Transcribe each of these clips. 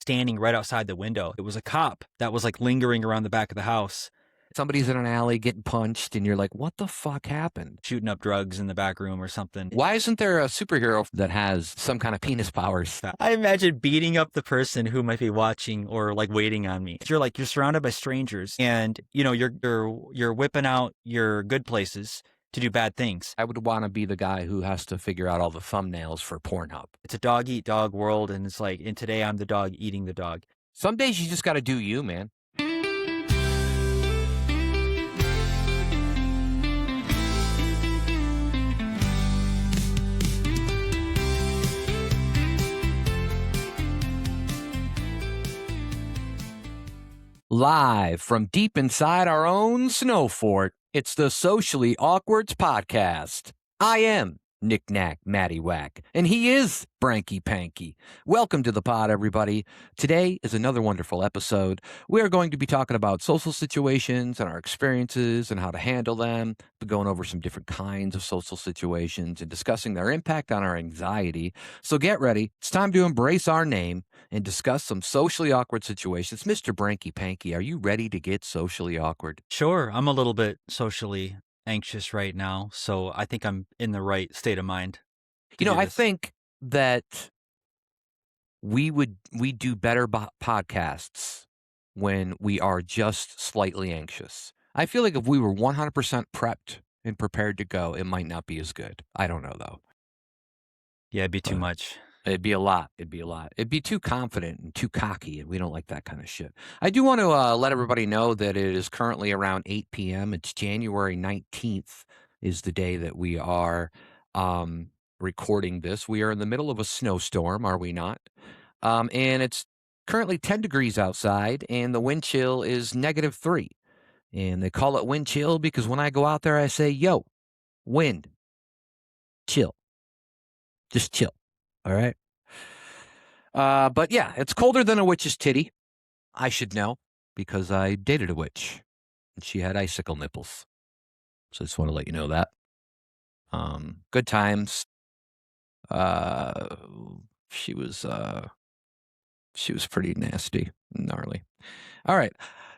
standing right outside the window. It was a cop that was like lingering around the back of the house. Somebody's in an alley getting punched, and you're like, what the fuck happened? Shooting up drugs in the back room or something. Why isn't there a superhero that has some kind of penis powers? I imagine beating up the person who might be watching or like waiting on me. You're surrounded by strangers, and you're whipping out your good places to do bad things. I would want to be the guy who has to figure out all the thumbnails for Pornhub. It's a dog eat dog world, and it's like, and today I'm the dog eating the dog. Some days you just got to do you, man. Live from deep inside our own snow fort, it's the Socially Awkwards Podcast. I am knickknackmattywhack, and he is Branky Panky. Welcome to the pod, everybody. Today is another wonderful episode. We are going to be talking about social situations and our experiences and how to handle them. We're going over some different kinds of social situations and discussing their impact on our anxiety. So get ready. It's time to embrace our name and discuss some socially awkward situations. Mr. Branky Panky, are you ready to get socially awkward? Sure, I'm a little bit socially anxious right now, so I think I'm in the right state of mind. I think that we do better podcasts when we are just slightly anxious. I feel like if we were 100% prepped and prepared to go, it might not be as good. I don't know, though. Yeah, it'd be too much. It'd be a lot. It'd be too confident and too cocky, and we don't like that kind of shit. I do want to let everybody know that it is currently around 8 p.m. It's January 19th is the day that we are recording this. We are in the middle of a snowstorm, are we not? And it's currently 10 degrees outside, and the wind chill is -3. And they call it wind chill because when I go out there, I say, yo, wind, chill. Just chill. All right. But yeah, it's colder than a witch's titty. I should know because I dated a witch and she had icicle nipples. So I just want to let you know that. Good times. She was pretty nasty, gnarly. All right.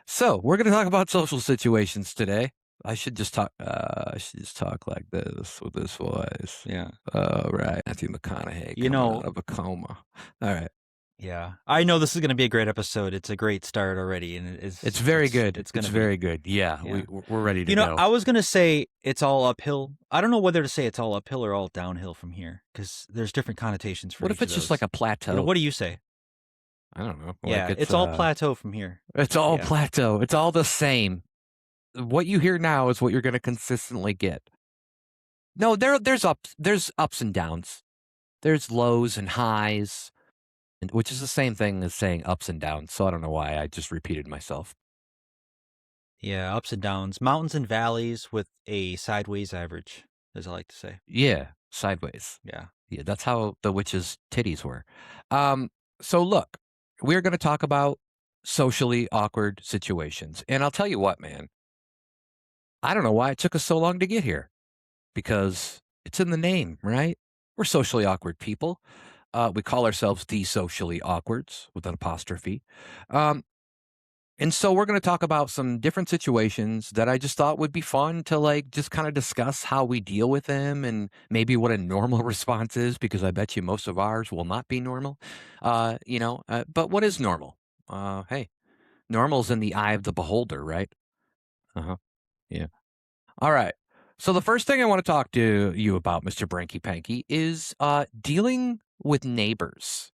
So we're going to talk about social situations today. I should just talk like this with this voice. Yeah. Right. Matthew McConaughey coming out of a coma. All right. Yeah. I know this is going to be a great episode. It's a great start already. And it's very good. It's very good. Yeah. We're ready to go. I was going to say it's all uphill. I don't know whether to say it's all uphill or all downhill from here because there's different connotations for What if it's just like a plateau? What do you say? I don't know. Yeah. It's all plateau from here. It's all plateau. It's all the same. What you hear now is what you're going to consistently get. No, there's ups and downs. There's lows and highs, which is the same thing as saying ups and downs. So I don't know why I just repeated myself. Yeah, ups and downs, mountains and valleys with a sideways average, as I like to say. Yeah, sideways. Yeah, that's how the witch's titties were. So look, we're going to talk about socially awkward situations, and I'll tell you what, man. I don't know why it took us so long to get here, because it's in the name, right? We're socially awkward people. We call ourselves the socially awkwards with an apostrophe. And so we're going to talk about some different situations that I just thought would be fun to just kind of discuss how we deal with them and maybe what a normal response is, because I bet you most of ours will not be normal. But what is normal? Hey, normal's in the eye of the beholder, right? Uh-huh. Yeah. All right. So the first thing I want to talk to you about, Mr. Branky Panky, is dealing with neighbors.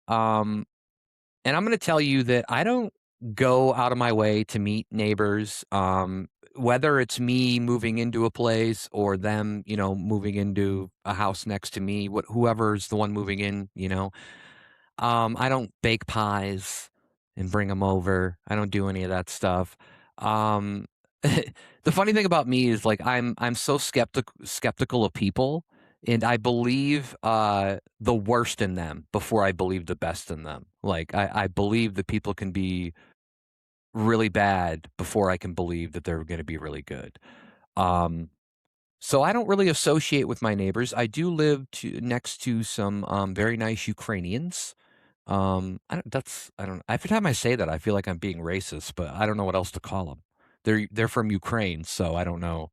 And I'm going to tell you that I don't go out of my way to meet neighbors, whether it's me moving into a place or them, moving into a house next to me, whoever's the one moving in, I don't bake pies and bring them over. I don't do any of that stuff. The funny thing about me is I'm so skeptical of people, and I believe the worst in them before I believe the best in them. I believe that people can be really bad before I can believe that they're going to be really good. So I don't really associate with my neighbors. I do live next to some very nice Ukrainians. I don't every time I say that, I feel like I'm being racist, but I don't know what else to call them. They're from Ukraine, so I don't know.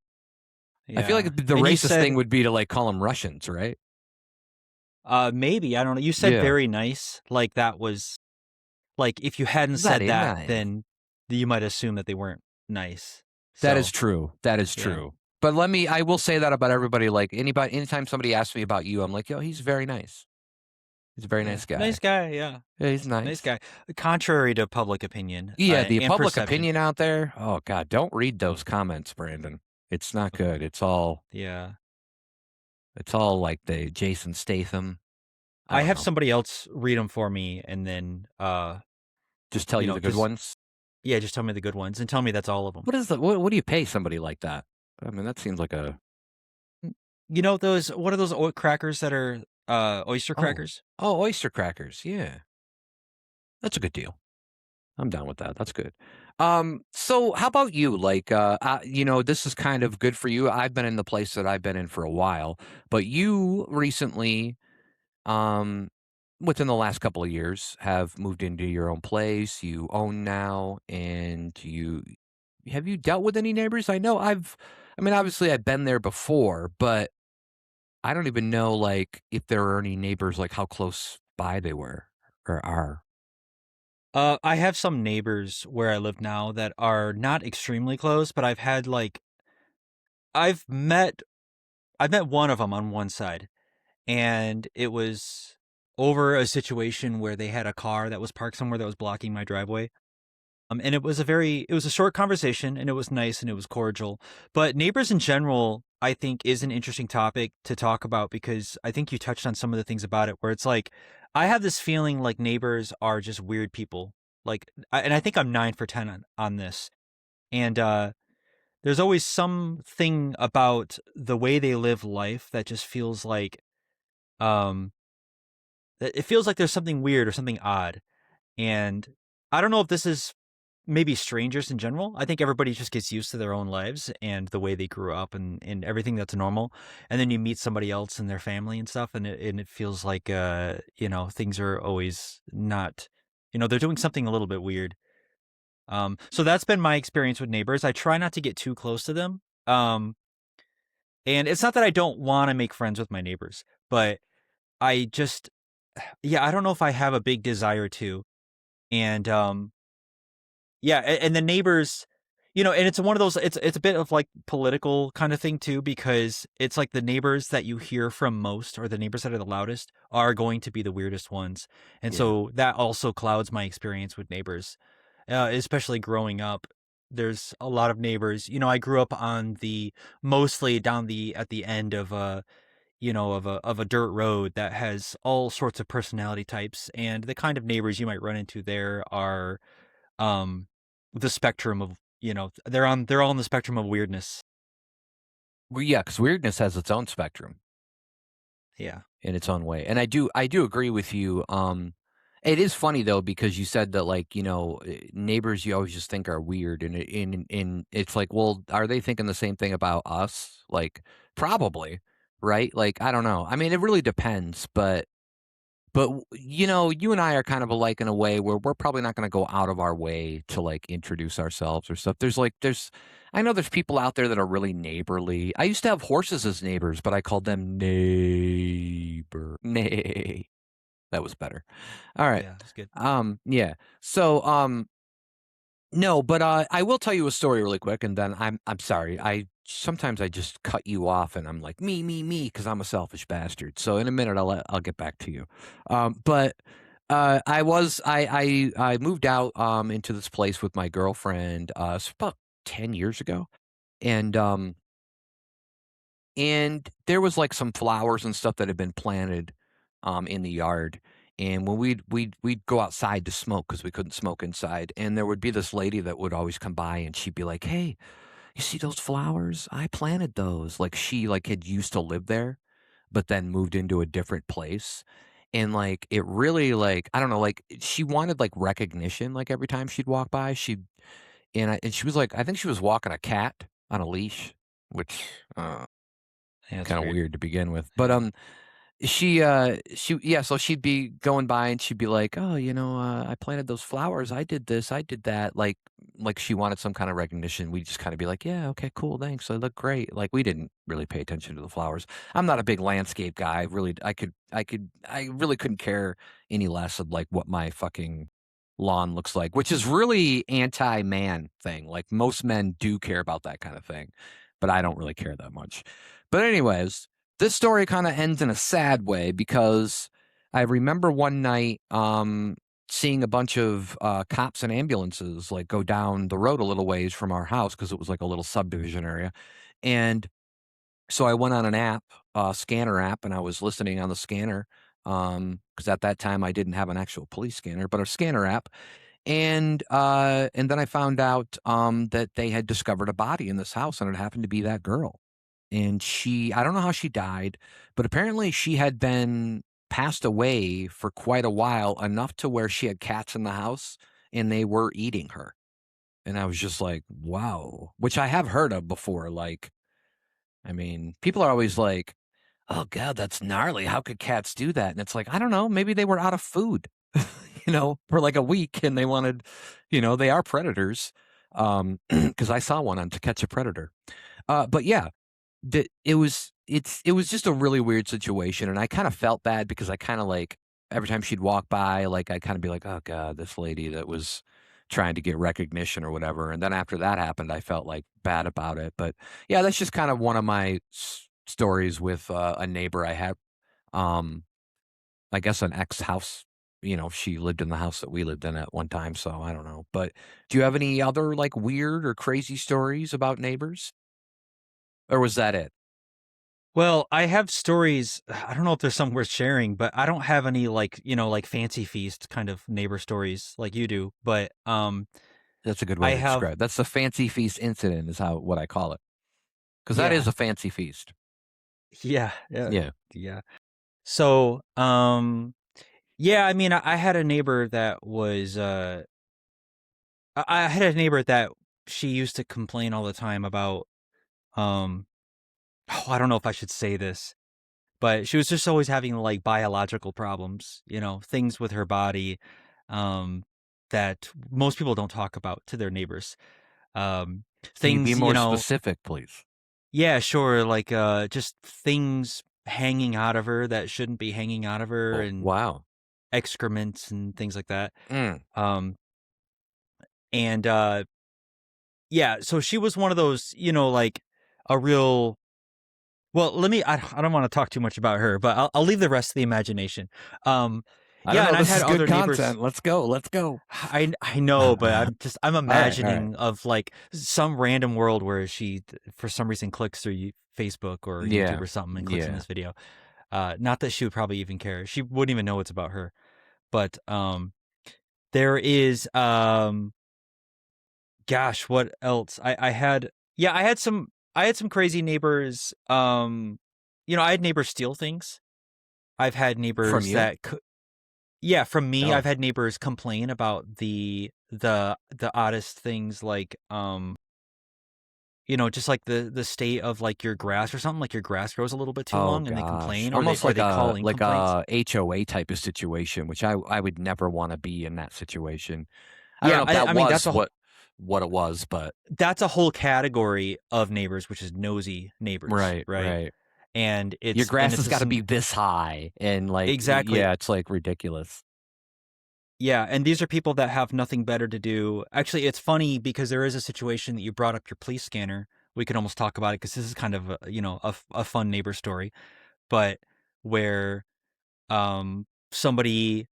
I feel like Yeah. the And you racist thing said, would be to, like, call them Russians, right? maybe, I don't know. You said Yeah. very nice, like that was like if you hadn't said Very that, nice. then you might assume that they weren't nice. That is So, true. That is yeah. true. But I will say that about everybody, like, anytime somebody asks me about you, I'm like, "Yo, he's very nice. He's a very Yeah. nice guy. Nice guy, yeah. Yeah, he's Nice nice." guy. Contrary to public opinion, Yeah, the and public perception. opinion out there, oh god, don't read those comments, Brandon. It's not good. Yeah. It's all like the Jason Statham. I I don't have know. somebody else read them for me and then, Just tell you the good just ones. yeah, just tell me the good ones and tell me that's all of them. What do you pay somebody like that? I mean, that seems like a You know those what are those crackers that are, oyster oh. crackers? Oh, oyster crackers. Yeah. That's a good deal. I'm down with that. That's good. So how about you? Like, this is kind of good for you. I've been in the place that I've been in for a while, but you recently, um, within the last couple of years, have moved into your own place. You own now, and have you dealt with any neighbors? I mean, obviously I've been there before, but I don't even know like if there are any neighbors, like how close by they were or are. I have some neighbors where I live now that are not extremely close, but I've had, like I've met I've met one of them on one side, and it was over a situation where they had a car that was parked somewhere that was blocking my driveway. And it was a short conversation and it was nice and it was cordial. But neighbors in general, I think is an interesting topic to talk about because I think you touched on some of the things about it where it's like, I have this feeling like neighbors are just weird people. Like, and I think I'm 9 for 10 on this. And, there's always something about the way they live life that just feels like, um, it feels like there's something weird or something odd. And I don't know if this is maybe strangers in general. I think everybody just gets used to their own lives and the way they grew up and everything that's normal. And then you meet somebody else in their family and stuff, and it feels like things are always not, they're doing something a little bit weird. So that's been my experience with neighbors. I try not to get too close to them. And it's not that I don't want to make friends with my neighbors, but I just yeah, I don't know if I have a big desire to. And yeah, and the neighbors, and it's one of those it's a bit of like political kind of thing too because it's like the neighbors that you hear from most or the neighbors that are the loudest are going to be the weirdest ones. And Yeah. so that also clouds my experience with neighbors. Especially growing up. There's a lot of neighbors. I grew up on the mostly down the at the end of a dirt road that has all sorts of personality types and the kind of neighbors you might run into there are um, the spectrum of, they're all on the spectrum of weirdness. Well, yeah, because weirdness has its own spectrum Yeah. in its own way, and I do agree with you. It is funny though because you said that like neighbors you always just think are weird, and it's like, well, are they thinking the same thing about us? Like, probably, right? Like, I don't know. I mean, it really depends, but you and I are kind of alike in a way where we're probably not gonna go out of our way to, like, introduce ourselves or stuff. I know there's people out there that are really neighborly. I used to have horses as neighbors, but I called them neighbor neigh. That was better. Alright. Yeah, it's good. Yeah. So, no, but, I will tell you a story really quick, and then I'm sorry. Sometimes I just cut you off, and I'm like, me, because 'cause I'm a selfish bastard. So in a minute, I'll get back to you. But, I moved out, into this place with my girlfriend, it's about 10 years ago, and, um and there was, like, some flowers and stuff that had been planted, in the yard, and when we'd go outside to smoke because we couldn't smoke inside, and there would be this lady that would always come by, and she'd be like, "Hey, you see those flowers? I planted those." Like, she, like, had used to live there, but then moved into a different place, and, like, it really, like, I don't know, like, she wanted, like, recognition, like, every time she'd walk by, and she was like, I think she was walking a cat on a leash, which, Yeah, it's kinda weird. weird to begin with, but, Yeah. So she'd be going by and she'd be like, "Oh, I planted those flowers. I did this. I did that." Like she wanted some kind of recognition. We'd just kind of be like, "Yeah, okay, cool, thanks. They look great." Like we didn't really pay attention to the flowers. I'm not a big landscape guy. Really, I really couldn't care any less of like what my fucking lawn looks like, which is really anti-man thing. Like most men do care about that kind of thing, but I don't really care that much. But anyways, this story kind of ends in a sad way because I remember one night seeing a bunch of cops and ambulances like go down the road a little ways from our house because it was like a little subdivision area. And so I went on an app, scanner app, and I was listening on the scanner because at that time I didn't have an actual police scanner, but a scanner app. And then I found out that they had discovered a body in this house, and it happened to be that girl. And I don't know how she died, but apparently she had been passed away for quite a while, enough to where she had cats in the house and they were eating her. And I was just like, wow, which I have heard of before. Like, I mean, people are always like, oh God, that's gnarly. How could cats do that? And it's like, I don't know, maybe they were out of food, for like a week and they wanted, they are predators. Because I saw one on To Catch a Predator. But yeah, it was just a really weird situation, and I kind of felt bad because I kind of like every time she'd walk by, like I'd kind of be like, "Oh God, this lady that was trying to get recognition or whatever." And then after that happened, I felt like bad about it. But yeah, that's just kind of one of my stories with a neighbor I had. Um, I guess an ex house. She lived in the house that we lived in at one time, so I don't know. But do you have any other like weird or crazy stories about neighbors, or was that it? Well, I have stories. I don't know if there's some worth sharing, but I don't have any like, like fancy feast kind of neighbor stories like you do. But That's a good way I to have describe. That's the fancy feast incident is what I call it, because that is yeah. a fancy feast. Yeah, yeah, Yeah. yeah. So, yeah, I mean, I had a neighbor that was I had a neighbor that she used to complain all the time about um oh, I don't know if I should say this, but she was just always having like biological problems, things with her body um that most people don't talk about to their neighbors. Um Can you be things, more specific, please? yeah, sure, like just things hanging out of her that shouldn't be hanging out of her, Oh, and wow. excrements and things like that. Mm. Um and yeah, so she was one of those, like a real well, I don't want to talk too much about her, but I'll leave the rest to the imagination. Um, I don't yeah, and know. I've This had is good other neighbors. content. Let's go. Let's go. I know, but I'm All right. All right. imagining of like some random world where she for some reason clicks through Facebook or YouTube Yeah. or something and clicks on Yeah. this video. Not that she would probably even care. She wouldn't even know it's about her. But there is gosh, what else? I had yeah, I had some crazy neighbors. I had neighbors steal things. I've had From neighbors you? that yeah, from me, I've Oh. had neighbors complain about the oddest things like just like the state of like your grass or something, like your grass grows a little bit too Oh long and they gosh. complain Almost or like they call in complaints. a HOA type of situation, which I would never want to be in that situation. I don't Yeah, know if that I mean was what it was, but that's a whole category of neighbors, which is nosy neighbors, right, right? right. And Your grass it's has a gotta be this high and, like, exactly. yeah, it's, like, ridiculous. Yeah, and these are people that have nothing better to do. Actually, it's funny because there is a situation that you brought up your police scanner. We could almost talk about it because this is kind of a fun neighbor story, but where somebody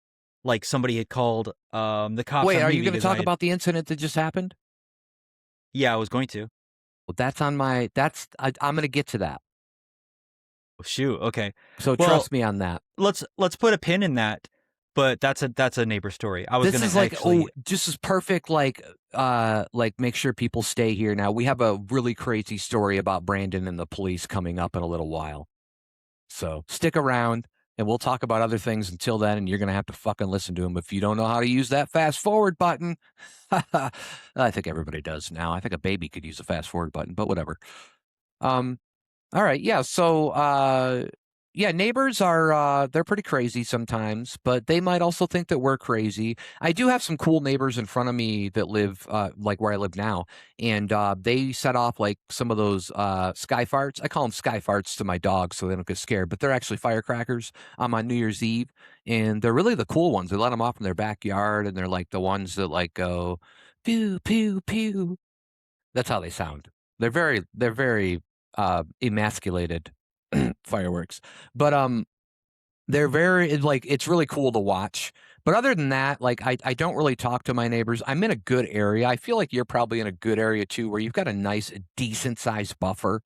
somebody had called the cops Wait, on are me you gonna because I talk had about the incident that just happened? yeah, I was going to. Well, that's on my I'm gonna get to that. Oh, shoot, okay. So Well, trust me on that. let's put a pin in that, but that's a neighbor story. I was This gonna is like, oh, actually just as perfect, like, make sure people stay here now. We have a really crazy story about Brandon and the police coming up in a little while. So stick around and we'll talk about other things until then, and you're going to have to fucking listen to them if you don't know how to use that fast forward button. I think everybody does now. I think a baby could use a fast forward button, but whatever. Um, all right. Yeah. So, Yeah, neighbors are they're pretty crazy sometimes, but they might also think that we're crazy. I do have some cool neighbors in front of me that live like where I live now, and they set off like some of those sky farts. I call them sky farts to my dogs so they don't get scared, but they're actually firecrackers on New Year's Eve, and they're really the cool ones. They let them off in their backyard, and they're like the ones that like go pew pew pew. That's how they sound. They're very emasculated fireworks. But they're very like it's really cool to watch. But other than that, like I don't really talk to my neighbors. I'm in a good area. I feel like you're probably in a good area too, where you've got a nice, decent sized buffer.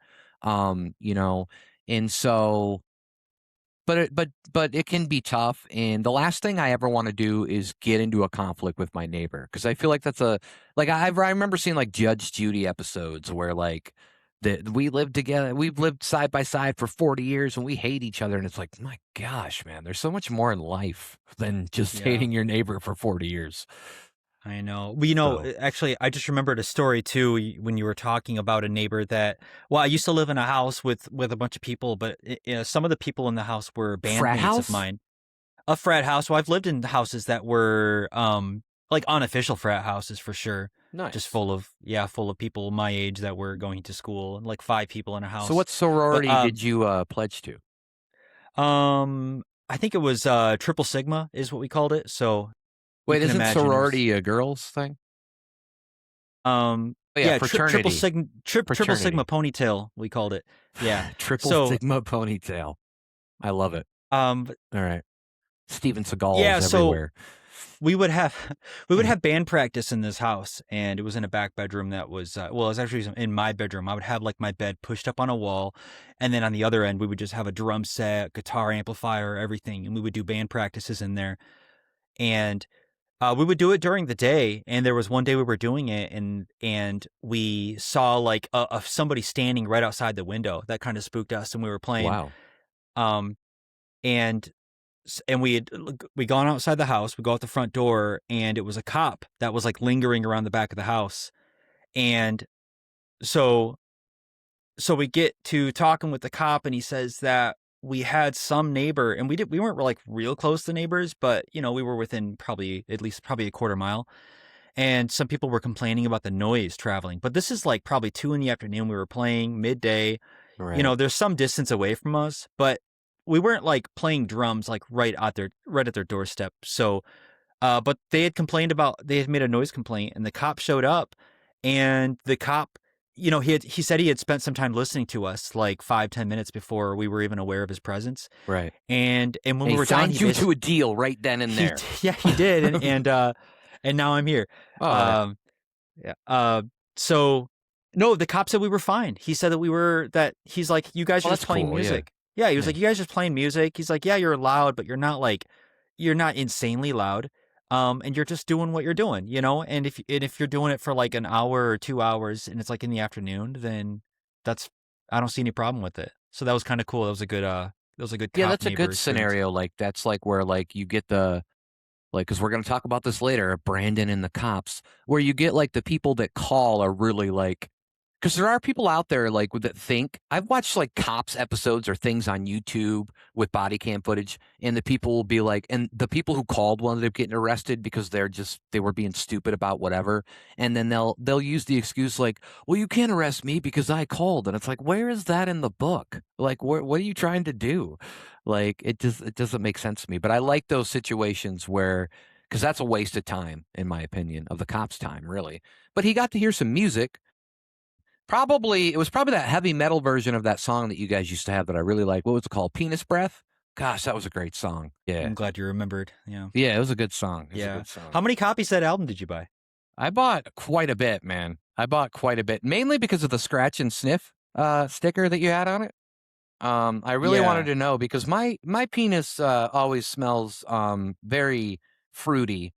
You know, and so but it can be tough, and the last thing I ever wanna do is get into a conflict with my neighbor because I feel like that's a like, I remember seeing, like, Judge Judy episodes where, like, we lived together we've lived side by side for 40 years, and we hate each other, and it's like, "My gosh, man, there's so much more in life than just Yeah. hating your neighbor for 40 years." I know. Well, So actually, I just remembered a story too when you were talking about a neighbor that. Well, I used to live in a house with a bunch of people, but some of the people in the house were frat bandmates of house? mine. A frat house. Well, I've lived in houses that were like unofficial frat houses for sure, just Nice. full of people my age that were going to school, and like five people in a So house. what But sorority did you, pledge to? I think it was triple sigma is what we called it. So you Wait, can isn't imagine it was sorority a girls' thing? Oh, yeah, yeah, fraternity. triple sigma Fraternity. ponytail we called it. Yeah. Triple So Sigma ponytail. I love it. but All right. Steven yeah, Seagal's so everywhere. we would have we would have band practice in this house, and it was in a back bedroom that was well, it was actually in my bedroom. I would have like my bed pushed up on a wall, and then on the other end we would just have a drum set, guitar amplifier, everything, and we would do band practices in there. And we would do it during the day, and there was one day we were doing it, and we saw like somebody standing right outside the window. That kind of spooked us, and we were playing. Wow. Um, and we gone outside the house. We go out the front door, and it was a cop that was like lingering around the back of the house. And so so we get to talking with the cop, and he says that we had some neighbor, and we weren't like real close to neighbors, but we were within probably at least probably a quarter mile. And some people were complaining about the noise traveling. But this is like probably 2 in the afternoon. We were playing midday. Right. There's some distance away from us, but we weren't like playing drums like right at their doorstep. So but they had made a noise complaint, and the cop showed up, and the cop, he said he had spent some time listening to us, like 5-10 minutes before we were even aware of his presence. Right. And when And we he were done, signed you to a deal right then and there. yeah, he did. And now I'm here. Oh, yeah. Um, yeah. So no, the cop said we were fine. He said that he's like, you guys Oh, are just that's playing cool. Yeah. music. Yeah, he was Yeah. like, you guys are just playing music. He's like, yeah, you're loud, but you're not insanely loud. And you're just doing what you're doing, and if you're doing it for like an hour or 2 hours, and it's like in the afternoon, then that's I don't see any problem with it. So that was kind of cool. That was a good Yeah, cop that's a neighbor good experience. scenario. Like, that's like where, like, you get the like, because we're going to talk about this later, Brandon and the cops, where you get like the people that call are really like, because there are people out there like that think I've watched like cops episodes or things on YouTube with body cam footage, and the people will be like, and the people who called wound up getting arrested because they were being stupid about whatever, and then they'll use the excuse like, well, you can't arrest me because I called, and it's like, where is that in the book? Like, what are you trying to do? Like, it doesn't make sense to me. But I like those situations where, because that's a waste of time, in my opinion, of the cops' time, really. But he got to hear some music. It was probably that heavy metal version of that song that you guys used to have that I really like. What was it called? Penis Breath? Gosh, that was a great song. Yeah. I'm glad you remembered. Yeah. Yeah, it was a good song. It was a Yeah. good song. How many copies of that album did you buy? I bought quite a bit, man. I bought quite a bit, mainly because of the scratch and sniff sticker that you had on it. I really wanted Yeah. to know because my penis always smells very fruity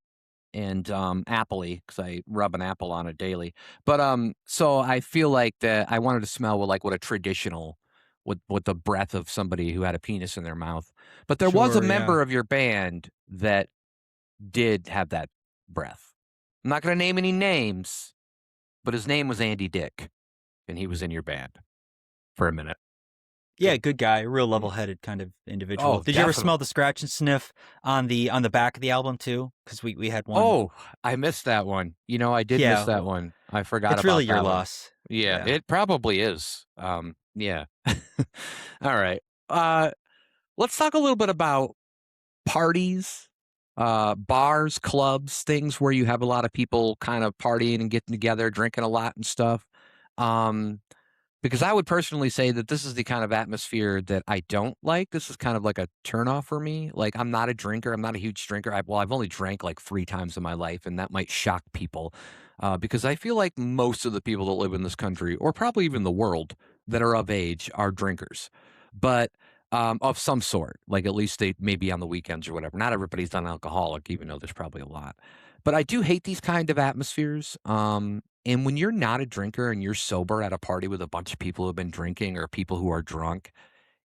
and appley because I rub an apple on it daily. But so I feel like that I wanted to smell what a traditional with the breath of somebody who had a penis in their mouth. But there was a Sure, yeah. member of your band that did have that breath. I'm not going to name any names, but his name was Andy Dick, and he was in your band for a minute. Yeah, good guy, real Mm. level-headed kind of individual. Oh, Did you ever smell definitely. the scratch and sniff on the back of the album too? Because we had one. Oh, I missed that one. I did miss Yeah, that one. I forgot it's really about your that one. loss. Yeah, Yeah, it probably is. Yeah. All right. Uh, let's talk a little bit about parties, bars, clubs, things where you have a lot of people kind of partying and getting together, drinking a lot and stuff. Um, because I would personally say that this is the kind of atmosphere that I don't like. This is kind of like a turnoff for me. Like, I'm not a drinker. I'm not a huge drinker. I've only drank like 3 times in my life, and that might shock people because I feel like most of the people that live in this country, or probably even the world, that are of age are drinkers, but of some sort. Like, at least they maybe on the weekends or whatever. Not everybody's non-alcoholic, even though there's probably a lot. But I do hate these kind of atmospheres. And when you're not a drinker and you're sober at a party with a bunch of people who have been drinking or people who are drunk,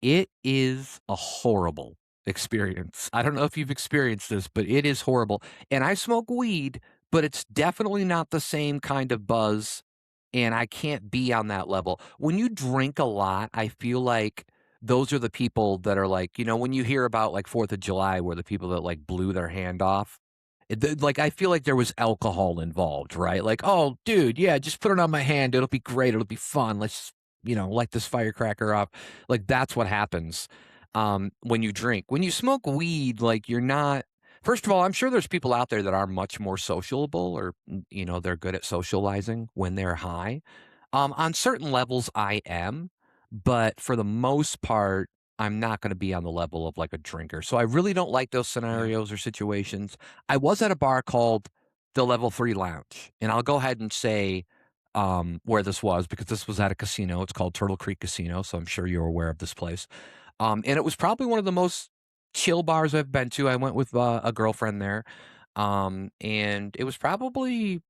it is a horrible experience. I don't know if you've experienced this, but it is horrible. And I smoke weed, but it's definitely not the same kind of buzz. And I can't be on that level. When you drink a lot, I feel like those are the people that are like, when you hear about like 4th of July, where the people that like blew their hand off, like, I feel like there was alcohol involved, right? Like, "Oh, dude, yeah, just put it on my hand. It'll be great. It'll be fun. Let's just, light this firecracker off." Like, that's what happens, when you drink. When you smoke weed, like, you're not first of all, I'm sure there's people out there that are much more sociable or, they're good at socializing when they're high. On certain levels, I am, but for the most part, I'm not gonna be on the level of, like, a drinker. So I really don't like those yeah, scenarios or situations. I was at a bar called the Level 3 Lounge, and I'll go ahead and say, where this was because this was at a casino. It's called Turtle Creek Casino, so I'm sure you're aware of this place. And it was probably one of the most chill bars I've been to. I went with, a girlfriend there, and it was probably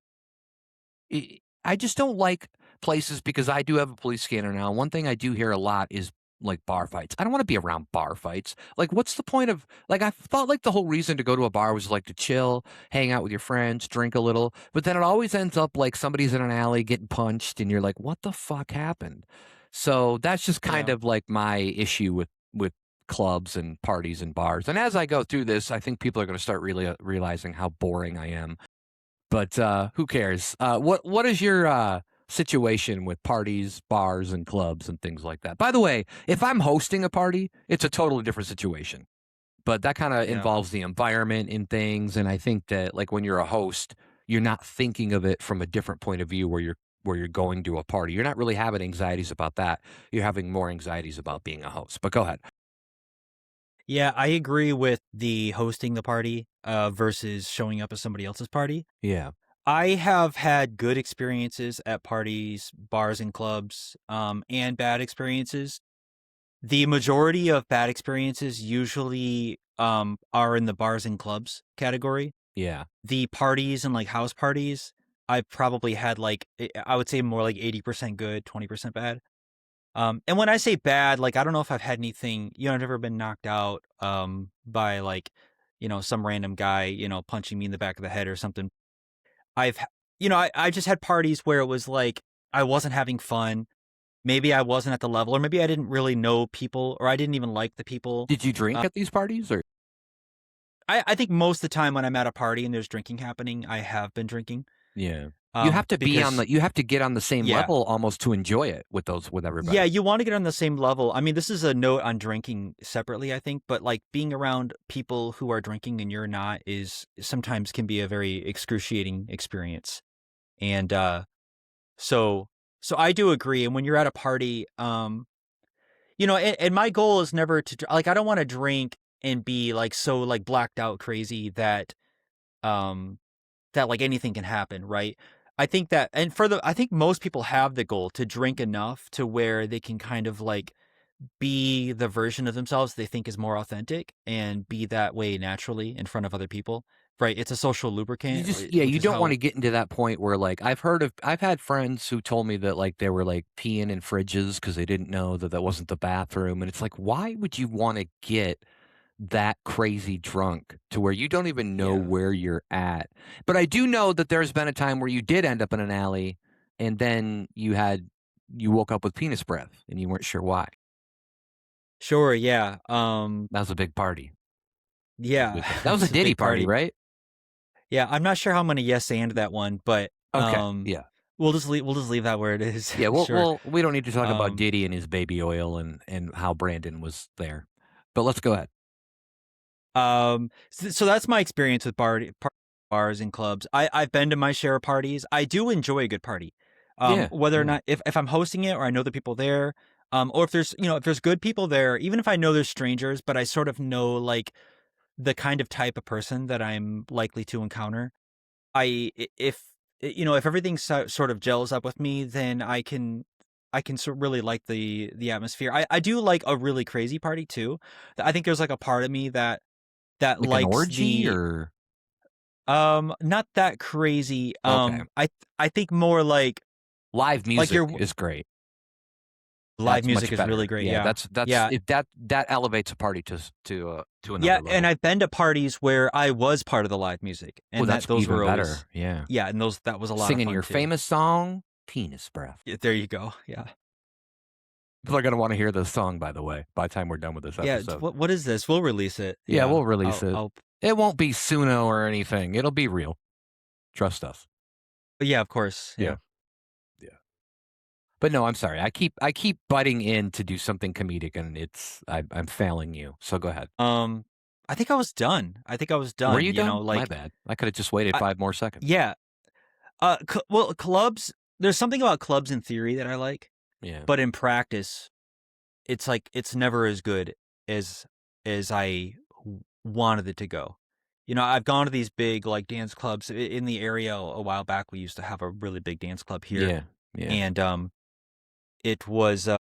I just don't like places because I do have a police scanner now. One thing I do hear a lot is like bar fights. I don't want to be around bar fights. Like, what's the point of like? I thought like the whole reason to go to a bar was like to chill, hang out with your friends, drink a little. But then it always ends up like somebody's in an alley getting punched, and you're like, what the fuck happened? So that's just kind yeah. of like my issue with clubs and parties and bars. And as I go through this, I think people are going to start really realizing how boring I am, but, who cares? What is your, situation with parties, bars, and clubs and things like that? By the way, if I'm hosting a party, it's a totally different situation, but that kinda Yeah. involves the environment and things, and I think that, like, when you're a host, you're not thinking of it from a different point of view where you're going to a party. You're not really having anxieties about that. You're having more anxieties about being a host, but go ahead. Yeah, I agree with the hosting the party, versus showing up at somebody else's party. Yeah. I have had good experiences at parties, bars, and clubs, and bad experiences. The majority of bad experiences usually, are in the bars and clubs category. Yeah. The parties and, like, house parties, I've probably had, like, I would say more like 80% good, 20% bad. And when I say bad, like, I don't know if I've had anything, I've never been knocked out, by, like, some random guy, punching me in the back of the head or something. I've ha I just had parties where it was like, I wasn't having fun. Maybe I wasn't at the level, or maybe I didn't really know people, or I didn't even like the people. Did you drink at these parties or I think most of the time when I'm at a party and there's drinking happening, I have been drinking, Yeah. You have to be on because you have to get on the same yeah. level almost to enjoy it with Yeah, everybody. you wanna get on the same level. I mean, this is a note on drinking separately, I think, but, like, being around people who are drinking and you're not is sometimes can be a very excruciating experience, and, so I do agree, and when you're at a party, and my goal is never to like, I don't wanna drink and be, like, so, like, blacked out crazy um that, like, anything can happen, right? I think that, and I think most people have the goal to drink enough to where they can kind of, like, be the version of themselves they think is more authentic and be that way naturally in front of other people, right? It's a social You lubricant, just yeah, which you is don't how. wanna get into that point where, like, I've had friends who told me that, like, they were, like, peeing in fridges because they didn't know that that wasn't the bathroom, and it's like, why would you wanna get that crazy drunk to where you don't even know Yeah. where you're at? But I do know that there's been a time where you did end up in an alley, and then you woke up with penis breath, and you weren't sure why. Sure, yeah, That was a big party. yeah, That was a it's a Diddy big party, party. right? Yeah, I'm not sure how I'm gonna yes and that one, but, Okay, yeah. we'll just leave that where it is. Yeah, Sure. we don't need to talk about Um, Diddy and his baby oil and how Brandon was there. But let's go ahead. so that's my experience with bars and clubs. I've been to my share of parties. I do enjoy a good party. Yeah, Whether or yeah. not if I'm hosting it or I know the people there, or if there's if there's good people there, even if I know there's strangers, but I sort of know like the kind of type of person that I'm likely to encounter. If if everything sort of gels up with me, then I can really like the atmosphere. I do like a really crazy party too. I think there's like a part of me that Like an likes orgy the or not that crazy. okay. I think more Live like music your is great. live That's music much is really better. great. Yeah, Yeah. that's Yeah. if that elevates a party to Yeah, another and level. I've been to parties where I was part of the live music Oh, and that's that those even were better. always Yeah. yeah, and those that was a lot of Singing fun your too. famous song, Penis Breath. Yeah, there you go. Yeah. People are gonna wanna hear this song, by the way, by the time we're done with this Yeah, episode. what is this? We'll release it. Yeah, Yeah. we'll release it. I'll It won't be Suno or anything. It'll be real. Trust us. yeah, of course. Yeah. Yeah. Yeah. But no, I'm sorry. I keep butting in to do something comedic, and I'm failing you. So go ahead. Um I think I was done. I think I was Were done, you you know, done? My like bad. I could have just waited I 5 more seconds. yeah. Well, clubs, there's something about clubs in theory that I like, Yeah. but in practice, it's like it's never as good as I wanted it to go. I've gone to these big like dance clubs in the area a while back. We used to have a really big dance club here, Yeah. Yeah. and it was and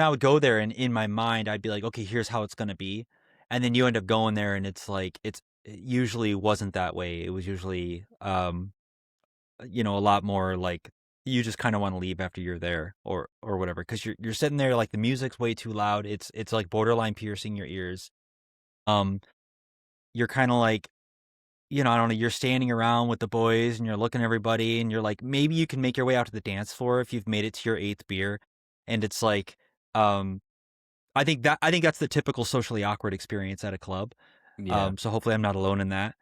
I would go there and in my mind I'd be like, okay, here's how it's gonna be, and then you end up going there and it's like it usually wasn't that way. It was usually a lot more like you just kind of want to leave after you're there or whatever because you're sitting there like the music's way too loud. It's like borderline piercing your ears. Um, you're kind of like I don't know. You're standing around with the boys and you're looking at everybody and you're like maybe you can make your way out to the dance floor if you've made it to your eighth beer, and it's like um. I think that's the typical socially awkward experience at a club. Yeah. So hopefully I'm not alone in that.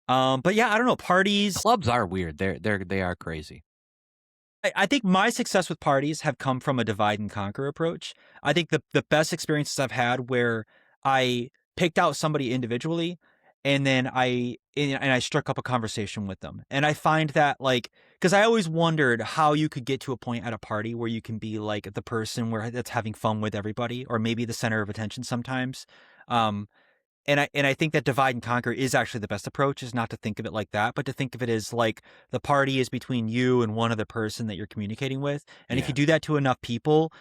But yeah, I don't know. Parties, Clubs are weird. They are crazy. I think my success with parties have come from a divide and conquer approach. I think the best experiences I've had where I picked out somebody individually and then I struck up a conversation with them. And I find that like because I always wondered how you could get to a point at a party where you can be like the person where that's having fun with everybody or maybe the center of attention sometimes. Um and I think that divide and conquer is actually the best approach is not to think of it like that, but to think of it as like the party is between you and one other person that you're communicating with. And if you Yeah. do that to enough people,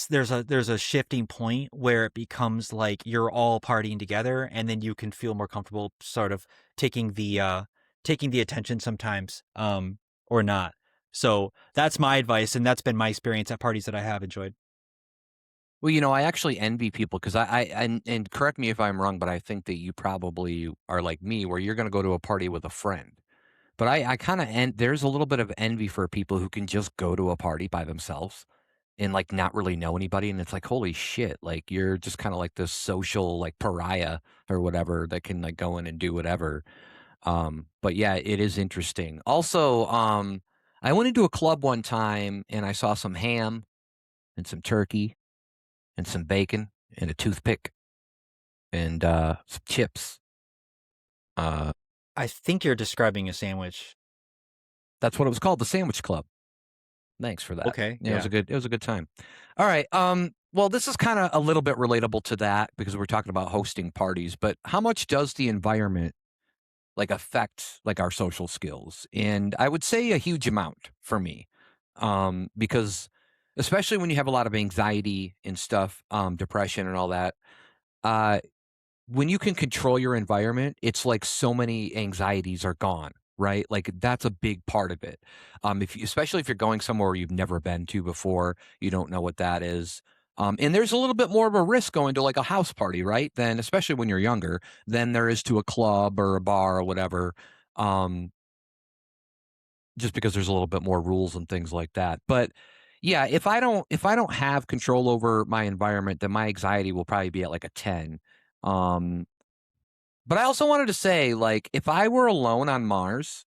there's a shifting point where it becomes like you're all partying together and then you can feel more comfortable sort of taking the attention sometimes or not. So that's my advice and that's been my experience at parties that I have enjoyed. Well, I actually envy people because and correct me if I'm wrong, but I think that you probably are like me, where you're going to go to a party with a friend. But I kind of there's a little bit of envy for people who can just go to a party by themselves and like not really know anybody, and it's like holy shit, like you're just kind of like this social like pariah or whatever that can like go in and do whatever. But yeah, it is interesting. Also, I went into a club one time and I saw some ham and some turkey and some bacon and a toothpick and, some chips. Uh, I think you're describing a sandwich. that's what it was called, the Sandwich Club. Thanks for that. Okay, Yeah, yeah. it was a good time. Alright, well, this is kinda a little bit relatable to that because we're talking about hosting parties, but how much does the environment, like, affect, like, our social skills? And I would say a huge amount for me, because especially when you have a lot of anxiety and stuff, depression and all that, uh when you can control your environment, it's like so many anxieties are gone, right? Like that's a big part of it. If you, especially if you're going somewhere you've never been to before, you don't know what that is. And there's a little bit more of a risk going to like a house party, right? Than especially when you're younger, than there is to a club or a bar or whatever. Um, just because there's a little bit more rules and things like that. But Yeah, if I don't have control over my environment, then my anxiety will probably be at like a 10. Um, but I also wanted to say, like, if I were alone on Mars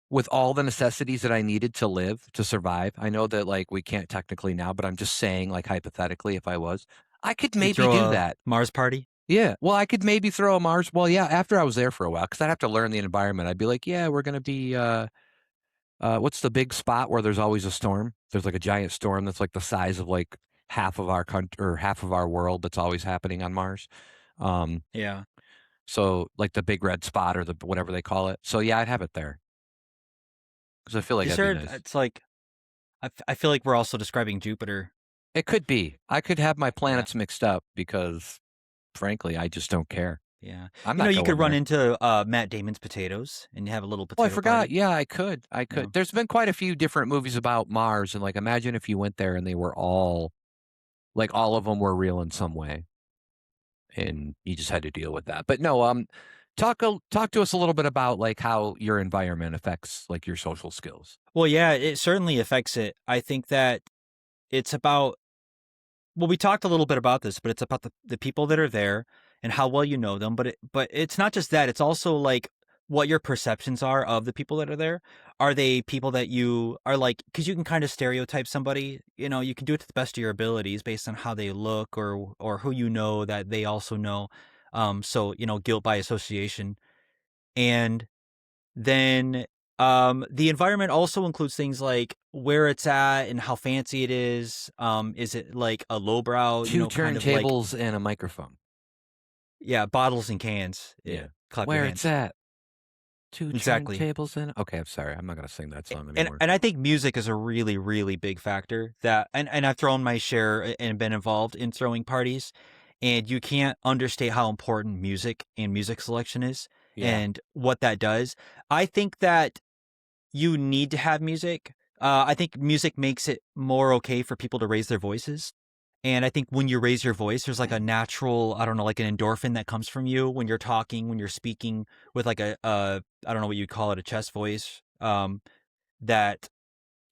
with all the necessities that I needed to live, to survive, I know that like we can't technically now, but I'm just saying, like, hypothetically, if I was, I could You'd maybe throw do a that. Mars party? Yeah. Well, I could maybe throw a Mars. Well, yeah, after I was there for a while, because I'd have to learn the environment. I'd be like, yeah, we're gonna be what's the big spot where there's always a storm? There's like a giant storm that's like the size of like half of our country or half of our world that's always happening on Mars. Um, Yeah. so like the big red spot or the whatever they call it. So yeah, I'd have it there because I feel like You that'd be sure? nice. It's like I feel like we're also describing Jupiter. It could be. I could have my Yeah. planets mixed up because frankly, I just don't care. Yeah. I'm You know, not you could going run there. into Matt Damon's potatoes and have a little Oh, I potato forgot. party. Yeah, I could. I Yeah. could. There's been quite a few different movies about Mars, and like, imagine if you went there and they were all like all of them were real in some way, and you just had to deal with that. But no, talk to us a little bit about like how your environment affects like your social skills. Well, yeah, it certainly affects it. I think that it's about well, we talked a little bit about this, but it's about the people that are there and how well you know them. But it's not just that. It's also like what your perceptions are of the people that are there. Are they people that you are like? Because you can kind of stereotype somebody. You know, you can do it to the best of your abilities based on how they look or who you know that they also know. So you know, guilt by association, and then the environment also includes things like where it's at and how fancy it is. Is it like a lowbrow, you Two know, kind of like turntables and a microphone. yeah, bottles and cans. Yeah, Yeah, clap your where it's hands. at. Two Exactly. turntables and okay. I'm sorry. I'm not gonna sing that song And anymore. and I think music is a really, really big factor that and I've thrown my share and been involved in throwing parties, and you can't understate how important music and music selection is Yeah, and what that does. I think that you need to have music. I think music makes it more okay for people to raise their voices. And I think when you raise your voice, there's like a natural, I don't know, like an endorphin that comes from you when you're talking, when you're speaking with like I don't know what you'd call it, a chest voice. That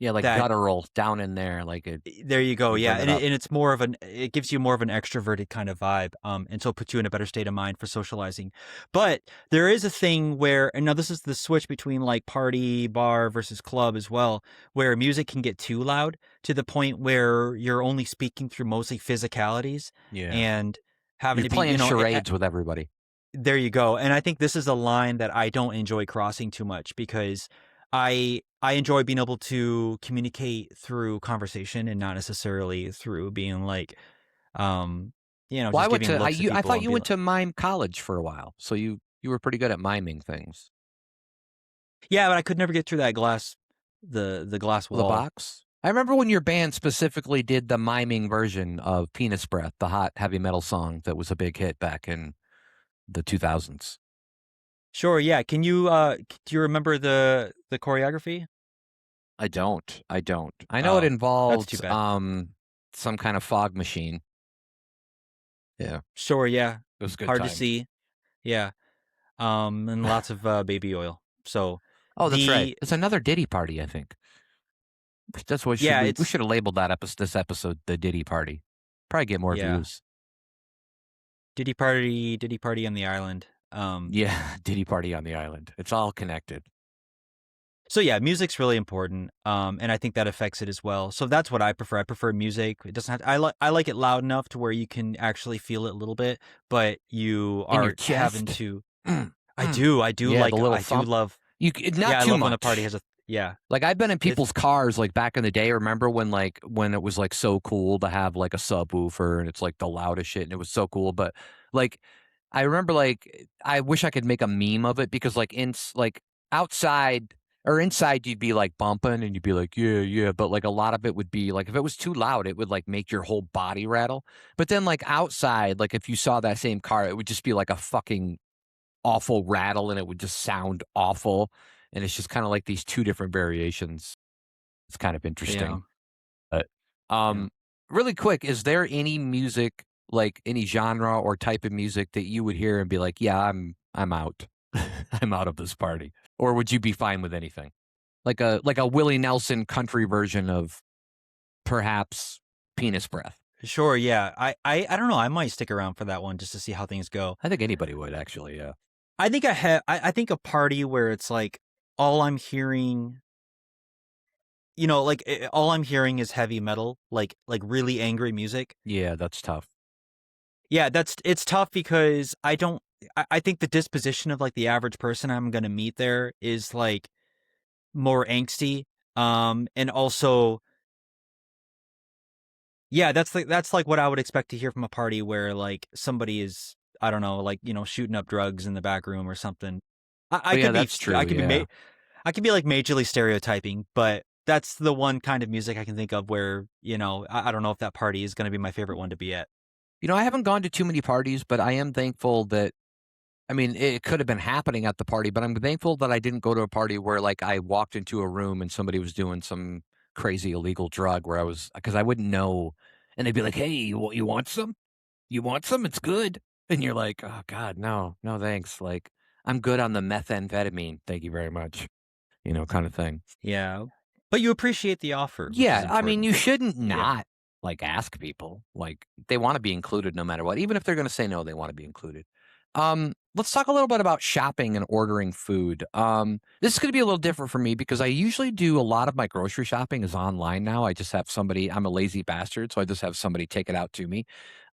yeah, like that guttural down in there, like it. there you go, You yeah, bring it and up. it's more of an it gives you more of an extroverted kind of vibe, and so it puts you in a better state of mind for socializing. But there is a thing where, and now this is the switch between like party, bar versus club as well, where music can get too loud to the point where you're only speaking through mostly physicalities Yeah, and having you're to be, you playing know, charades with everybody. there you go. And I think this is a line that I don't enjoy crossing too much because I enjoy being able to communicate through conversation and not necessarily through being like you know, Well, I just went giving to looks at I people thought and you be went like, to mime college for a while, so you were pretty good at miming things. yeah, but I could never get through that glass the glass The wall. box? I remember when your band specifically did the miming version of Penis Breath, the hot heavy metal song that was a big hit back in the 2000s. Sure, yeah. Can you do you remember the choreography? I don't. I don't. I know it Oh, that's too involved bad. some kind of fog machine. Yeah, Sure, yeah. it was good Hard to times. see. Yeah. And lots of baby oil. So Oh, that's right. the It's another Diddy party, I think. That's what should yeah, we it's should have labeled that episode this episode the Diddy party. Probably get more yeah. views. Diddy party on the island. Yeah, Diddy party on the island. It's all connected. So yeah, music's really important, and I think that affects it as well. So that's what I prefer. I prefer music. It doesn't have. I like it loud enough to where you can actually feel it a little bit, but you In your are having chest. to. Mm, mm. I do Yeah, the like. little I do thump. love. Not Yeah, I too love when the party much. has a. Yeah, Like I've been in it's people's cars like back in the day. Remember when it was like so cool to have like a subwoofer and it's like the loudest shit and it was so cool. But like I remember like I wish I could make a meme of it because like outside or inside you'd be like bumping and you'd be like yeah yeah, but like a lot of it would be like if it was too loud it would like make your whole body rattle. But then like outside like if you saw that same car it would just be like a fucking awful rattle and it would just sound awful. And it's just kind of like these two different variations. It's kind of yeah interesting. But yeah. really quick, is there any music, like any genre or type of music that you would hear and be like, yeah, I'm out. I'm out of this party. Or would you be fine with anything? Like a Willie Nelson country version of perhaps penis breath. Sure, yeah. I don't know. I might stick around for that one just to see how things go. I think anybody would actually, yeah. I think I think a party where it's like all I'm hearing, all I'm hearing is heavy metal, like really angry music. Yeah, that's tough. Yeah, it's tough because I think the disposition of like the average person I'm gonna meet there is like more angsty. And also, yeah, that's like what I would expect to hear from a party where like somebody is, I don't know, like, shooting up drugs in the back room or something. I Oh, yeah, could be that's true, I could be yeah. I could be like majorly stereotyping, but that's the one kind of music I can think of where, I don't know if that party is going to be my favorite one to be at. I haven't gone to too many parties, but I am thankful that I mean, it could have been happening at the party, but I'm thankful that I didn't go to a party where, like, I walked into a room and somebody was doing some crazy illegal drug where I was because I wouldn't know, and they'd be like, "Hey, you want some? You want some? It's good." And you're like, "Oh god, no. No, thanks. Like, I'm good on the methamphetamine. Thank you very much." Kind of thing. Yeah. But you appreciate the offer, which is Yeah, I mean, important. you shouldn't Yeah. not, like, ask people, like, they wanna be included no matter what, even if they're gonna say no, they wanna be included. Let's talk a little bit about shopping and ordering food. This is gonna be a little different for me because I usually do a lot of my grocery shopping is online now, I just have somebody I'm a lazy bastard, so I just have somebody take it out to me.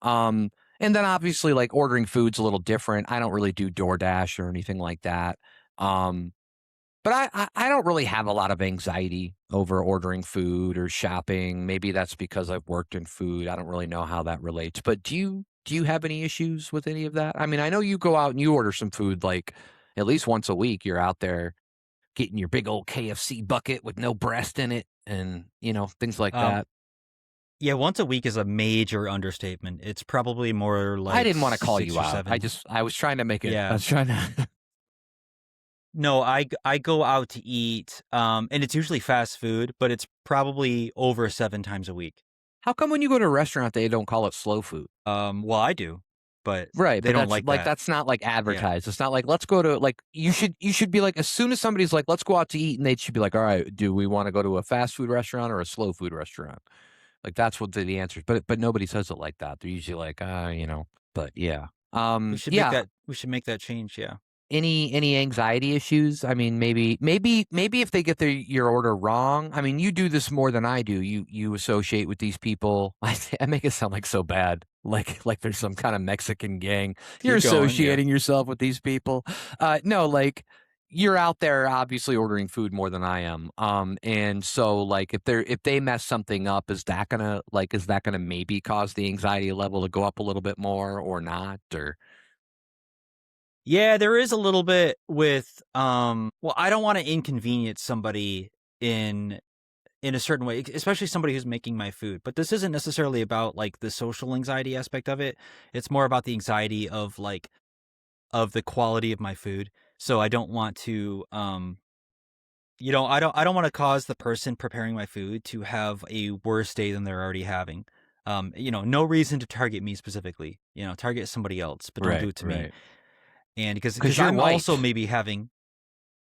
Um, and then obviously, like, ordering food's a little different, I don't really do DoorDash or anything like that. Um but I don't really have a lot of anxiety over ordering food or shopping. Maybe that's because I've worked in food. I don't really know how that relates. But do you have any issues with any of that? I mean, I know you go out and you order some food like at least once a week. You're out there getting your big old KFC bucket with no breast in it and, things like Um that. yeah, once a week is a major understatement. It's probably more I like didn't want to call 6 you or out. 7. I was trying to make it I Yeah. was trying to No, I go out to eat, and it's usually fast food, but it's probably over 7 times a week. How come when you go to a restaurant they don't call it slow food? Well, I do, but Right, they but don't that's like that. that's not, like, Yeah. advertised. It's not like, "Let's go to" like, you should be like, as soon as somebody's like, "Let's go out to eat," and they should be like, "Alright, do we wanna go to a fast food restaurant or a slow food restaurant?" Like, that's what the answer is, but nobody says it like that. They're usually like, but yeah. Yeah, We should make that change, yeah. any anxiety issues? I mean, maybe if they get your order wrong. I mean, you do this more than I do. You associate with these people. I make it sound like so bad, like there's some kind of Mexican gang. You're Keep going, yeah. associating yourself with these people. No, like you're out there obviously ordering food more than I am. And so like if they mess something up, is that gonna maybe cause the anxiety level to go up a little bit more or not? Or Yeah, there is a little bit with, well, I don't wanna inconvenience somebody in in a certain way, especially somebody who's making my food. But this isn't necessarily about like the social anxiety aspect of it. It's more about the anxiety of like of the quality of my food. So I don't want to I don't want to cause the person preparing my food to have a worse day than they're already having. No reason to target me specifically. Target somebody else, but don't do right, it to me. right. And Because because you're I'm also white. maybe having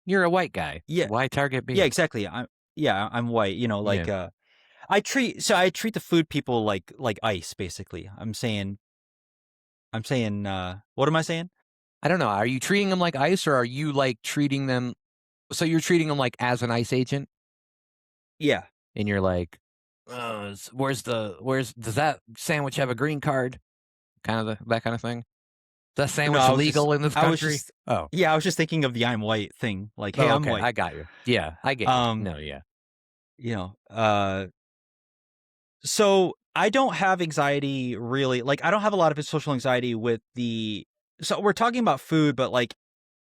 You're a white guy. yeah, Why target yeah, me? exactly. I'm white, Yeah. I treat the food people like ice, basically. I'm saying, what am I saying? I don't know. Are you treating them like ice or are you like treating them so you're treating them like as an ICE agent Yeah. and you're like, where's does that sandwich have a green card? Kind of that kind of thing. Is that No, sandwich legal in this I was country? just, Oh. yeah, I was just thinking of the I'm white thing. Like, hey, Oh, I'm okay. white. I got you. Yeah, I get you. Um, No, yeah. you know, uh, so I don't have anxiety really. Like, I don't have a lot of social anxiety with so we're talking about food, but like,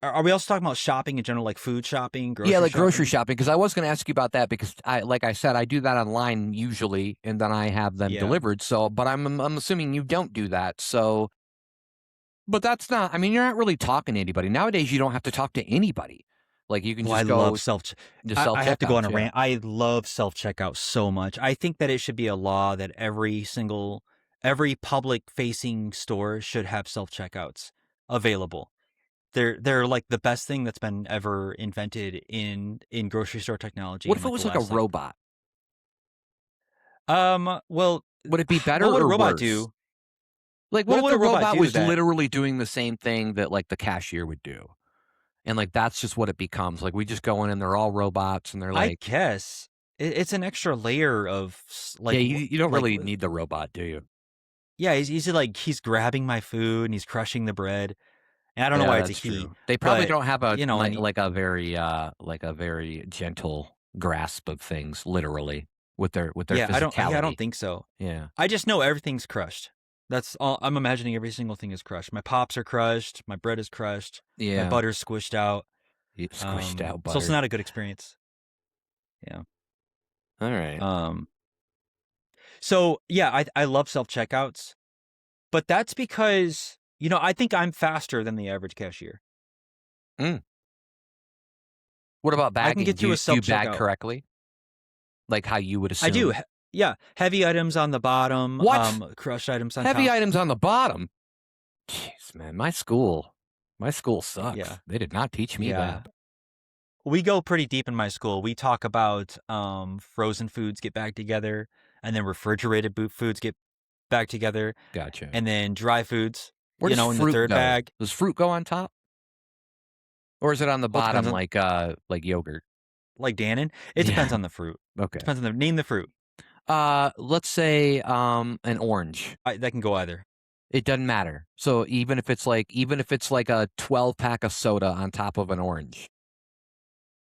are we also talking about shopping in general, like food shopping, Yeah, grocery like grocery shopping? shopping, because I was gonna ask you about that because like I said, I do that online usually, and then I have them Yeah. delivered. So, but I'm assuming you don't do that. So, but that's not. I mean, you're not really talking to anybody nowadays. You don't have to talk to anybody. Like you can Well, I just love go self. to self I have to go on checkouts. a Yeah. rant. I love self checkout so much. I think that it should be a law that every public facing store should have self checkouts available. They're like the best thing that's been ever invented in grocery store technology What in if it like the was like a last like robot? Well, Would it be what better would a or robot worse? do? Like, what What if would the a robot robot do was that literally doing the same thing that, like, the cashier would do? And, like, that's just what it becomes. Like, we just go in and they're all robots and they're I like, guess it's an extra layer of yeah, like you don't like really need the robot, do you? yeah, he's like he's grabbing my food and he's crushing the bread. And I don't know Yeah, why it's a that's he, true. They probably but don't have a you know, and like a very gentle grasp of things, literally, with their I don't physicality. think so. Yeah. I just know everything's crushed. That's all I'm imagining. Every single thing is crushed. My pops are crushed. My bread is crushed. My Yeah. butter's squished out. Squished out So it's butter. not a good experience. Yeah. Alright. Um. So yeah, I love self checkouts, but that's because I think I'm faster than the average cashier. Mm. What about I can bagging? get to a Do you self bag checkout. correctly? Like how you would I do. assume? Yeah, heavy items on the bottom, What? crushed items on Heavy top. items on the bottom? Jeez, man, my school Yeah, sucks. They did not teach me yeah. that. We go pretty deep in my school. We talk about frozen foods get back together, and then refrigerated boot foods get back together, Gotcha. and then dry foods, Where does in the fruit third go? bag. Does fruit go on top? Or is it on the Well, it depends bottom on like yogurt? like Dannon. It depends Yeah, on the fruit. okay. Depends on the name the fruit. Let's say, an orange. That can go either. It doesn't matter. So even if it's like a 12 pack of soda on top of an orange.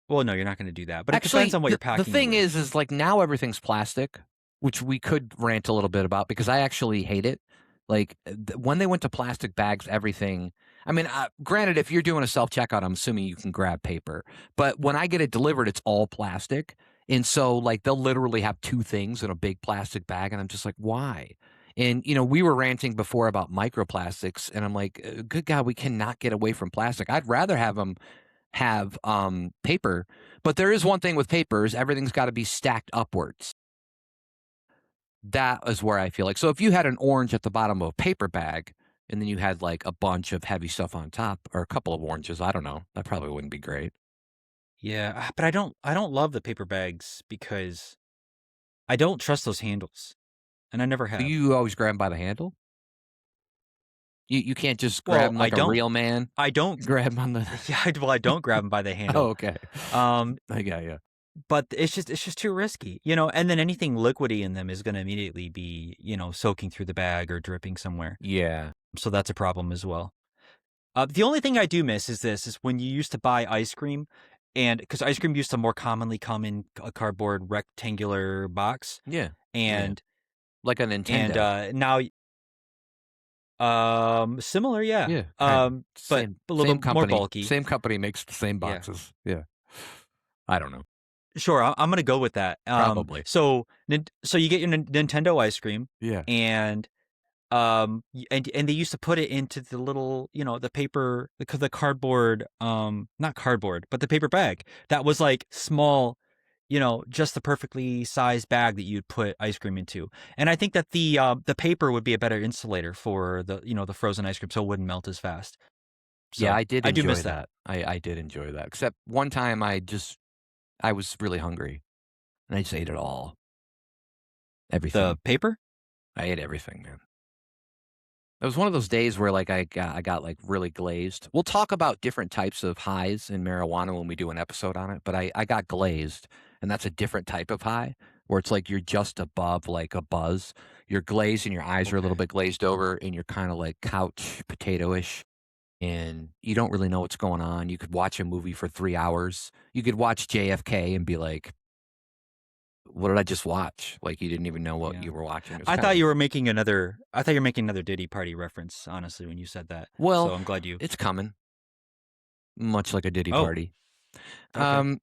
Well, no, you're not going to do that, but it depends Actually, on what you're the packing it thing with. is like now everything's plastic, which we could rant a little bit about because I actually hate it. Like when they went to plastic bags, everything. I mean, granted, if you're doing a self checkout, I'm assuming you can grab paper. But when I get it delivered, it's all plastic, and so like they'll literally have two things in a big plastic bag, and I'm just like, why? And we were ranting before about microplastics, and I'm like, good God, we cannot get away from plastic. I'd rather have them have paper. But there is one thing with papers, everything's got to be stacked upwards. That is where I feel like. So if you had an orange at the bottom of a paper bag and then you had like a bunch of heavy stuff on top or a couple of oranges, I don't know. That probably wouldn't be great. Yeah, but I don't love the paper bags because I don't trust those handles, and I never Do have. you always grab 'em by the handle? You can't just grab Well, them like a real man. I don't Grab 'em on the yeah, I don't grab them by the Oh, handle. okay. Um, I got you. but it's just too risky, and then anything liquidy in them is gonna immediately be, soaking through the bag or dripping somewhere. Yeah. So that's a problem as well. The only thing I do miss is when you used to buy ice cream, and because ice cream used to more commonly come in a cardboard rectangular box, Yeah. Yeah. and Like a Nintendo. now similar, yeah, Yeah, kind of. but Same a little same bit more company. bulky. Same company makes the same Yeah. boxes. Yeah. I don't know. Sure, I'm gonna go with that. Probably. So you get your Nintendo ice cream, Yeah. and and they used to put it into the little, the paper, the cardboard, not cardboard, but the paper bag that was like small, just the perfectly sized bag that you'd put ice cream into. And I think that the paper would be a better insulator for the frozen ice cream, so it wouldn't melt as fast. Yeah, So I did I do enjoy miss that. that. I did enjoy that, except one time I was really hungry, and I just ate it all. The Everything. paper. I ate everything, man. It was one of those days where, like, I got, like, really glazed. We'll talk about different types of highs in marijuana when we do an episode on it, but I got glazed, and that's a different type of high, where it's like you're just above, like, a buzz. You're glazed and your eyes are a little Okay. bit glazed over, and you're kinda, like, couch potato-ish, and you don't really know what's going on. You could watch a movie for 3 hours. You could watch JFK and be like, "What did I just watch?" Like, you didn't even know what Yeah. you were watching. It was I kind thought of you were making another. I thought you were making another Diddy party reference. Honestly, when you said that, so well, I'm glad you. it's coming, much like a Diddy Oh, party. okay. Um,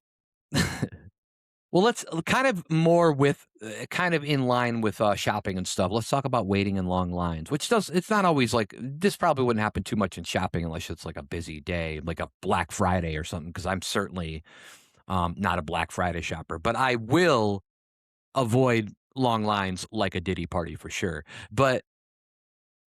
well, let's kind of more with kind of in line with shopping and stuff. Let's talk about waiting in long lines, which does it's not always like this probably wouldn't happen too much in shopping unless it's like a busy day, like a Black Friday or something. Because I'm certainly not a Black Friday shopper, but I will avoid long lines like a Diddy party for sure. But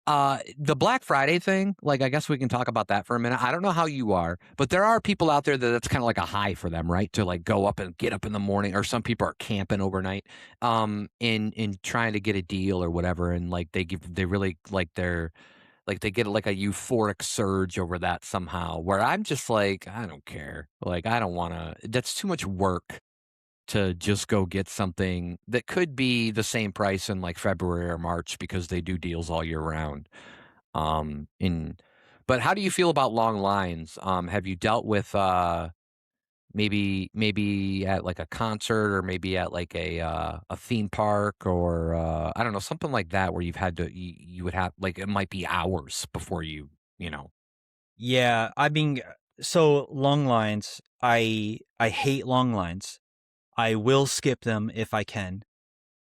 The Black Friday thing, like, I guess we can talk about that for a minute. I don't know how you are, but there are people out there that that's kind of like a high for them, right? To like go up and get up in the morning, or some people are camping overnight, in trying to get a deal or whatever, and like they really like like they get like a euphoric surge over that somehow. Where I'm just like, I don't care. Like, I don't want to. That's too much work to just go get something that could be the same price in like February or March because they do deals all year round. In But how do you feel about long lines? Have you dealt with maybe at like a concert, or maybe at like a theme park, or I don't know, something like that, where you've had to you would have like, it might be hours before you know. Yeah, I mean, so long lines, I hate long lines. I will skip them if I can.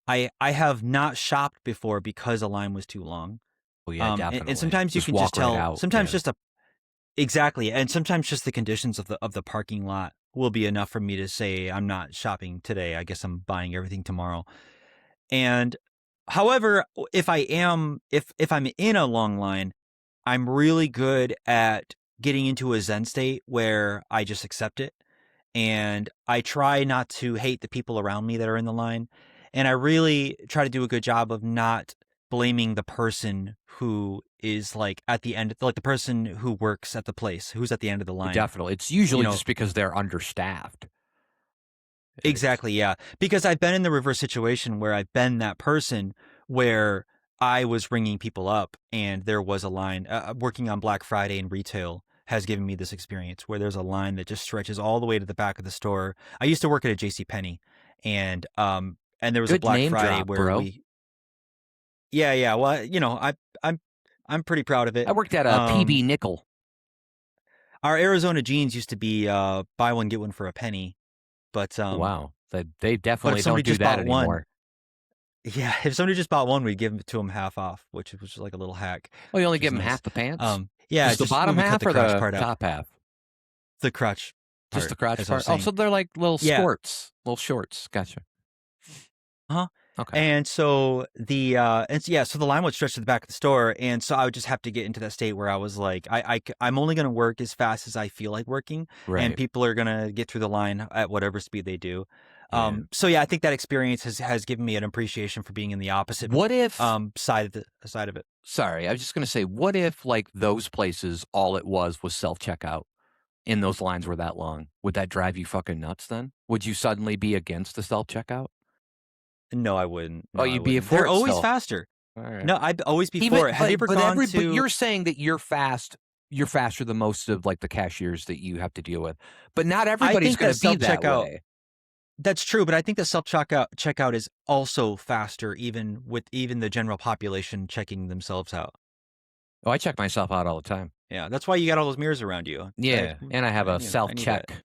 I have not shopped before because a line was too long. Oh yeah, And definitely. sometimes you Just can just walk right tell. out. Sometimes Yeah. just a exactly, and sometimes just the conditions of the parking lot will be enough for me to say I'm not shopping today. I guess I'm buying everything tomorrow. And however, if I'm in a long line, I'm really good at getting into a zen state where I just accept it, and I try not to hate the people around me that are in the line, and I really try to do a good job of not blaming the person who is like at the end, like the person who works at the place who's at the end of the line. Definitely. It's You usually know, just because they're understaffed. It's exactly, yeah. Because I've been in the reverse situation where I've been that person where I was ringing people up and there was a line. Working on Black Friday in retail has given me this experience where there's a line that just stretches all the way to the back of the store. I used to work at a J.C. Penney, and there was a good Black name Friday drop, where bro. we yeah, yeah, well, I'm I'm pretty proud of it. I worked at a Um PB Nickel. our Arizona jeans used to be buy one get one for a penny, but Wow. They but if definitely somebody don't do just that bought one, anymore. yeah, if somebody just bought one, we'd give it to them half off, which was like a little hack, Oh, you only which give was them nice. half the pants? Yeah, Just the just we bottom would cut half the or crotch the part out. top half? The crotch Just part, the crotch as I was part? Oh, so saying. they're like little Yeah, skirts, little shorts. Gotcha. uh-huh. Okay. And so so the line would stretch to the back of the store, and so I would just have to get into that state where I was like, I'm only gonna work as fast as I feel like working, and Right. people are gonna get through the line at whatever speed they do. Yeah. So yeah, I think that experience has given me an appreciation for being in the opposite What if side of it. sorry, I was just gonna say, what if, like, those places, all it was self-checkout and those lines were that long? Would that drive you fucking nuts then? Would you suddenly be against the self-checkout? No, I wouldn't. Oh, No, I you'd be wouldn't. for They're it always still. faster. Alright. No, I'd always be Even for it. Have you ever gone but to you're saying that you're faster than most of, like, the cashiers that you have to deal with. But not I everybody's think gonna that be that self-checkout way. that's true, but I think the self-checkout is also faster even with even the general population checking themselves out. Oh, I check myself out all the time. Yeah, that's why you got all those mirrors around you. Yeah, and I have a I need that. self-check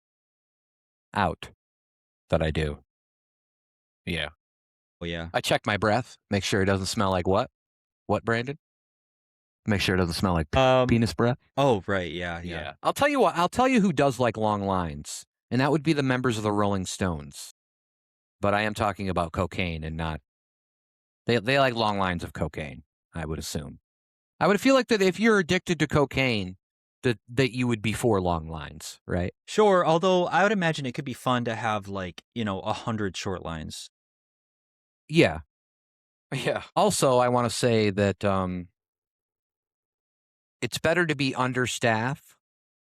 out that I do. Yeah. Oh, yeah. I check my breath, make sure it doesn't smell like what? What, Brandon? Make sure it doesn't smell like Um, penis breath? oh, right, yeah, yeah. Yeah. I'll tell you what, I'll tell you who does like long lines, and that would be the members of the Rolling Stones. But I am talking about cocaine and not they like long lines of cocaine, I would assume. I would feel like that if you're addicted to cocaine, that you would be for long lines, right? Sure, although I would imagine it could be fun to have, like, 100 short lines. Yeah. Yeah. Also, I wanna say that, it's better to be understaffed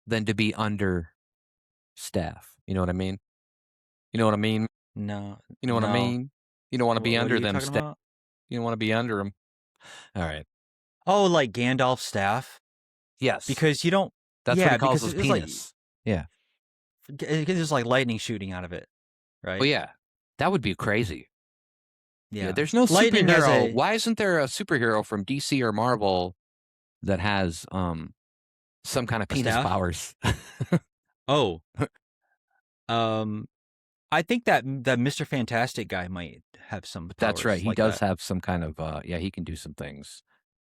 than to be understaffed. You know what I mean? You know what I mean? No, You know what I no. mean? You don't wanna be What are under you them talking staff. about? You don't wanna be under them. Alright. Oh, like Gandalf's staff? Yes. Because you don't That's what he yeah, calls because his it's like penis. Yeah. there's like lightning shooting out of it, Oh, right? yeah. That would be crazy. Yeah, Yeah. there's no Lightning has superhero. a Why isn't there a superhero from DC or Marvel that has, some kind of a penis staff? powers? Oh, um, I think that Mr. Fantastic guy might have some That's right, powers he like does that. have some kind of, yeah, he can do some things.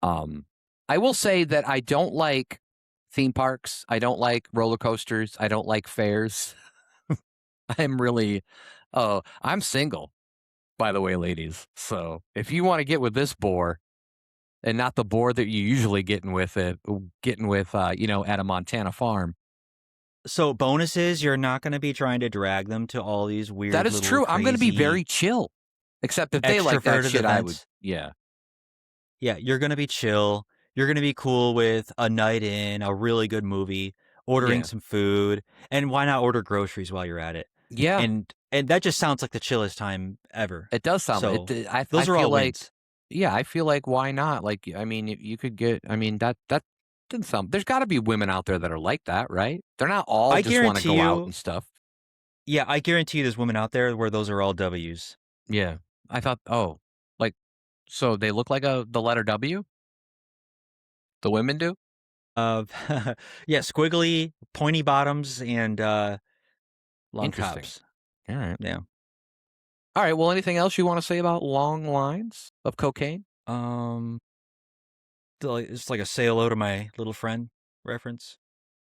Um, I will say that I don't like theme parks, I don't like roller coasters, I don't like fairs. I'm really I'm single, by the way, ladies, so if you wanna get with this boar, and not the boar that you usually getting with at a Montana farm. So bonuses, you're not gonna be trying to drag them to all these That weird is little true. I'm gonna be crazy very chill. Except if they like that extroverted shit, I would events. yeah. Yeah, you're gonna be chill. You're gonna be cool with a night in, a really good movie, ordering Yeah. some food, and why not order groceries while you're at it? Yeah. And that just sounds like the chillest time ever. It does sound So, I those are feel all like wins. yeah, I feel like why not? Like, I mean, you could get I mean, that didn't sound there's gotta be women out there that are like that, right? They're not all I just wanna guarantee go out you and stuff. yeah, I guarantee you there's women out there where those are all W's. Yeah. I thought, oh, like, so they look like the letter W? The women do? Uh, yeah, squiggly, pointy bottoms, and Interesting. tops. Alright. Yeah. Alright, well, anything else you wanna say about long lines of cocaine? Um, it's like a say hello to my little friend reference.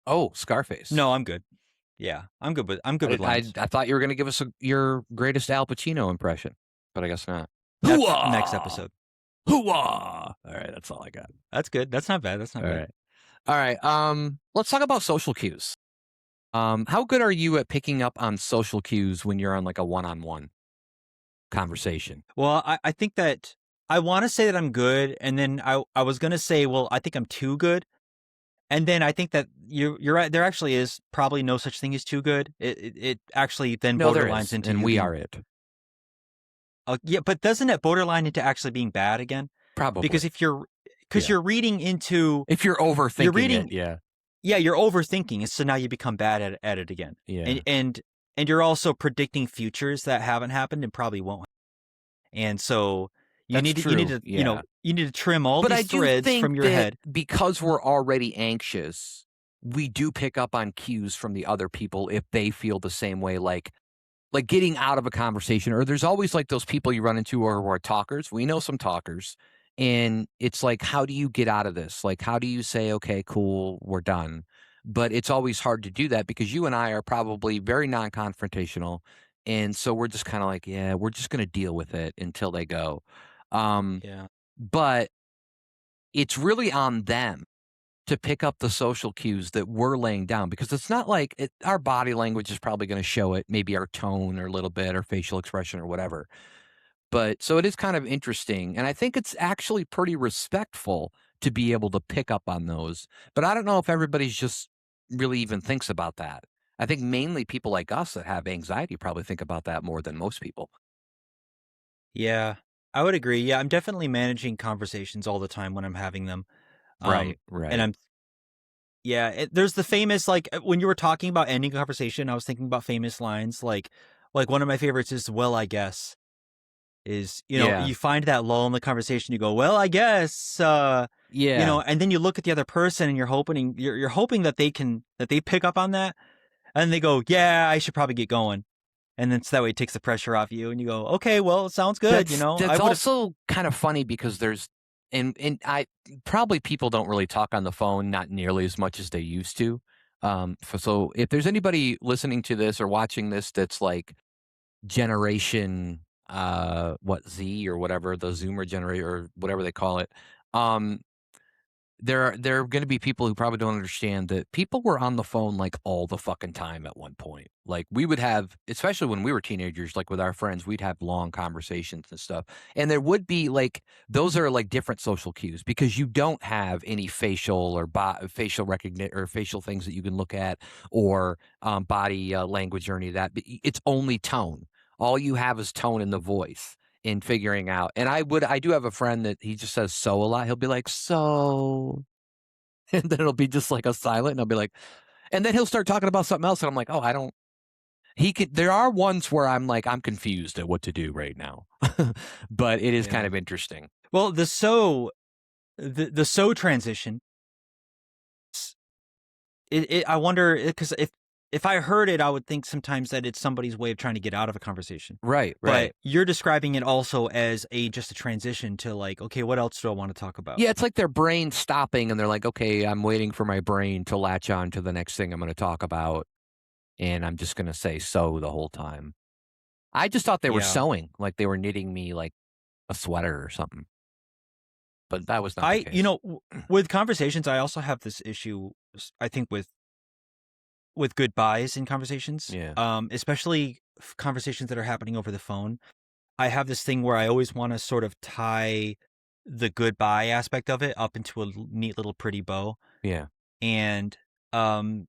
Oh, Scarface. No, I'm good. Yeah, I'm good with lines. I thought you were gonna give us your greatest Al Pacino impression, but I guess not. That's next Hoo-ah! episode. Hoo-ah! Alright, that's all I got. That's good. That's not bad. That's not bad. Alright. Alright, let's talk about social cues. How good are you at picking up on social cues when you're on, like, a one-on-one conversation? Well, I think that I want to say that I'm good, and then I was gonna say, well, I think I'm too good, and then I think that you're right. There actually is probably no such thing as too good. It actually then No, there borderlines is, into and you we being are it. yeah, but doesn't it borderline into actually being bad again? Because Probably. if you're because Yeah. you're reading into If you're you're overthinking it, reading yeah. yeah, you're overthinking, and so now you become bad at it again, and Yeah. and and you're also predicting futures that haven't happened and probably won't. And so That's you need true, to, yeah. you need to trim all But I these do threads think from your that head. because we're already anxious, we do pick up on cues from the other people if they feel the same way, like getting out of a conversation, or there's always like those people you run into who are talkers. We know some talkers, and it's like, how do you get out of this? Like, how do you say, okay, cool, we're done? But it's always hard to do that because you and I are probably very non confrontational. And so we're just kind of like, yeah, we're just going to deal with it until they go. Um, Yeah. but it's really on them to pick up the social cues that we're laying down because it's not like our body language is probably going to show it, maybe our tone or a little bit or facial expression or whatever. But so it is kind of interesting. And I think it's actually pretty respectful to be able to pick up on those. But I don't know if everybody's just really even thinks about that. I think mainly people like us that have anxiety probably think about that more than most people. Yeah. I would agree. Yeah, I'm definitely managing conversations all the time when I'm having them. Right, And right. I'm yeah, there's the famous like when you were talking about ending a conversation, I was thinking about famous lines like one of my favorites is well, I guess. Is, Yeah. you find that lull in the conversation, you go, "Well, I guess," Yeah. and then you look at the other person and you're hoping that they pick up on that, and they go, "Yeah, I should probably get going." And then so that way it takes the pressure off you and you go, "Okay, well, it sounds good," I That's would've also kind of funny because there's and I probably people don't really talk on the phone not nearly as much as they used to. So if there's anybody listening to this or watching this that's like generation what Z or whatever the Zoomer generation or whatever they call it, um there are gonna be people who probably don't understand that people were on the phone, like, all the fucking time at one point. Like, we would have especially when we were teenagers, like, with our friends, we'd have long conversations and stuff, and there would be, like those are, like, different social cues because you don't have any facial or facial recognition or facial things that you can look at or, body, language or any of that, but it's only tone. All you have is tone in the voice in figuring out. And I do have a friend that he just says "so" a lot. He'll be like, "So," and then it'll be just like a silent, and I'll be like and then he'll start talking about something else, and I'm like, "Oh, I don't." He could. There are ones where I'm like, I'm confused at what to do right now, but it is kind Yeah. of interesting. Well, the "so" transition, I wonder because if I heard it, I would think sometimes that it's somebody's way of trying to get out of a conversation. Right, But right. you're describing it also as just a transition to like, "Okay, what else do I wanna talk about?" Yeah, it's like their brain stopping, and they're like, "Okay, I'm waiting for my brain to latch on to the next thing I'm going to talk about, and I'm just going to say so the whole time." I just thought they were Yeah. sewing, like they were knitting me like a sweater or something. but that was not the You case. know, with conversations, I also have this issue, I think, with goodbyes in conversations, Yeah. especially conversations that are happening over the phone. I have this thing where I always want to sort of tie the goodbye aspect of it up into a neat little pretty bow. Yeah. And, um,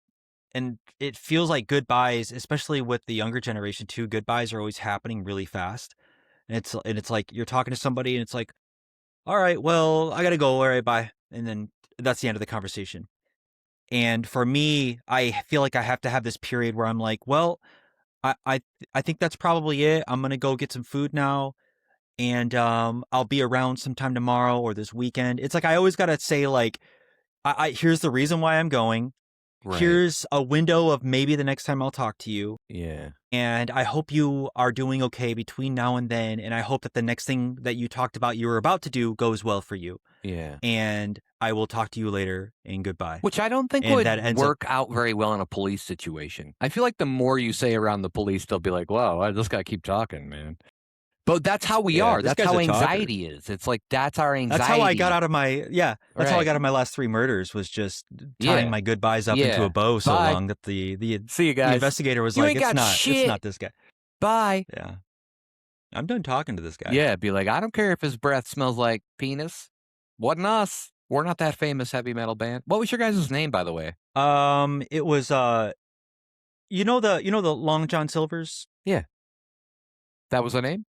and it feels like goodbyes, especially with the younger generation too, goodbyes are always happening really fast. And it's like you're talking to somebody and it's like, all right, well, I gotta go. All right, bye. And then that's the end of the conversation. And for me, I feel like I have to have this period where I'm like, well, I I I think that's probably it. I'm gonna go get some food now, and I'll be around sometime tomorrow or this weekend. It's like I always gotta say like, I here's the reason why I'm going. Right. Here's a window of maybe the next time I'll talk to you, Yeah. and I hope you are doing okay between now and then, and I hope that the next thing that you talked about you were about to do goes well for you. Yeah. And I will talk to you later, and goodbye. Which I don't think And would that ends up work out very well in a police situation. I feel like the more you say around the police, they'll be like, "Wow, I just gotta keep talking, man." But that's how we yeah, are. this That's guy's how a talker. anxiety is. It's like that's our That's how I got anxiety. out of my that's how I Right. got out of my last 3 murders was just tying Yeah. my goodbyes up into a Yeah. bow so Bye. long that See you the guys. investigator was You like, ain't got it's shit. not this guy." Bye. Yeah. I'm done talking to this guy. Yeah. Be like, I don't care if his breath smells like penis. Wasn't us. We're not that famous heavy metal band. What was your guys' name, by the way? It was, you know the Long John Silvers? Yeah. That was the name?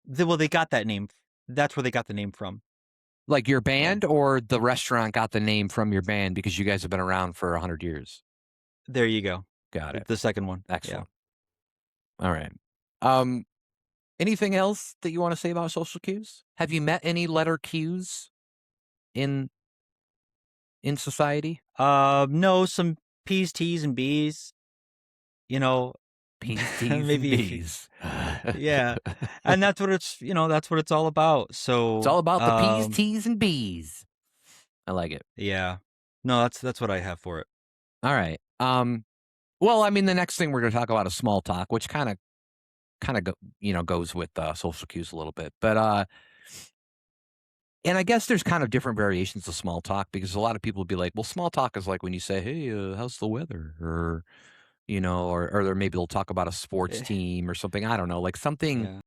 They got that name. That's where they got the name from. Like your So, band or the restaurant got the name from your band because you guys have been around for 100 years? there you go. Got it. The second one. Yeah. Excellent. All right. Um, anything else that you want to say about social cues? Have you met any letter Qs in society? No, some P's, T's, and B's, you know, P's, T's, and maybe if you B's. yeah. And that's what it's all about. It's So, all about the P's, T's, and B's. I like it. yeah. No, that's what I have for it. All right. Well, I mean, the next thing we're going to talk about is small talk, which kind of goes with social cues a little bit. But and I guess there's kind of different variations of small talk because a lot of people would be like, well, small talk is like when you say, hey, how's the weather? Or, or maybe they'll talk about a sports Eh, team or something. I don't know, like something,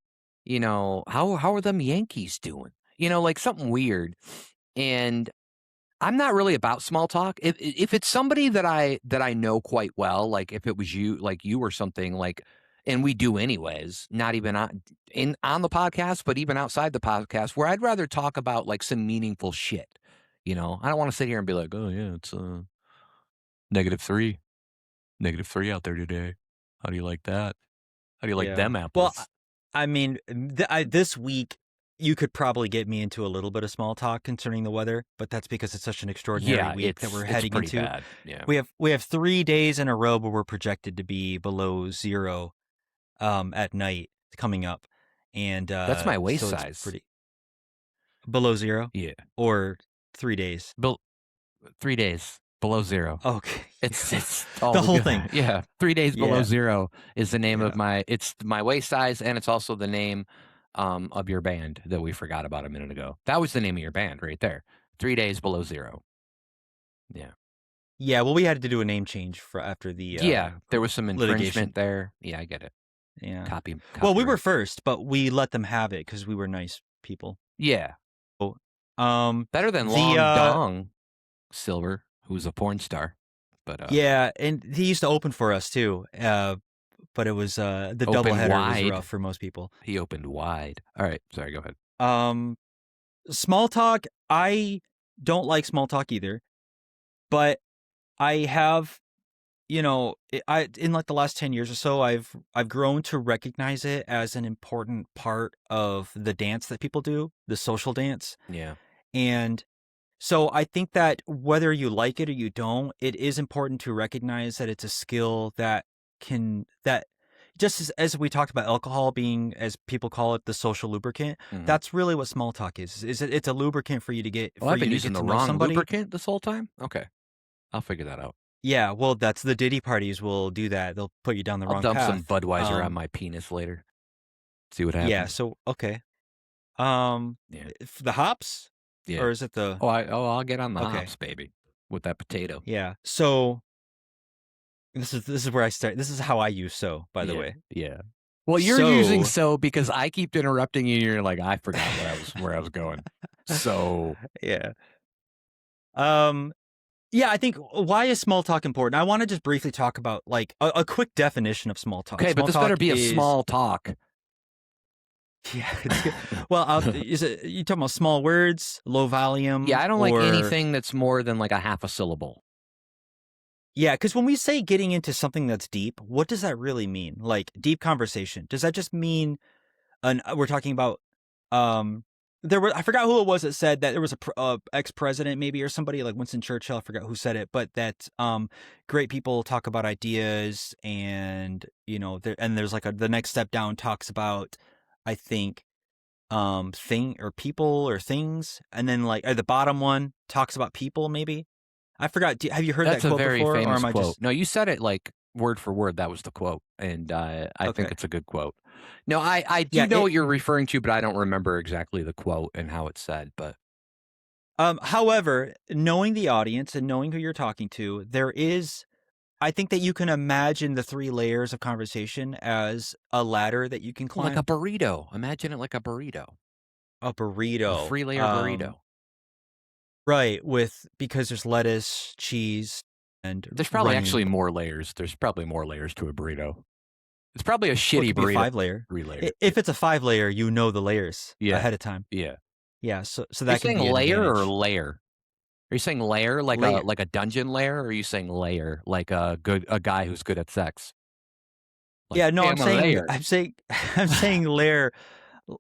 yeah. how are them Yankees doing? Like something weird. And I'm not really about small talk. If it's somebody that I know quite well, like if it was you, like you or something, like, and we do anyways, not even on the podcast, but even outside the podcast, where I'd rather talk about like some meaningful shit. I don't want to sit here and be like, oh yeah, it's -3, -3 out there today. How do you like that? How do you like Yeah. them Well, apples? I mean, this week you could probably get me into a little bit of small talk concerning the weather, but that's because it's such an extraordinary Yeah, week that it's we're it's heading pretty into. bad. Yeah, We have 3 days in a row where we're projected to be below 0 at night coming up. And that's my waist so it's size. pretty below 0 Yeah, or 3 days. 3 days below 0. Okay. It's all The whole thing. together. Yeah, 3 days below Yeah. 0 is the name of Yeah. it's my waist size, and it's also the name, of your band that we forgot about a minute ago. That was the name of your band right there. 3 days below 0. Yeah. Yeah, well, we had to do a name change for after the Yeah, there was some litigation. infringement there. Yeah, I get it. Yeah. Well, we were Copyright. first, but we let them have it because we were nice people. Yeah, Oh, Um, better than the Long Dong Silver, who's a porn star, but, yeah, and he used to open for us too. But it was the open doubleheader was wide. rough for most people. He opened wide. Alright, sorry, go ahead. Um, Small talk, I don't like small talk either, but I have, I in like the last 10 years or so, I've grown to recognize it as an important part of the dance that people do, the social dance. Yeah. And so I think that whether you like it or you don't, it is important to recognize that it's a skill that just as we talked about alcohol being, as people call it, the social lubricant, Mhm. that's really what small talk is. It's a lubricant Well, for I've you been to using get the to know wrong somebody. lubricant this whole time? Okay, I'll figure that out. Yeah, well, that's the Diddy parties will do that. They'll put you down the I'll wrong dump some path. Budweiser on my penis later. See what Yeah, happens. so okay. Um, Yeah. the hops? Yeah. or is it the I'll get on the okay, hops, baby, with that potato. yeah. So this is where I start. This is how I use "so," by the Yeah, way. yeah. Well, you're using So "so" because I keep interrupting you, and you're like, "I forgot where I was going." So yeah. Um, yeah, I think why is small talk important? I wanna just briefly talk about, like, a quick definition of small talk. okay, but Small this better talk be a is small talk. yeah, it's good. Well, is it you talking about small words, low Yeah, volume, I don't like or anything that's more than, like, a half a syllable. yeah, because when we say getting into something that's deep, what does that really mean? Like, deep conversation, does that just mean we're talking about, um there were I forgot who it was that said that there was a ex-president maybe or somebody like Winston Churchill, I forgot who said it, but that, great people talk about ideas and, there's like the next step down talks about, I think, thing or people or things, and then, like, the bottom one talks about people maybe? I forgot, have you heard that That's a quote very before, or famous am I quote. just No, you said it, like, word for word, that was the quote, and, I think okay. it's a good quote. No, I do Yeah, know what you're referring to, but I don't remember exactly the quote and how it's said, but however, knowing the audience and knowing who you're talking to, I think that you can imagine the 3 layers of conversation as a ladder that you can well, like a climb. burrito. Imagine it like a burrito, A a burrito, three-layer burrito. right, because there's lettuce, cheese, and There's probably running. actually more layers. There's probably more layers to a burrito. It's probably a Or it shitty could be a burrito, 5-layer. 3 layers. I If it's a 5-layer, you know the layers Yeah, ahead of time. yeah. Yeah, so Are you that can saying be an layer or advantage. layer? Are you saying layer like a Layer. like a dungeon layer, or are you saying layer like a guy who's good at sex? Like, Yeah, no, "Hey, I'm a layer." I'm saying I'm saying layer.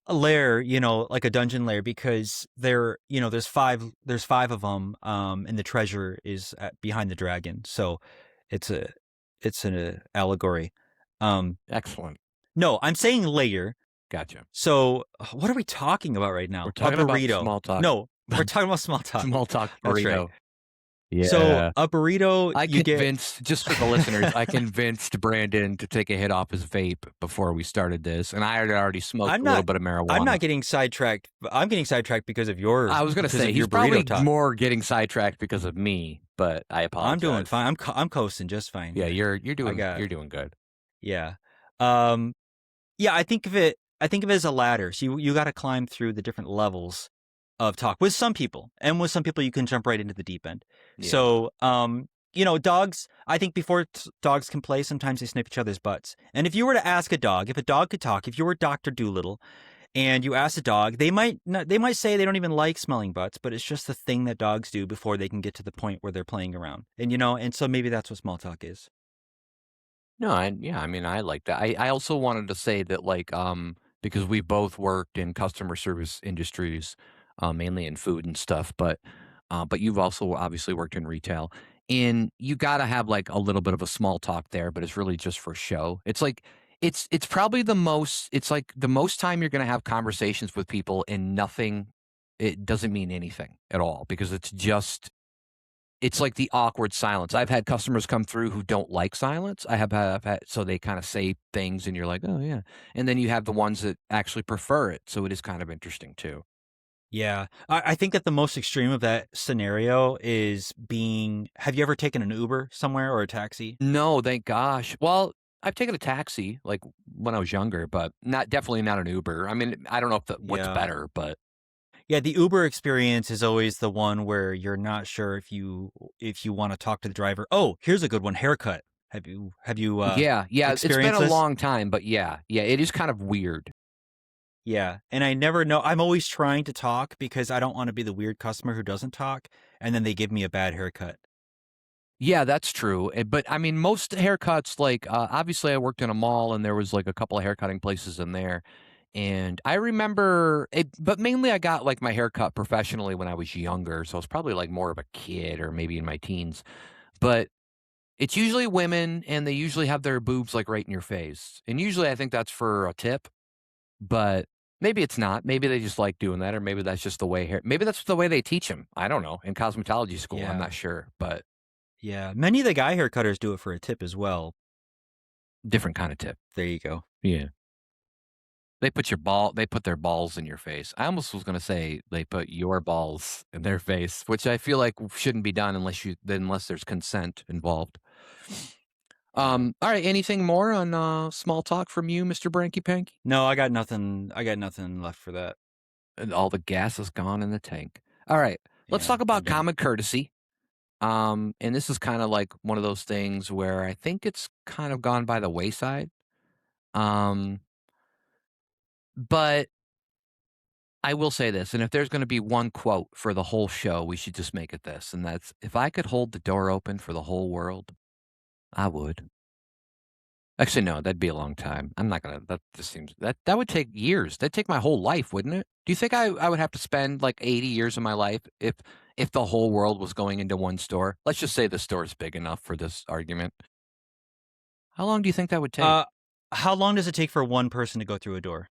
A lair, like a dungeon lair, because there's 5 of them, and the treasure is behind the dragon. So it's a it's an allegory. Um, Excellent. no, I'm saying layer. Gotcha. So what are we talking about right We're now? A talking about burrito. small talk. No, we're talking about small talk. Small talk That's right. burrito. So Yeah. a burrito, I you get. convinced just for the listeners, I convinced Brandon to take a hit off his vape before we started this, and I had already smoked I'm a little not. bit of I'm marijuana. not getting sidetracked. I'm getting sidetracked I was gonna because say of he's your burrito probably talk. more getting sidetracked because of me, but I I'm doing apologize. fine. I'm coasting just fine Yeah, here. I got you're doing good. yeah. Um, yeah, I think of it as a ladder. So you gotta climb through the different levels of talk with some people, and with some people you can jump right into the deep end. Yeah. So, dogs, I think before dogs can play, sometimes they sniff each other's butts. And if you were to ask a dog, if a dog could talk, if you were Dr. Doolittle and you asked a dog, they might say they don't even like smelling butts, but it's just the thing that dogs do before they can get to the point where they're playing around. And so maybe that's what small talk is. No, yeah, I mean, I like that. I also wanted to say that, like, because we both worked in customer service industries, mainly in food and stuff, but you've also obviously worked in retail, and you got to have like a little bit of a small talk there, but it's really just for show. It's like it's probably the most. It's like the most time you're going to have conversations with people and nothing. It doesn't mean anything at all because it's like the awkward silence. I've had customers come through who don't like silence. I've had so they kind of say things and you're like, "Oh, yeah." And then you have the ones that actually prefer it, so it is kind of interesting too. Yeah. I think that the most extreme of that scenario is have you ever taken an Uber somewhere or a taxi? No, thank gosh. Well, I've taken a taxi, like, when I was younger, but definitely not an Uber. I mean, I don't know if what's Yeah. better, but Yeah, the Uber experience is always the one where you're not sure if you want to talk to the driver. Oh, here's a good one, haircut. Have you yeah, yeah, it's been experienced a this? long time, but yeah, yeah, it is kind of weird. Yeah. And I never know. I'm always trying to talk because I don't want to be the weird customer who doesn't talk and then they give me a bad haircut. Yeah, that's true, but, I mean, most haircuts, like, obviously, I worked in a mall, and there was, like, a couple of haircutting places in there, and I remember it but mainly I got, like, my hair cut professionally when I was younger, so I was probably, like, more of a kid or maybe in my teens, but it's usually women, and they usually have their boobs, like, right in your face, and usually I think that's for a tip, but maybe it's not. Maybe they just like doing that, or maybe that's just the way maybe that's the way they teach them. I don't know, in cosmetology school, I'm not Yeah. sure, but Yeah. Many of the guy haircutters do it for a tip as well. different kinda tip. There you go. Yeah. They put their balls in your face. I almost was gonna say they put your balls in their face, which I feel like shouldn't be done unless there's consent involved. Yeah. All right, anything more on, small talk from you, Mr. Branky Panky? No, I got nothing. I got nothing left for that. And all the gas is gone in the tank. All right, let's Yeah, talk I'm about done. common courtesy. And this is kinda like one of those things where I think it's kind of gone by the wayside. Um, but I will say this, and if there's gonna be one quote for the whole show, we should just make it this, and that's, "If I could hold the door open for the whole world, I would." Actually, no, that'd be a long time. I'm not gonna that just seems that would take years. That'd take my whole life, wouldn't it? Do you think I would have to spend, like, 80 years of my life if the whole world was going into one store? Let's just say the store is big enough for this argument. How long do you think that would take? Uh, how long does it take for one person to go through a door?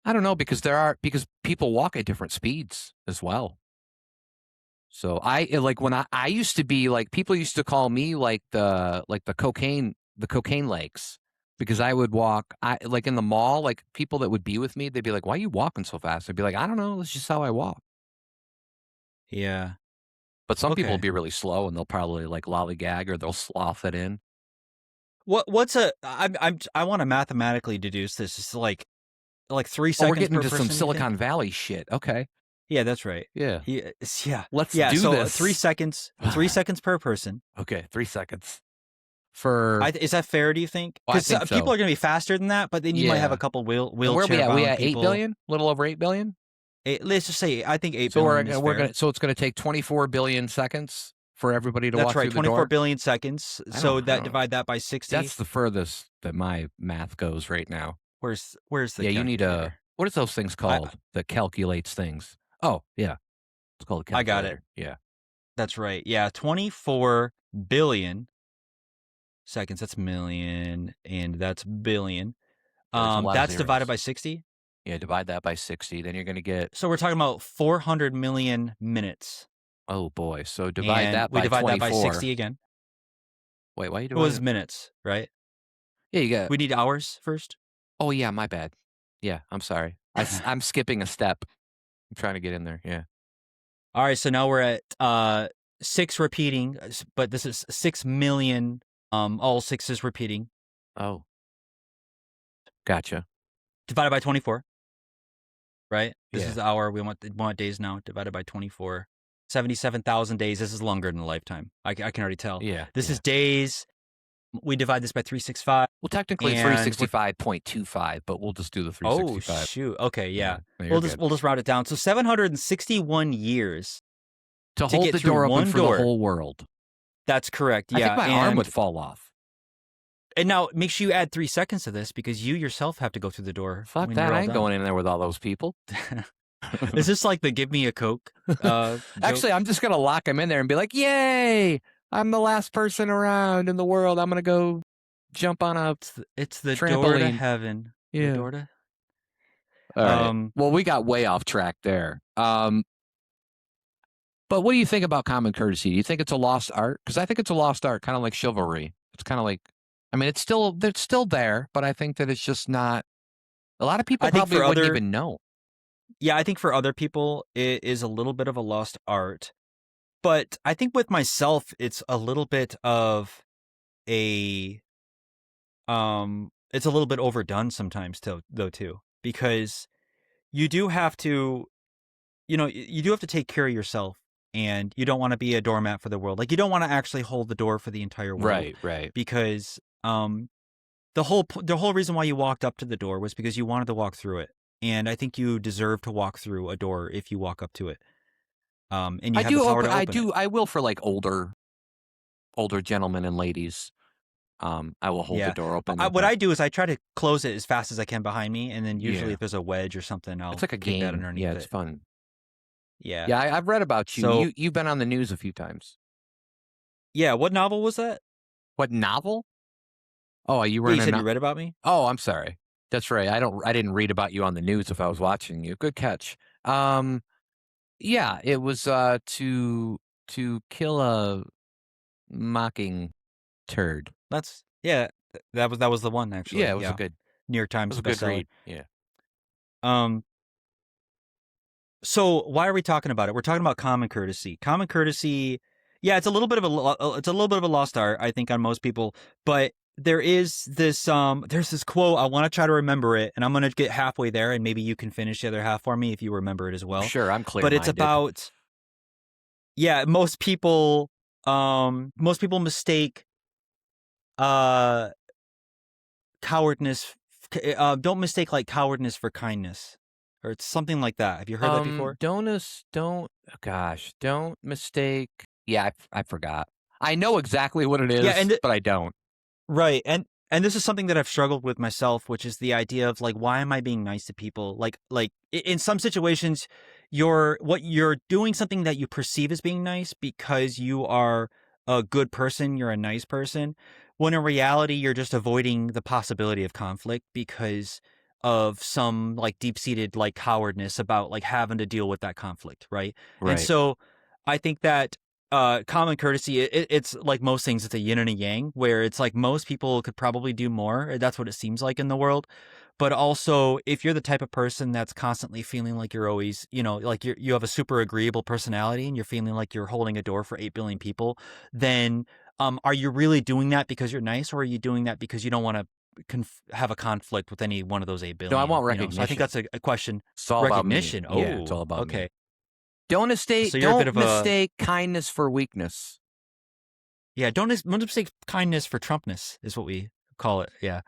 I don't know, because people walk at different speeds as well. So like when I used to be like, people used to call me like the cocaine legs, because I would walk, I like in the mall, like people that would be with me, they'd be like, "Why are you walking so fast?" I'd be like, "I don't know, that's just how I walk." Yeah. But some people will Okay. be really slow and they'll probably like lollygag or they'll slough it in. What's a? I want to mathematically deduce this. It's like three Oh, we're seconds getting per into some person. You Silicon think? Valley shit. Okay. Yeah, that's right. Yeah. Yeah, Let's yeah. do So three this. seconds. All 3 right. seconds per person. Okay, 3 seconds. For Is that fair? Do you think? Oh, I Because think people so. are going to be faster than that, but then you might have a Yeah. couple And where are we wheelchair at? We bound at 8 people. billion? Little over 8 billion? Let's just say I think 8 So billion is fair. it's gonna take 24 billion seconds for everybody to That's walk right. through the 24 door? billion seconds. So I that don't divide that by 60. That's the furthest that my math goes right now. Where's the Yeah, you need a calculator? what is those things I called that calculates things? Oh, yeah, it's called a I got it. calculator. Yeah. That's right. Yeah, 24 billion seconds. That's million, and that's billion. Yeah, there's a lot of That's divided zeros. by 60. Yeah, divide that by 60, then you're gonna get, So we're talking about 400 million minutes, oh boy, so divide and that we by divide that by 24. 60 again. Wait, why are you It was dividing? minutes, right? Yeah, you got, We need hours first. oh, yeah, my bad. Yeah, I'm sorry. I'm skipping a step. I'm trying to get in there, yeah. All right, so now we're at 6 repeating, but this is 6 million. All sixes repeating Oh, gotcha. divided by 24. Right? This is Yeah, the hour. We want days now divided by 24. 77,000 days. This is longer than a lifetime. I can already tell. yeah, This yeah. is days. We divide this by 365, Well, technically it's and we're 365.25, but we'll just do the oh 365. shoot. Okay, Yeah, yeah. no, you're good. We'll just round it down. So 761 years To to hold get the through door open one for the door. whole world. That's correct. I think Yeah, my arm would fall off. and now make sure you add 3 seconds to this because you yourself have to go through the door Fuck when that, you're I all ain't done. going in there with all those people. Is this like the "Give me a Coke" Actually, joke? I'm just gonna lock him in there and be like, "Yay! I'm the last person around in the world. I'm gonna go jump on a It's the door to trampoline." heaven. The Yeah. door to All right. um Well, we got way off track there. But what do you think about common courtesy? Do you think it's a lost art? Because I think it's a lost art, kind of like chivalry. It's kind of like, I mean, it's still there, but I think that it's just not. A lot of people I think probably for wouldn't other even know. yeah, I think for other people it is a little bit of a lost art. But I think with myself it's a little bit of a it's a little bit overdone sometimes though too. Because you do have to you do have to take care of yourself and you don't want to be a doormat for the world. Like you don't want to actually hold the door for the entire world Right, right. because the whole reason why you walked up to the door was because you wanted to walk through it. And I think you deserve to walk through a door if you walk up to it. And you have the power to open it. I will for like older gentlemen and ladies. I will hold the Yeah. door open, What but I do is I try to close it as fast as I can behind me, and then usually yeah, if there's a wedge or something, it's I'll like a kick that game. Yeah, underneath it's it. fun. Yeah. Yeah, I've read about you. So You've been on the news a few times. yeah, what novel was that? What novel? Oh, you were Yeah, in you a said no you read about me. Oh, I'm sorry. That's right. I didn't read about you on the news if I was watching you. Good catch. Um, yeah, it was to kill a mocking turd. That's yeah. That was the one Yeah, actually. it was a Yeah, good New York Times good bestseller. read. Yeah. Um, so why are we talking about it? We're talking about common courtesy. Common courtesy, yeah, it's a little bit of a lost art, I think, on most people. But there's this quote. I want to try to remember it, and I'm gonna get halfway there, and maybe you can finish the other half for me if you remember it as well. Sure, I'm But it's clear-minded. about, yeah, most people mistake uh cowardness. Don't mistake like cowardness for kindness, or it's something like that. Have you heard that before? Don't mistake. Yeah, I forgot. I know exactly what it Yeah, is, and but I don't. right. And this is something that I've struggled with myself, which is the idea of like, why am I being nice to people? Like in some situations, you're doing something that you perceive as being nice because you are a good person, you're a nice person, when in reality you're just avoiding the possibility of conflict because of some like deep-seated like cowardness about like having to deal with that conflict, right? And Right. so I think that common courtesy, it's like most things, it's a yin and a yang, where it's like most people could probably do more. That's what it seems like in the world. But also, if you're the type of person that's constantly feeling like you're always, like you have a super agreeable personality and you're feeling like you're holding a door for 8 billion people, then are you really doing that because you're nice, or are you doing that because you don't want to have a conflict with any one of those 8 No, I billion? want So I think recognition. that's a question. It's all about me. Recognition. Yeah, it's all Oh, about okay. me. Don't So mistake you're a bit don't of a mistake kindness for weakness. Yeah, don't mistake kindness for Trumpness is what we call it. Yeah,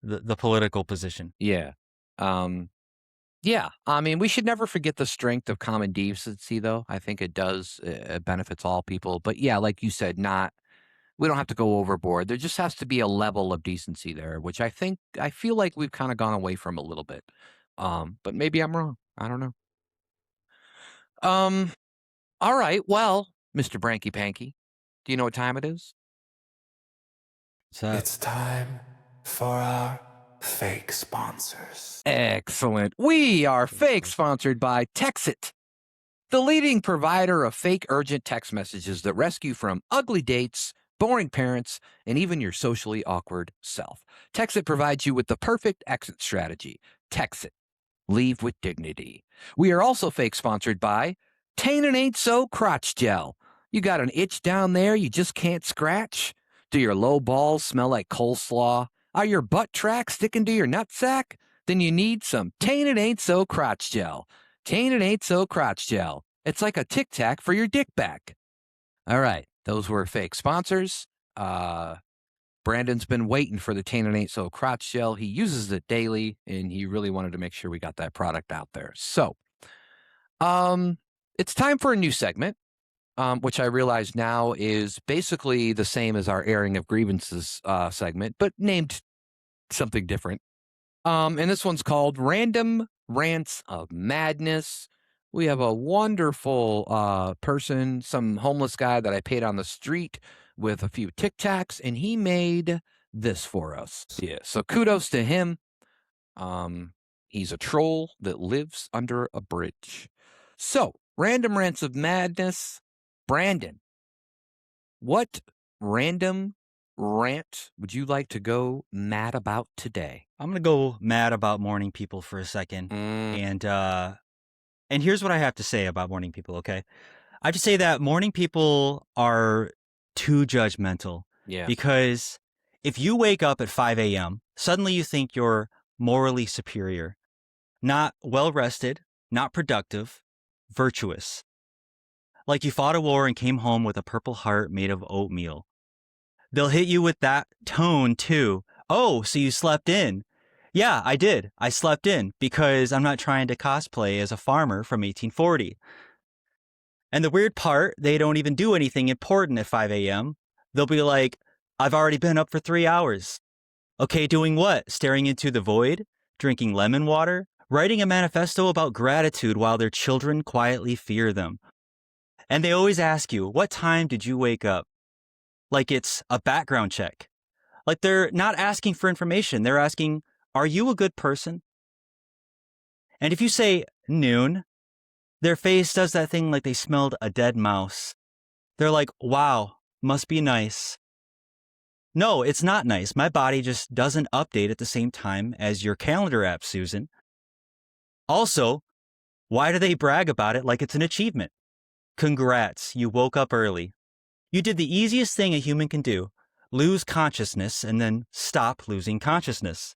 the political position. Yeah. Um, yeah, I mean, we should never forget the strength of common decency, though. I think it does, it benefits all people. But yeah, like you said, we don't have to go overboard. There just has to be a level of decency there, which I feel like we've kind of gone away from a little bit. But maybe I'm wrong. I don't know. Um, all right. Well, Mr. Branky Panky, do you know what time it is? So It's time for our fake sponsors. Excellent. We are fake sponsored by Texit, the leading provider of fake urgent text messages that rescue from ugly dates, boring parents, and even your socially awkward self. Texit provides you with the perfect exit strategy. Texit. Leave with dignity. We are also fake sponsored by Taint and Ain't So Crotch Gel. You got an itch down there you just can't scratch? Do your low balls smell like coleslaw? Are your butt tracks sticking to your nutsack? Then you need some Taint and Ain't So Crotch Gel. Taint and Ain't So Crotch Gel. It's like a tic tac for your dick back. All right, those were fake sponsors. Brandon's been waiting for the Taint and Ain't So crotch gel. He uses it daily, and he really wanted to make sure we got that product out there. So, it's time for a new segment, which I realize now is basically the same as our airing of grievances segment, but named something different. And this one's called Random Rants of Madness. We have a wonderful person, some homeless guy that I paid on the street with a few Tic Tacs, and he made this for us. Yeah, so kudos to him. He's a troll that lives under a bridge. So, Random Rants of Madness. Brandon, what random rant would you like to go mad about today? I'm gonna go mad about morning people for a second, Mm, and here's what I have to say about morning people. Okay, I have to say that morning people are too judgmental, yeah. because if you wake up at 5 a.m., suddenly you think you're morally superior, not well rested, not productive, virtuous. Like you fought a war and came home with a purple heart made of oatmeal. They'll hit you with that tone too. Oh, so you slept in. Yeah, I did. I slept in because I'm not trying to cosplay as a farmer from 1840. And the weird part, they don't even do anything important at 5 a.m. They'll be like, I've already been up for 3 hours. Okay, doing what? Staring into the void? Drinking lemon water? Writing a manifesto about gratitude while their children quietly fear them. And they always ask you, what time did you wake up? Like it's a background check. Like they're not asking for information. They're asking, are you a good person? And if you say noon, their face does that thing like they smelled a dead mouse. They're like, wow, must be nice. No, it's not nice. My body just doesn't update at the same time as your calendar app, Susan. Also, why do they brag about it like it's an achievement? Congrats, you woke up early. You did the easiest thing a human can do: lose consciousness and then stop losing consciousness.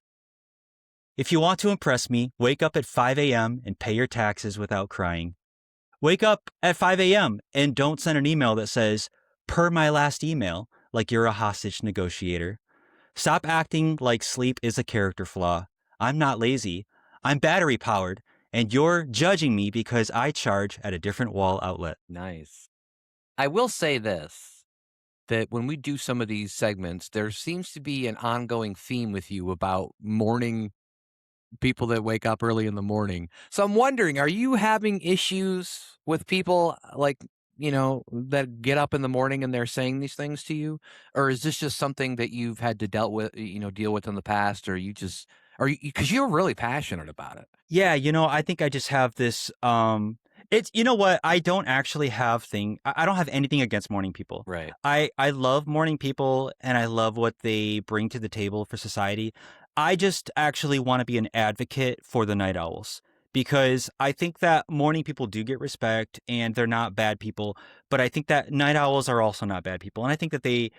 If you want to impress me, wake up at 5 a.m. and pay your taxes without crying. Wake up at 5 a.m. and don't send an email that says, per my last email, like you're a hostage negotiator. Stop acting like sleep is a character flaw. I'm not lazy. I'm battery powered, and you're judging me because I charge at a different wall outlet. Nice. I will say this, that when we do some of these segments, there seems to be an ongoing theme with you about morning people that wake up early in the morning. So I'm wondering, are you having issues with people like, that get up in the morning and they're saying these things to you? Or is this just something that you've had to deal with in the past, or you just, or because you're really passionate about it? Yeah, I think I just have this it's you know what? I don't actually have I don't have anything against morning people. Right. I love morning people and I love what they bring to the table for society. I just actually want to be an advocate for the night owls because I think that morning people do get respect and they're not bad people, but I think that night owls are also not bad people. And I think that they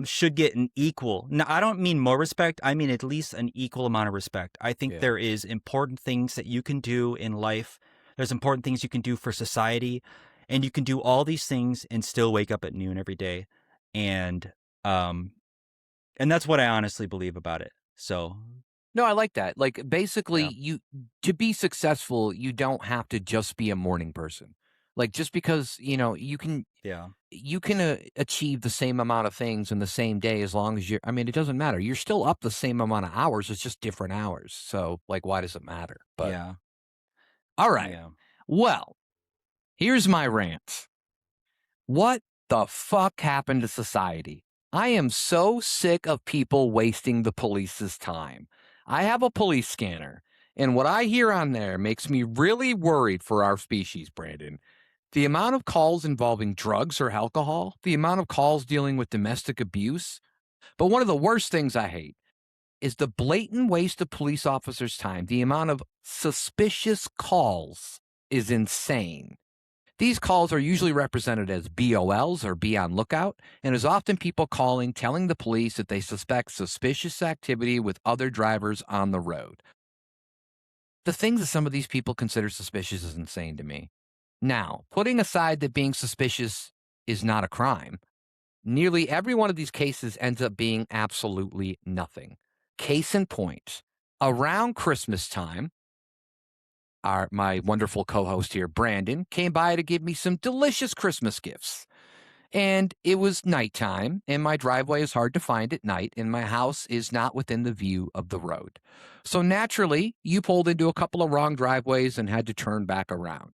should get an equal. Now, I don't mean more respect. I mean at least an equal amount of respect. I think Yeah. there is important things that you can do in life. There's important things you can do for society, and you can do all these things and still wake up at noon every day. And um, and that's what I honestly believe about it. So No, I like that. Like, basically, yeah, to be successful, you don't have to just be a morning person. Like, just because, yeah, you can achieve the same amount of things in the same day, as long as I mean, it doesn't matter. You're still up the same amount of hours. It's just different hours. So, like, why does it matter? But yeah, all right. yeah. Well, here's my rant. What the fuck happened to society? I am so sick of people wasting the police's time. I have a police scanner, and what I hear on there makes me really worried for our species, Brandon. The amount of calls involving drugs or alcohol, the amount of calls dealing with domestic abuse. But one of the worst things I hate is the blatant waste of police officers' time. The amount of suspicious calls is insane. These calls are usually represented as BOLs, or be on lookout, and is often people calling, telling the police that they suspect suspicious activity with other drivers on the road. The things that some of these people consider suspicious is insane to me. Now, putting aside that being suspicious is not a crime, nearly every one of these cases ends up being absolutely nothing. Case in point, around Christmas time, my wonderful co-host here, Brandon, came by to give me some delicious Christmas gifts. And it was nighttime, and my driveway is hard to find at night, and my house is not within the view of the road. So naturally, you pulled into a couple of wrong driveways and had to turn back around.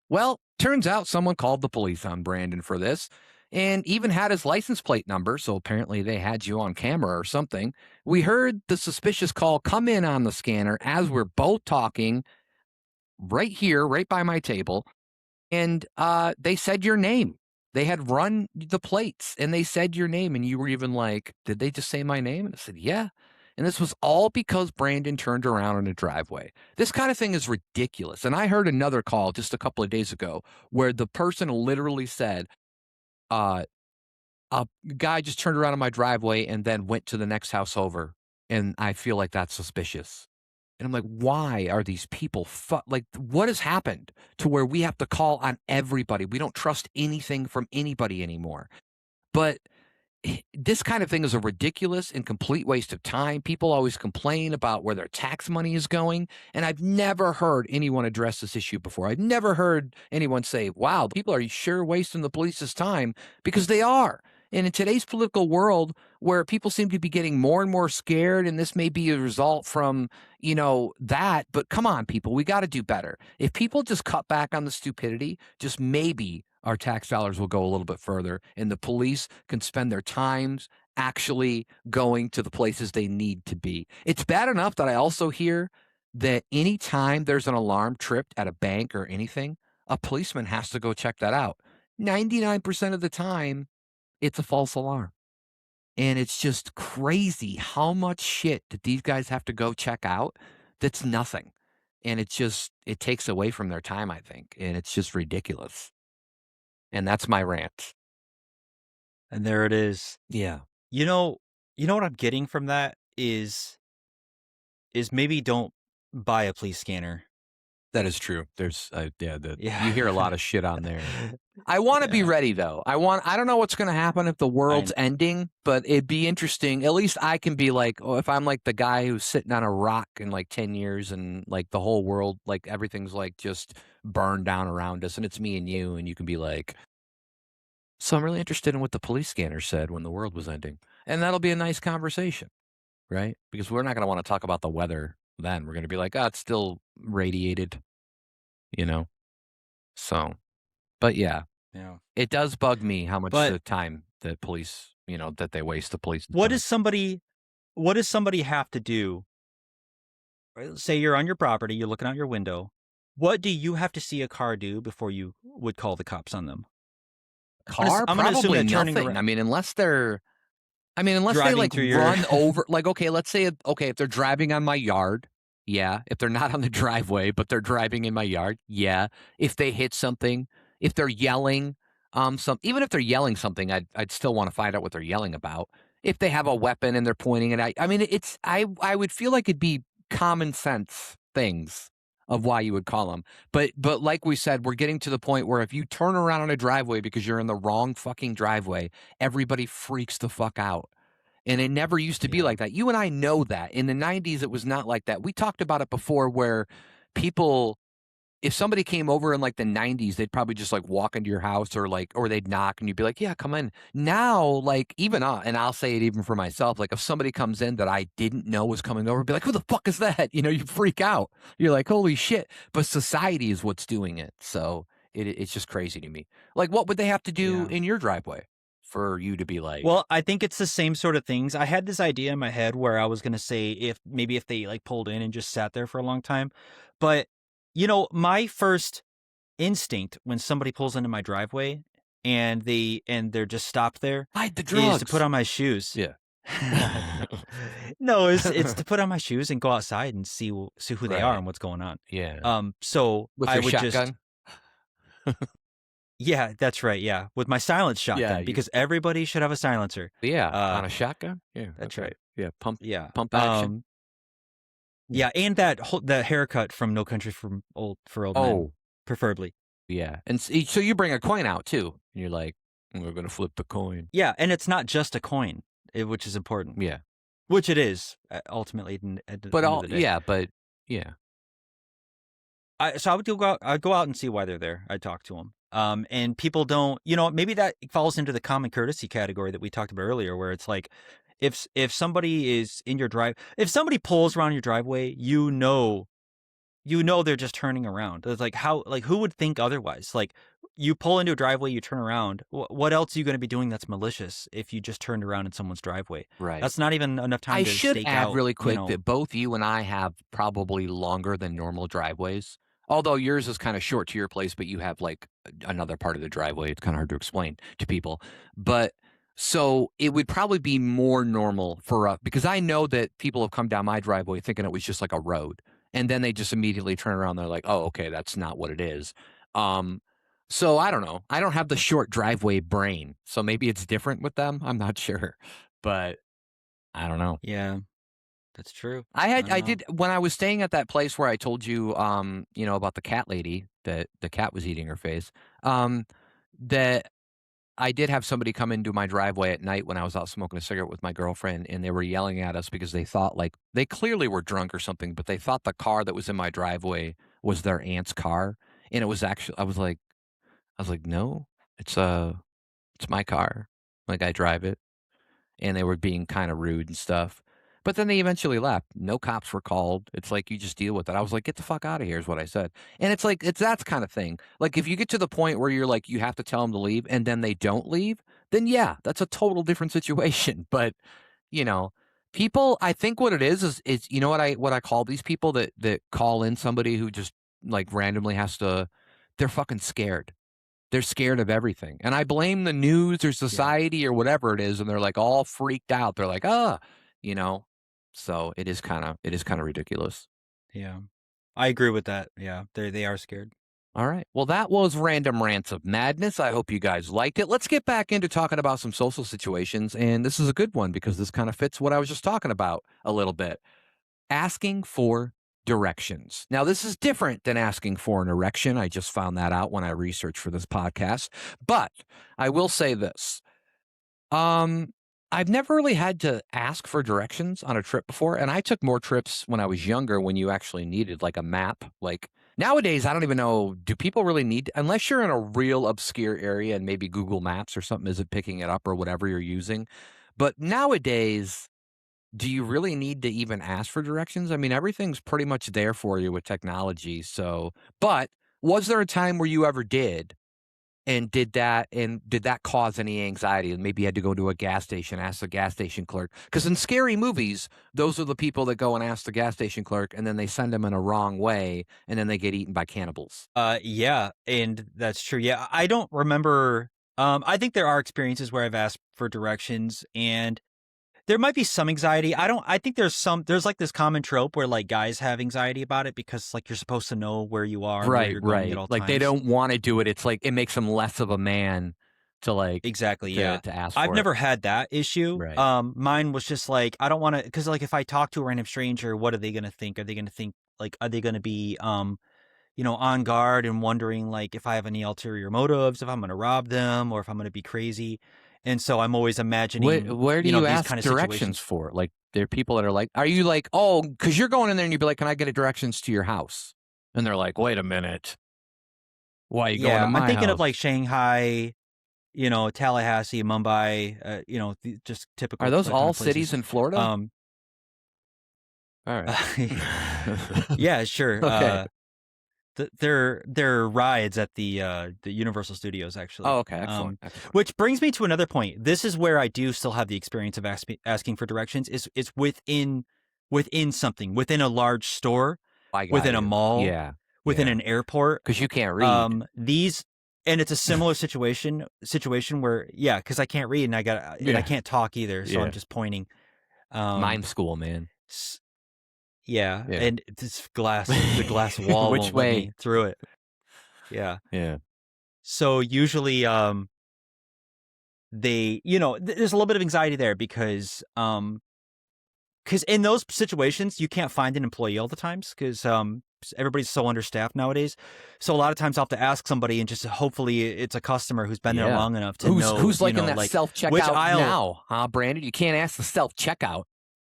Well, turns out someone called the police on Brandon for this and even had his license plate number, so apparently they had you on camera or something. We heard the suspicious call come in on the scanner as we're both talking right here, right by my table, and they said your name. They had run the plates and they said your name, and you were even like, "Did they just say my name?" And I said, "Yeah." And this was all because Brandon turned around in a driveway. This kind of thing is ridiculous. And I heard another call just a couple of days ago where the person literally said, uh, "A guy just turned around in my driveway and then went to the next house over, and I feel like that's suspicious." And I'm like, why are these people like, what has happened to where we have to call on everybody? We don't trust anything from anybody anymore. But this kind of thing is a ridiculous and complete waste of time. People always complain about where their tax money is going. And I've never heard anyone address this issue before. I've never heard anyone say, wow, people are sure wasting the police's time, because they are. And in today's political world, where people seem to be getting more and more scared, and this may be a result from, that, but come on, people, we got to do better. If people just cut back on the stupidity, just maybe our tax dollars will go a little bit further, and the police can spend their times actually going to the places they need to be. It's bad enough that I also hear that anytime there's an alarm tripped at a bank or anything, a policeman has to go check that out. 99% of the time, it's a false alarm. And it's just crazy how much shit that these guys have to go check out that's nothing. And it takes away from their time, I think. And it's just ridiculous. And that's my rant. And there it is. Yeah. You know, what I'm getting from that is maybe don't buy a police scanner. That is true. There's, you hear a Yeah. lot of shit on there. I want to be Yeah. ready though. I don't know what's going to happen if the world's ending, but it'd be interesting. At least I can be like, oh, if I'm like the guy who's sitting on a rock in like 10 years and like the whole world, like everything's like just burned down around us and it's me and you can be like, so I'm really interested in what the police scanner said when the world was ending. And that'll be a nice conversation, right? Because we're not going to want to talk about the weather then. We're going to be like, oh, it's still radiated, you know? So, but yeah, Yeah. it does bug me how much But the time that police, that they waste the police what time. does somebody have to do? Say you're on your property, you're looking out your window. What do you have to see a car do before you would call the cops on them? Car? I'm gonna assume Probably that turning nothing. around, I mean, unless they driving like through your run over, like, okay, let's say, okay, if they're driving on my yard, yeah. If they're not on the driveway, but they're driving in my yard, yeah. If they hit something, if they're yelling, even if they're yelling something, I'd still want to find out what they're yelling about. If they have a weapon and they're pointing it, I mean, I would feel like it'd be common sense things of why you would call them. But like we said, we're getting to the point where if you turn around on a driveway because you're in the wrong fucking driveway, everybody freaks the fuck out. And it never used to be Yeah. like that. You and I know that. In the 90s, it was not like that. We talked about it before where people, if somebody came over in like the 90s, they'd probably just like walk into your house or they'd knock and you'd be like, yeah, come in. Now, like even, and I'll say it even for myself, like if somebody comes in that I didn't know was coming over, I'd be like, who the fuck is that? You freak out. You're like, holy shit. But society is what's doing it. So it's just crazy to me. Like, what would they have to do Yeah. in your driveway for you to be like, Well, I think it's the same sort of things. I had this idea in my head where I was going to say if they like pulled in and just sat there for a long time. But, my first instinct when somebody pulls into my driveway and they're just stopped there hide the is to put drugs? on my shoes. Yeah. No, it's to put on my shoes and go outside and see who they are Right. and what's going on. Yeah. So With I your would just shotgun? yeah, that's right. Yeah, with my silence shotgun Yeah, because everybody should have a silencer. Yeah, Uh, on a shotgun? Yeah, that's okay. right. Yeah, Yeah. pump action. Yeah, and that haircut from No Country for Old Men, Oh, preferably. yeah, and so you bring a coin out too, and you're like, "We're gonna flip the coin." Yeah, and it's not just a coin, which is important, Yeah, which it is ultimately at the but end of the day. yeah. So I'd go out and see why they're there. I'd talk to them. And people don't, maybe that falls into the common courtesy category that we talked about earlier, where it's like, if somebody is in your if somebody pulls around your driveway, they're just turning around. It's like who would think otherwise? Like you pull into a driveway, you turn around. What else are you going to be doing that's malicious if you just turned around in someone's driveway? Right. That's not even enough time I to should stake add out. really quick that both you and I have probably longer than normal driveways. Although yours is kind of short to your place, but you have like another part of the driveway. It's kind of hard to explain to people. But so it would probably be more normal for us because I know that people have come down my driveway thinking it was just like a road. And then they just immediately turn around. They're like, oh, okay, that's not what it is. Um, so I don't know. I don't have the short driveway brain. So maybe it's different with them. I'm not sure. But I don't know. Yeah, that's true. I did when I was staying at that place where I told you, about the cat lady that the cat was eating her face. That I did have somebody come into my driveway at night when I was out smoking a cigarette with my girlfriend, and they were yelling at us because they thought like they clearly were drunk or something, but they thought the car that was in my driveway was their aunt's car, and it was actually I was like, no, it's my car, like I drive it. And they were being kind of rude and stuff. But then they eventually left. No cops were called. It's like you just deal with it. I was like, get the fuck out of here is what I said. And it's like it's that kind of thing. Like if you get to the point where you're like you have to tell them to leave and then they don't leave, then yeah, that's a total different situation. But, you know, people I think what it is you know what I call these people that call in somebody who just like randomly has to they're fucking scared. They're scared of everything. And I blame the news or society or whatever it is, and they're like all freaked out. They're like, you know. So it is kind of ridiculous. Yeah. I agree with that. Yeah. They are scared. All right. Well, that was Random Rants of Madness. I hope you guys liked it. Let's get back into talking about some social situations. And this is a good one because this kind of fits what I was just talking about a little bit. Asking for directions. Now, this is different than asking for an erection. I just found that out when I researched for this podcast. But I will say this. I've never really had to ask for directions on a trip before, and I took more trips when I was younger when you actually needed like a map. Like nowadays, I don't even know, do people really need, unless you're in a real obscure area and maybe Google Maps or something isn't picking it up or whatever you're using. But nowadays, do you really need to even ask for directions? I mean, everything's pretty much there for you with technology. So, but was there a time where you ever did? And did that cause any anxiety? And maybe you had to go to a gas station, ask the gas station clerk. Because in scary movies, those are the people that go and ask the gas station clerk, and then they send them in a wrong way, and then they get eaten by cannibals. Yeah, and that's true. Yeah, I don't remember. I think there are experiences where I've asked for directions, and there might be some anxiety. I think there's like this common trope where like guys have anxiety about it because like you're supposed to know where you are and where you're going at all Like they times. don't want to do it. It's like it makes them less of a man to like Exactly, yeah. to ask I've for never it. had that issue. Right. Mine was just like I don't want to because like if I talk to a random stranger, what are they gonna think? Are they gonna think like are they gonna be on guard and wondering like if I have any ulterior motives, if I'm gonna rob them or if I'm gonna be crazy? And so I'm always imagining Where do you these ask kind of directions situations. for? Like there are people that are like, are you like, oh, because you're going in there and you'd be like, can I get directions to your house? And they're like, wait a minute. Why are you going to Yeah, I'm my thinking of house? like Shanghai, Tallahassee, Mumbai, just Are typical those kind all of places. cities in Florida? Um, All right. yeah, sure. Okay. They're rides at the Universal Studios actually. Oh, okay. Excellent. Excellent. Which brings me to another point. This is where I do still have the experience of asking for directions. Is within something, within a large store, I got within a you. mall, Yeah. within an airport. Because you can't read. These and it's a similar situation where because I can't read and I can't talk either, so Yeah. I'm just pointing. Mime school, man. Yeah, Yeah. and the glass wall Which won't let way? me through it. Yeah. Yeah. So usually they there's a little bit of anxiety there because in those situations you can't find an employee all the times because everybody's so understaffed nowadays. So a lot of times I'll have to ask somebody and just hopefully it's a customer who's been there long enough to know Who's like in that like self which checkout aisle. now, huh, Brandon? You can't ask the self checkout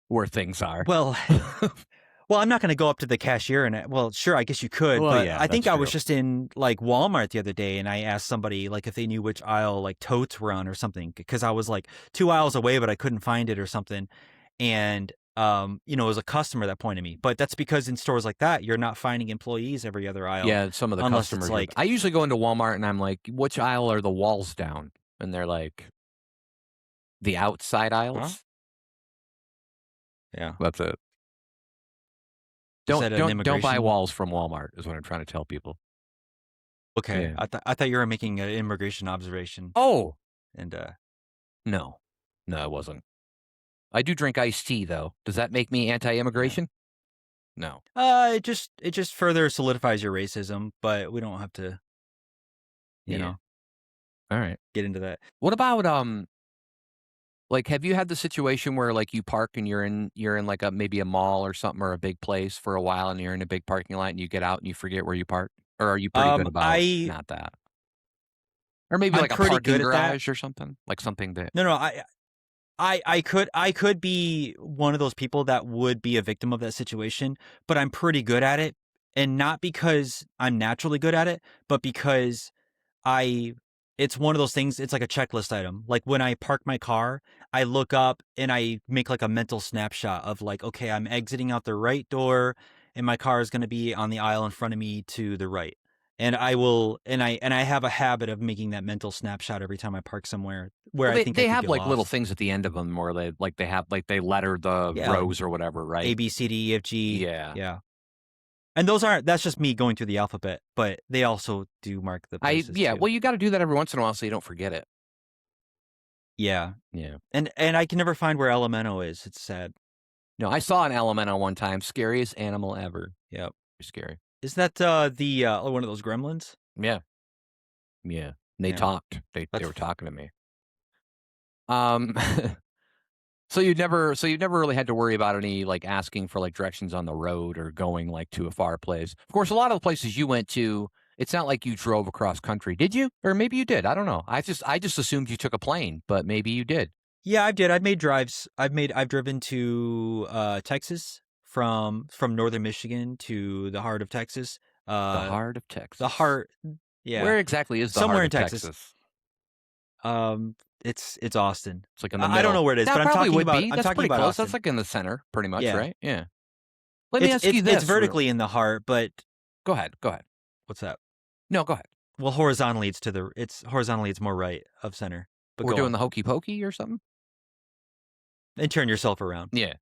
where things are. Well, I'm not going to go up to the cashier and sure, I guess you could, Well, but yeah, I think that's I was true. just in like Walmart the other day and I asked somebody like if they knew which aisle like totes were on or something because I was like 2 aisles away but I couldn't find it or something. And it was a customer that pointed me. But that's because in stores like that, you're not finding employees every other aisle. Yeah, some of the unless customers it's like I usually go into Walmart and I'm like, which aisle are the walls down? And they're like, the outside aisles. huh? Yeah. That's it. Is that an Don't buy immigration? walls from Walmart is what I'm trying to tell people. Okay. Yeah. I thought you were making an immigration observation. Oh, And no. No, it wasn't. I do drink iced tea though. Does that make me anti-immigration? No. it just further solidifies your racism, but we don't have to, Yeah. All right. get into that. What about like have you had the situation where like you park and you're in like maybe a mall or something or a big place for a while and you're in a big parking lot and you get out and you forget where you park? Or are you pretty good about not that? Or maybe I'm like a pretty parking good at that. garage or something? Like something that No, I could be one of those people that would be a victim of that situation, but I'm pretty good at it, and not because I'm naturally good at it, but because I it's one of those things, it's like a checklist item. Like when I park my car, I look up and I make like a mental snapshot of like, okay, I'm exiting out the right door and my car is going to be on the aisle in front of me to the right. And I will and I have a habit of making that mental snapshot every time I park somewhere where well, I think I they could have get like little lost. things at the end of them where they have like they letter the Yeah, rows or whatever, right? A B C D E F G. Yeah. Yeah. And that's just me going through the alphabet, but they also do mark the places too. Well, you got to do that every once in a while so you don't forget it. Yeah. Yeah. And I can never find where Elemento is. It's sad. No, I saw an Elemento one time. Scariest animal ever. Yep. Scary. Is that the one of those gremlins? Yeah. Yeah. And they talked. They were talking to me. So you've never really had to worry about any like asking for like directions on the road or going like to a far place. Of course, a lot of the places you went to, it's not like you drove across country, did you? Or maybe you did. I don't know. I just assumed you took a plane, but maybe you did. Yeah, I did. I've made drives. I've driven to Texas from northern Michigan to the heart of Texas. The heart of Texas. The heart. Yeah. Where exactly is the somewhere heart in of Texas? It's Austin. It's like in the middle. I don't know where it is, but I'm talking about. That's pretty close. Austin. That's like in the center, pretty much, Yeah. right? Yeah. Let me ask you this. It's vertically in the heart, but go ahead. What's that? No, go ahead. Well, horizontally, it's more right of center. But we're doing the hokey pokey or something. And turn yourself around. Yeah.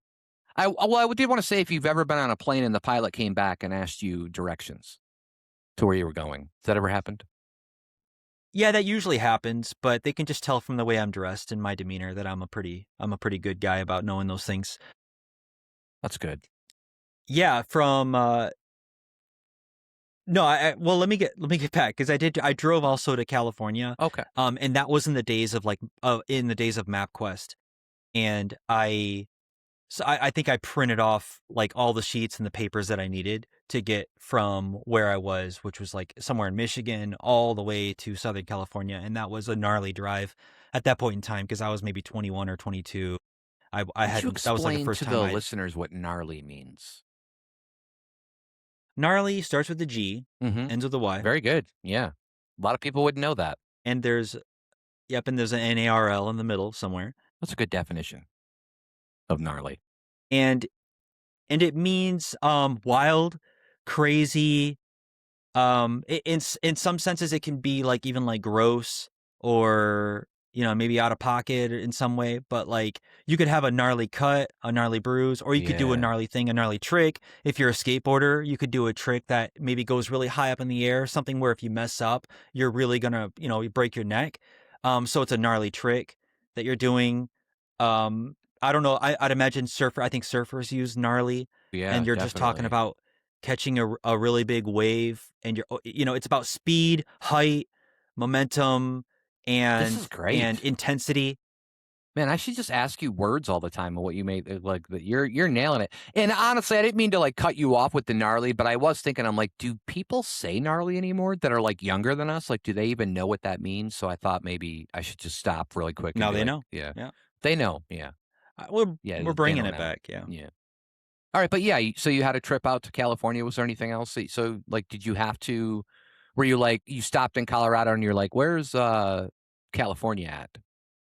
I did want to say if you've ever been on a plane and the pilot came back and asked you directions to where you were going. Has that ever happened? Yeah, that usually happens, but they can just tell from the way I'm dressed and my demeanor that I'm a pretty good guy about knowing those things. That's good. Yeah, from no, well, let me get back because I drove also to California. Okay. And that was in the days of MapQuest, and I think I printed off like all the sheets and the papers that I needed to get from where I was, which was like somewhere in Michigan, all the way to Southern California, and that was a gnarly drive at that point in time because I was maybe 21 or 22. That was like the first time. To the listeners what gnarly means. Gnarly starts with the G, ends with the Y. Very good. Yeah. A lot of people wouldn't know that. And there's an NARL in the middle somewhere. That's a good definition of gnarly. And it means wild, crazy. In some senses it can be like even like gross or maybe out of pocket in some way, but like you could have a gnarly cut, a gnarly bruise, or you could do a gnarly thing, a gnarly trick. If you're a skateboarder, you could do a trick that maybe goes really high up in the air, something where if you mess up, you're really gonna you break your neck. So it's a gnarly trick that you're doing. I don't know. I'd imagine I think surfers use gnarly. Yeah, and you're just talking about catching a really big wave, and it's about speed, height, momentum, and this is great. And intensity. Man, I should just ask you words all the time of what you made. Like you're nailing it. And honestly, I didn't mean to like cut you off with the gnarly, but I was thinking, I'm like, do people say gnarly anymore that are like younger than us? Like, do they even know what that means? So I thought maybe I should just stop really quick. Now they like, know. Yeah, they know. Yeah, we're bringing it back. Yeah. All right, but yeah, so you had a trip out to California. Was there anything else? So like, did you have to? Were you like you stopped in Colorado and you're like, where's California at?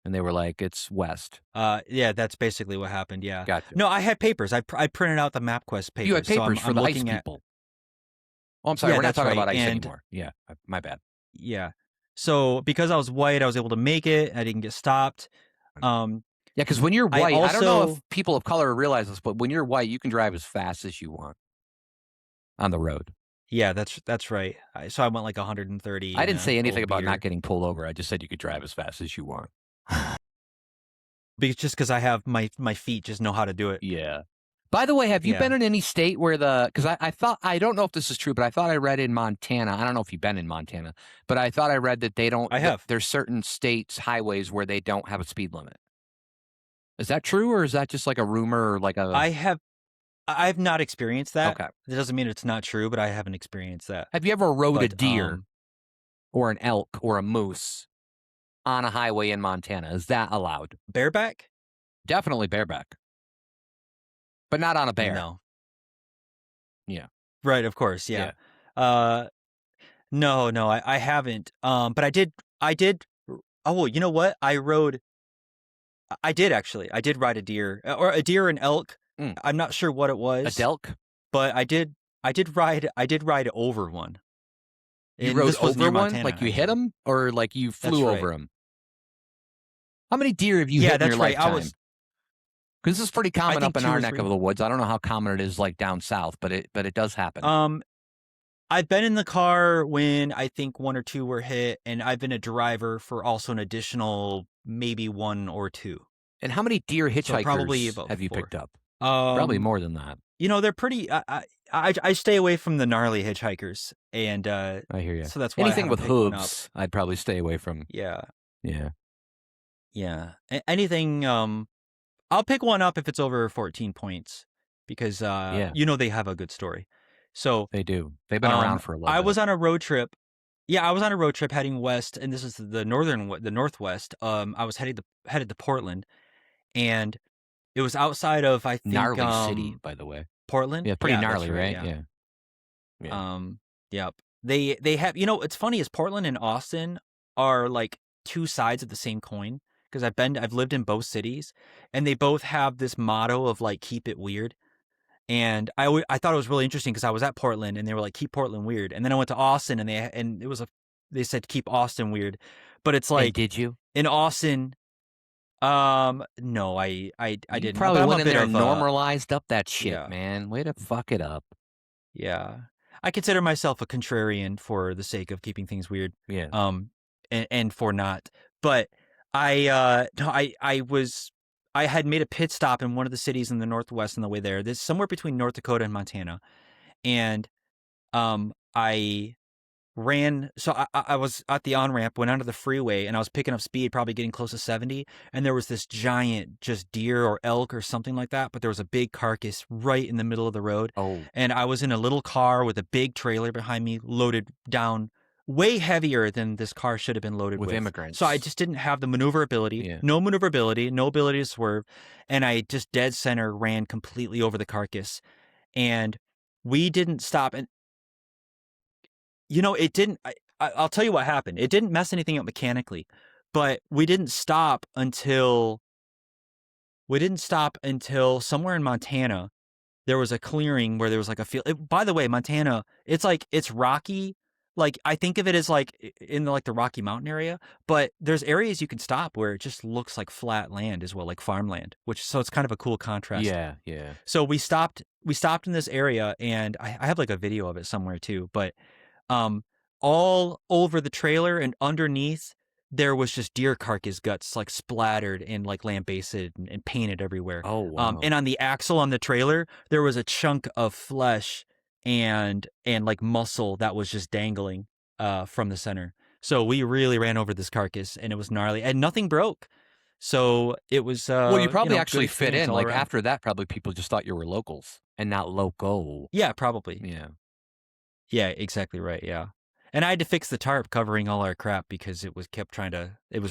And they were like, it's west. Yeah, that's basically what happened. Yeah. Gotcha. No, I had papers. I printed out the MapQuest papers. You had papers so for the ice people. Oh, I'm sorry. We're not talking about ice anymore. Yeah, my bad. Yeah. So because I was white, I was able to make it. I didn't get stopped. Yeah, because when you're white, I don't know if people of color realize this, but when you're white, you can drive as fast as you want on the road. Yeah, that's right. So I went like 130. I didn't say anything about not getting pulled over. I just said you could drive as fast as you want. Because I have my feet just know how to do it. Yeah. By the way, have you been in any state where because I don't know if this is true, but I thought I read in Montana. I don't know if you've been in Montana, but I thought I read that they don't. I have. There's certain states, highways where they don't have a speed limit. Is that true, or is that just like a rumor or like a? I've not experienced that. Okay. That doesn't mean it's not true, but I haven't experienced that. Have you ever rode a deer or an elk or a moose on a highway in Montana? Is that allowed? Bareback? Definitely bareback. But not on a bear. No. Yeah. Right, of course, yeah. No, I haven't. But I did oh, you know what? I did actually. I did ride a deer. Or a deer and elk. I'm not sure what it was. A delk? But I did ride over one. You rode over one? Montana, like you hit him? Or like you flew over him? How many deer have you hit in your lifetime? Because this is pretty common think up in 2 our or neck 3. of the woods. I don't know how common it is like down south, but it does happen. I've been in the car when I think 1 or 2 were hit, and I've been a driver for also an additional maybe 1 or 2. And how many deer So probably hitchhikers about have you 4. picked up? Probably more than that. You know, they're pretty. I stay away from the gnarly hitchhikers, and I hear you. so that's why I Anything haven't with picked one up. hooves, I'd probably stay away from. Yeah, Yeah. Anything. I'll pick one up if it's over 14 points because Yeah. you know they have a good story. So They do. They've been around for a little bit. I was on a road trip. Yeah, I was on a road trip heading west, and this is the northwest. I was headed to Portland, and it was outside of I think gnarly city, by the way. Portland. Yeah, pretty that's gnarly, right? Yeah. Yeah. Yep. They have, you know, it's funny is Portland and Austin are like 2 sides of the same coin because I've lived in both cities, and they both have this motto of like keep it weird. And I thought it was really interesting because I was at Portland and they were like keep Portland weird, and then I went to Austin and they said keep Austin weird, but it's And like did you? in Austin, no, I You didn't. probably But I'm went a in bit there of and normalized up that shit, yeah. man. Way to fuck it up. Yeah. I consider myself a contrarian for the sake of keeping things weird. Yeah. And for not. But I had made a pit stop in one of the cities in the Northwest on the way there. This somewhere between North Dakota and Montana. And I ran, so I was at the on-ramp, went onto the freeway, and I was picking up speed, probably getting close to 70, and there was this giant just deer or elk or something like that, but there was a big carcass right in the middle of the road. Oh. And I was in a little car with a big trailer behind me, loaded down way heavier than this car should have been loaded with. Immigrants. So I just didn't have the maneuverability, Yeah. no maneuverability, no ability to swerve, and I just dead center ran completely over the carcass. And we didn't stop, and you know, it didn't. I'll tell you what happened. It didn't mess anything up mechanically, but we didn't stop until somewhere in Montana. There was a clearing where there was like a field. By the way, Montana, it's rocky. Like I think of it as like in the Rocky Mountain area, but there's areas you can stop where it just looks like flat land as well, like farmland. So it's kind of a cool contrast. Yeah. So we stopped in this area, and I have like a video of it somewhere too, but. All over the trailer and underneath, there was just deer carcass guts like splattered and like lambasted and painted everywhere. Oh, wow. And on the axle on the trailer, there was a chunk of flesh and like muscle that was just dangling from the center. So we really ran over this carcass, and it was gnarly, and nothing broke. So it was. Well, you probably good actually fit experience in. all Like around. after that, probably people just thought you were locals and not loco. Yeah, probably. Yeah. Yeah, exactly right. Yeah. And I had to fix the tarp covering all our crap because it was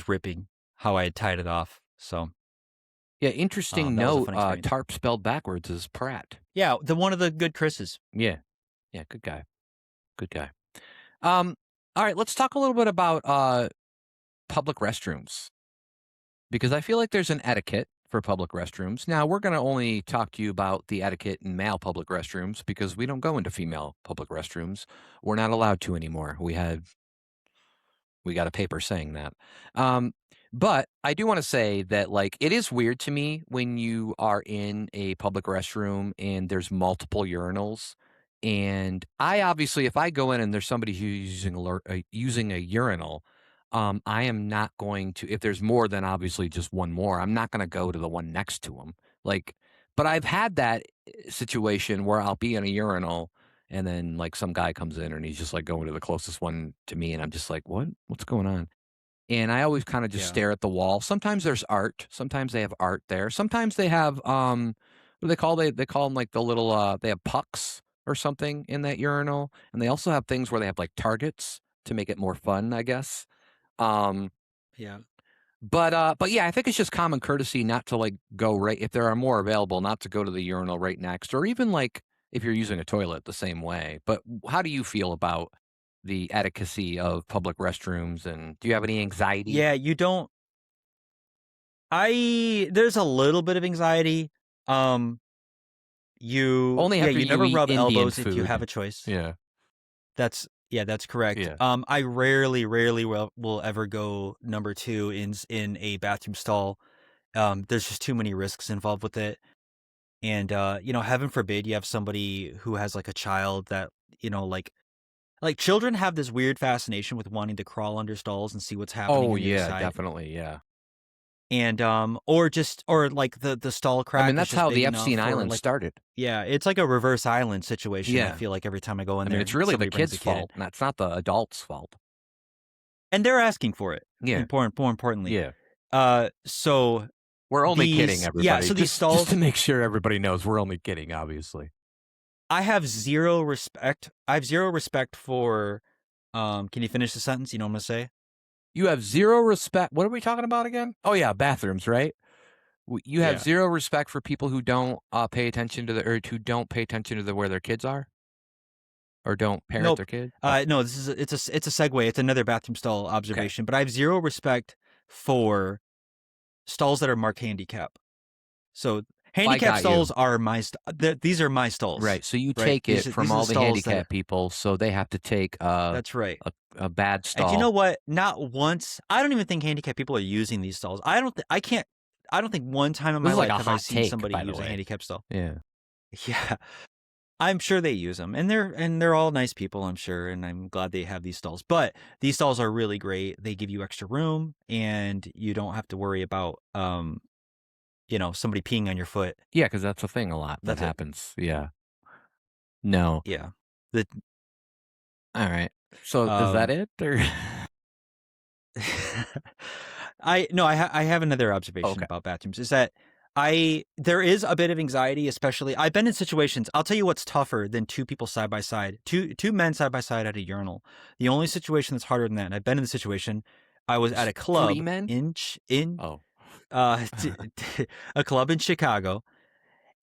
ripping how I had tied it off. So Yeah, interesting that was a note. fun experience. Tarp spelled backwards is Pratt. Yeah, one of the good Chris's. Yeah, good guy. All right, let's talk a little bit about public restrooms, because I feel like there's an etiquette for public restrooms. Now, we're going to only talk to you about the etiquette in male public restrooms because we don't go into female public restrooms. We're not allowed to anymore. We got a paper saying that. But I do want to say that, like, it is weird to me when you are in a public restroom and there's multiple urinals. And I obviously, if I go in and there's somebody who's using a urinal, I am not going to, if there's more than obviously just one more, I'm not going to go to the one next to them. Like, but I've had that situation where I'll be in a urinal and then like some guy comes in and he's just like going to the closest one to me. And I'm just like, what's going on? And I always kind of just stare at the wall. Sometimes there's art. Sometimes they have art there. Sometimes they have, what do they call? They call them like the little, they have pucks or something in that urinal. And they also have things where they have like targets to make it more fun, I guess. Yeah. But yeah, I think it's just common courtesy not to like go right, if there are more available, not to go to the urinal right next, or even like if you're using a toilet the same way. But how do you feel about the etiquette of public restrooms, and do you have any anxiety? Yeah, you don't. There's a little bit of anxiety. You Only after you never eat rub Indian elbows if you food. have a choice. Yeah. That's correct. Yeah. I rarely will ever go number 2 in a bathroom stall There's just too many risks involved with it. And, heaven forbid you have somebody who has like a child that, like children have this weird fascination with wanting to crawl under stalls and see what's happening Oh, on the yeah, inside. definitely, yeah. And, or like the stall crack I mean, is that's just how big the enough Epstein for, Island like, started. yeah, it's like a reverse island situation. I Yeah. feel like every time I go in I there, mean, it's really the somebody brings kid's a kid in. fault. That's not the adult's fault. And they're asking for it. Yeah. More importantly. Yeah. So We're only kidding, these, everybody. so these just stalls, to make sure everybody knows, we're only kidding, obviously. I have zero respect. I have zero respect for, can you finish the sentence? You know what I'm going to say? You have zero respect. What are we talking about again? Oh, yeah, bathrooms, right? You have Yeah. zero respect for people who don't pay attention to who don't pay attention to where their kids are, or don't parent Nope. their kid. No, it's a segue. It's another bathroom stall observation, but I have zero respect for stalls that are marked handicap. So handicap stalls are these are my stalls. Right. So you right? take These it from are all the the stalls handicap people, so they have to take That's right. a bad stall. And you know what? Not once. I don't even think handicapped people are using these stalls. I don't think one time in my life have I seen somebody use a handicap stall. Yeah. Yeah. I'm sure they use them, and they're all nice people, I'm sure, and I'm glad they have these stalls. But these stalls are really great. They give you extra room, and you don't have to worry about somebody peeing on your foot. Yeah, because that's a thing a lot that happens. Yeah. No. Yeah. All right. So is that it, or? I have another observation about bathrooms. Is that there is a bit of anxiety, especially I've been in situations. I'll tell you what's tougher than two people side by side, two men side by side at a urinal. The only situation that's harder than that, and I've been in the situation. I was at a club 3 men? a club in Chicago,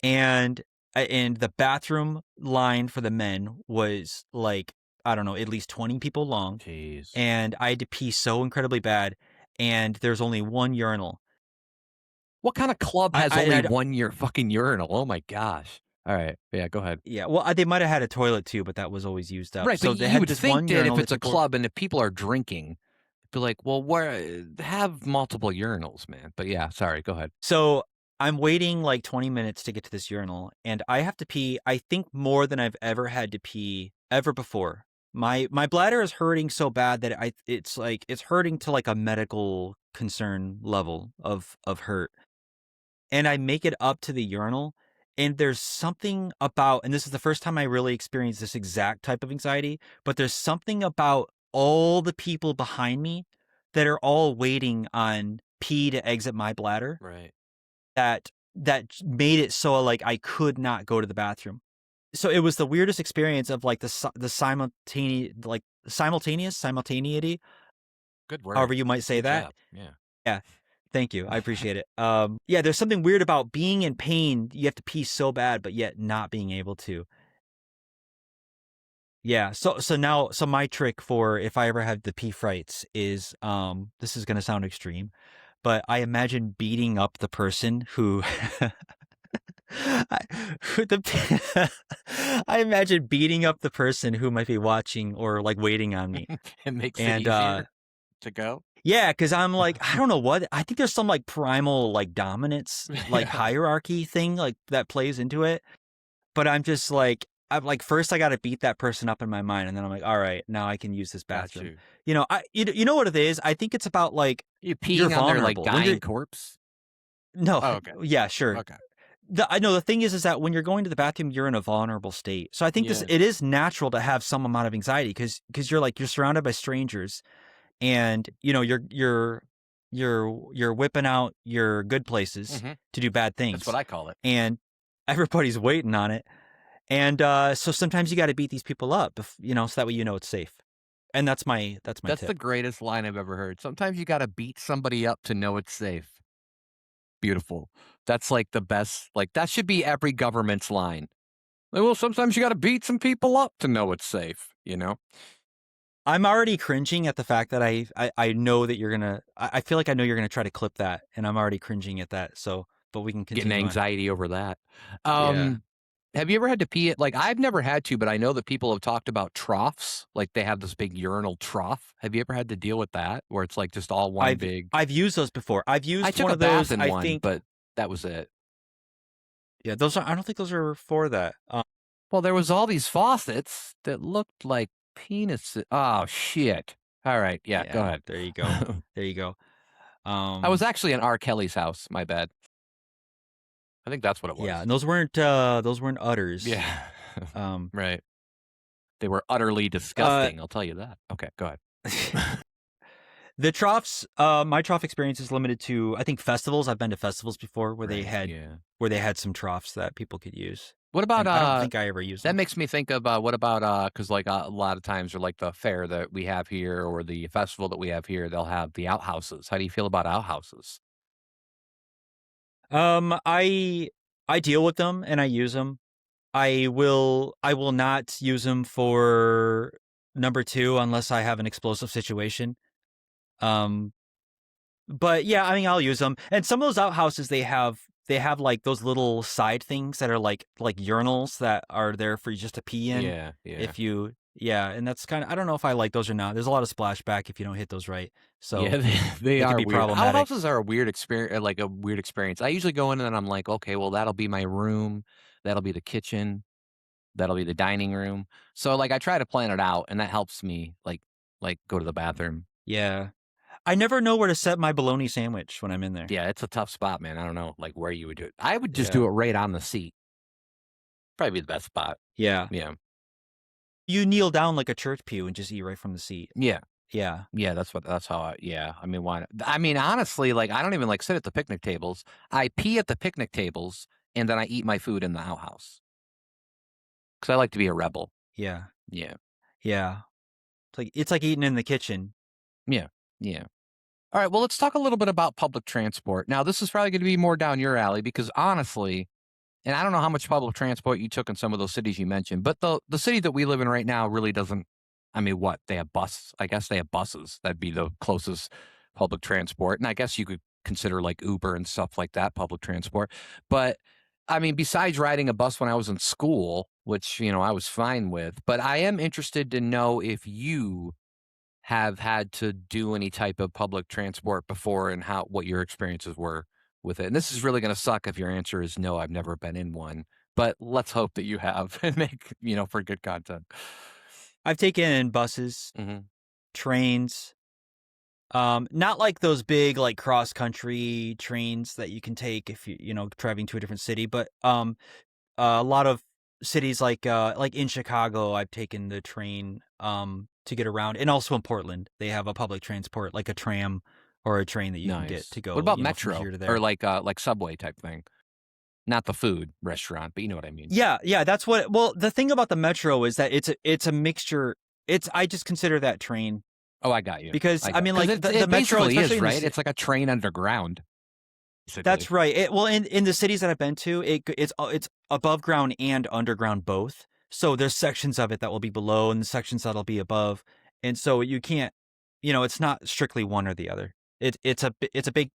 and the bathroom line for the men was like, I don't know, at least 20 people long. Jeez. And I had to pee so incredibly bad, and there's only one urinal. What kind of club has only one fucking urinal? Oh my gosh. All right. Yeah, go ahead. Yeah, well, they might have had a toilet too, but that was always used up. Right, so but they you had would this think one that if urinal it's a club and if people are drinking, be like, well, have multiple urinals, man. But yeah, sorry, go ahead. So I'm waiting like 20 minutes to get to this urinal, and I have to pee, I think, more than I've ever had to pee ever before. My bladder is hurting so bad that it's hurting to like a medical concern level of hurt. And I make it up to the urinal, and there's something about, and this is the first time I really experienced this exact type of anxiety, but there's something about all the people behind me that are all waiting on pee to exit my bladder. Right. That made it so like I could not go to the bathroom. So it was the weirdest experience of like the simultaneity. Good word. However you might say Good that. job. Yeah. Yeah. Thank you. I appreciate it. Yeah, there's something weird about being in pain. You have to pee so bad, but yet not being able to. Yeah. So my trick for if I ever have the pee frights is, this is going to sound extreme, but I imagine beating up the person who, I imagine beating up the person who might be watching or like waiting on me. It makes it easier to go. Yeah, because I'm like, I don't know what. I think there's some like primal like dominance, like hierarchy thing like that plays into it. But I'm just like, first I got to beat that person up in my mind, and then I'm like, all right, now I can use this bathroom. You know, you know what it is? I think it's about like you peeing on their like dying corpse. No. Oh, okay. Yeah, sure. Okay. I know the thing is that when you're going to the bathroom, you're in a vulnerable state. So I think it is natural to have some amount of anxiety because you're surrounded by strangers. And you're whipping out your good places to do bad things. That's what I call it. And everybody's waiting on it. And so sometimes you got to beat these people up, so that way it's safe. And that's my tip. The greatest line I've ever heard. Sometimes you got to beat somebody up to know it's safe. Beautiful. That's like the best. Like that should be every government's line. Well, sometimes you got to beat some people up to know it's safe. I'm already cringing at the fact that I know that you're gonna. I feel like I know you're gonna try to clip that, and I'm already cringing at that. So, but we can continue. Getting anxiety over that. Yeah. Have you ever had to pee at, like, I've never had to, but I know that people have talked about troughs. Like, they have this big urinal trough. Have you ever had to deal with that where it's like just all one I've big? I've used those before. I've I used took one a of bath those, in I one, think. but that was it. Yeah, those are I don't think those are for that. Well, there was all these faucets that looked like penises. Oh, shit. All right. Yeah, go Yeah, ahead. there you go. There you go. I was Um, actually in R. Kelly's house. My bad. I think that's what it yeah, was. and those weren't udders. Yeah. Um, Right. They were utterly uh, disgusting. I'll tell you that. Okay, go ahead. the troughs, my trough experience is limited to, I think, festivals. I've been to festivals before Right. Yeah. where they had some troughs that people could use, What about and I don't think I ever used that them. makes me think of what about because like a lot of times or like the fair that we have here or the festival that we have here, they'll have the outhouses. How do you feel about outhouses? I deal with them and I use them. I will not use them for number two unless I have an explosive situation. Um, but yeah, I mean, I'll use them. And some of those outhouses, they have like those little side things that are like urinals that are there for you just to pee in. Yeah, yeah. If you, yeah, and that's kind of, I don't know if I like those or not. There's a lot of splashback if you don't hit those right, Yeah, so they they could are be weird. problematic. Outhouses are a weird experience, like a weird experience. I usually go in and I'm like, okay, well, that'll be my room, that'll be the kitchen, that'll be the dining room. So like I try to plan it out, and that helps me like go to the bathroom. Yeah, I never know where to set my bologna sandwich when I'm in there. Yeah, it's a tough spot, man. I don't know like where you would do it. I would just do Yeah, it right on the seat. Probably be the best spot. yeah. Yeah, You kneel down like a church pew and just eat right from the seat. yeah. Yeah, Yeah, that's how yeah, I mean, why not? I mean, honestly, like, I don't even, like, sit at the picnic tables. I pee at the picnic tables, and then I eat my food in the outhouse because I like to be a rebel. yeah, Yeah. yeah. It's like eating in the kitchen. Yeah. Yeah. Alright, well, let's talk a little bit about public transport. Now, this is probably gonna be more down your alley because honestly and I don't know how much public transport you took in some of those cities you mentioned, but the city that we live in right now really doesn't I mean, what? They have bus I guess they have buses. That'd be the closest public transport, and I guess you could consider, like, Uber and stuff like that public transport. But, I mean, besides riding a bus when I was in school, which, I was fine with, but I am interested to know if you have had to do any type of public transport before and how what your experiences were with it. And this is really going to suck if your answer is no, I've never been in one. But let's hope that you have and make, for good content. I've taken buses, Hmm. trains, not like those big like cross country trains that you can take if driving to a different city, but a lot of cities like in Chicago, I've taken the train to get around, and also in Portland, they have a public transport like a tram or a train that you can get Nice. to What go, about from Metro here to or there. like Subway type thing? Not the food restaurant, but you know what I mean. Yeah, yeah, that's what. Well, the thing about the metro is that it's a mixture. It's I just consider that train Oh, I got you. because I I got mean, because like the it metro, basically is especially in right. It's like a train underground, basically. that's right. Well, in the cities that I've been to, it's above ground and underground both. So there's sections of it that will be below and sections that'll be above, and so you can't, it's not strictly one or the other. It's a big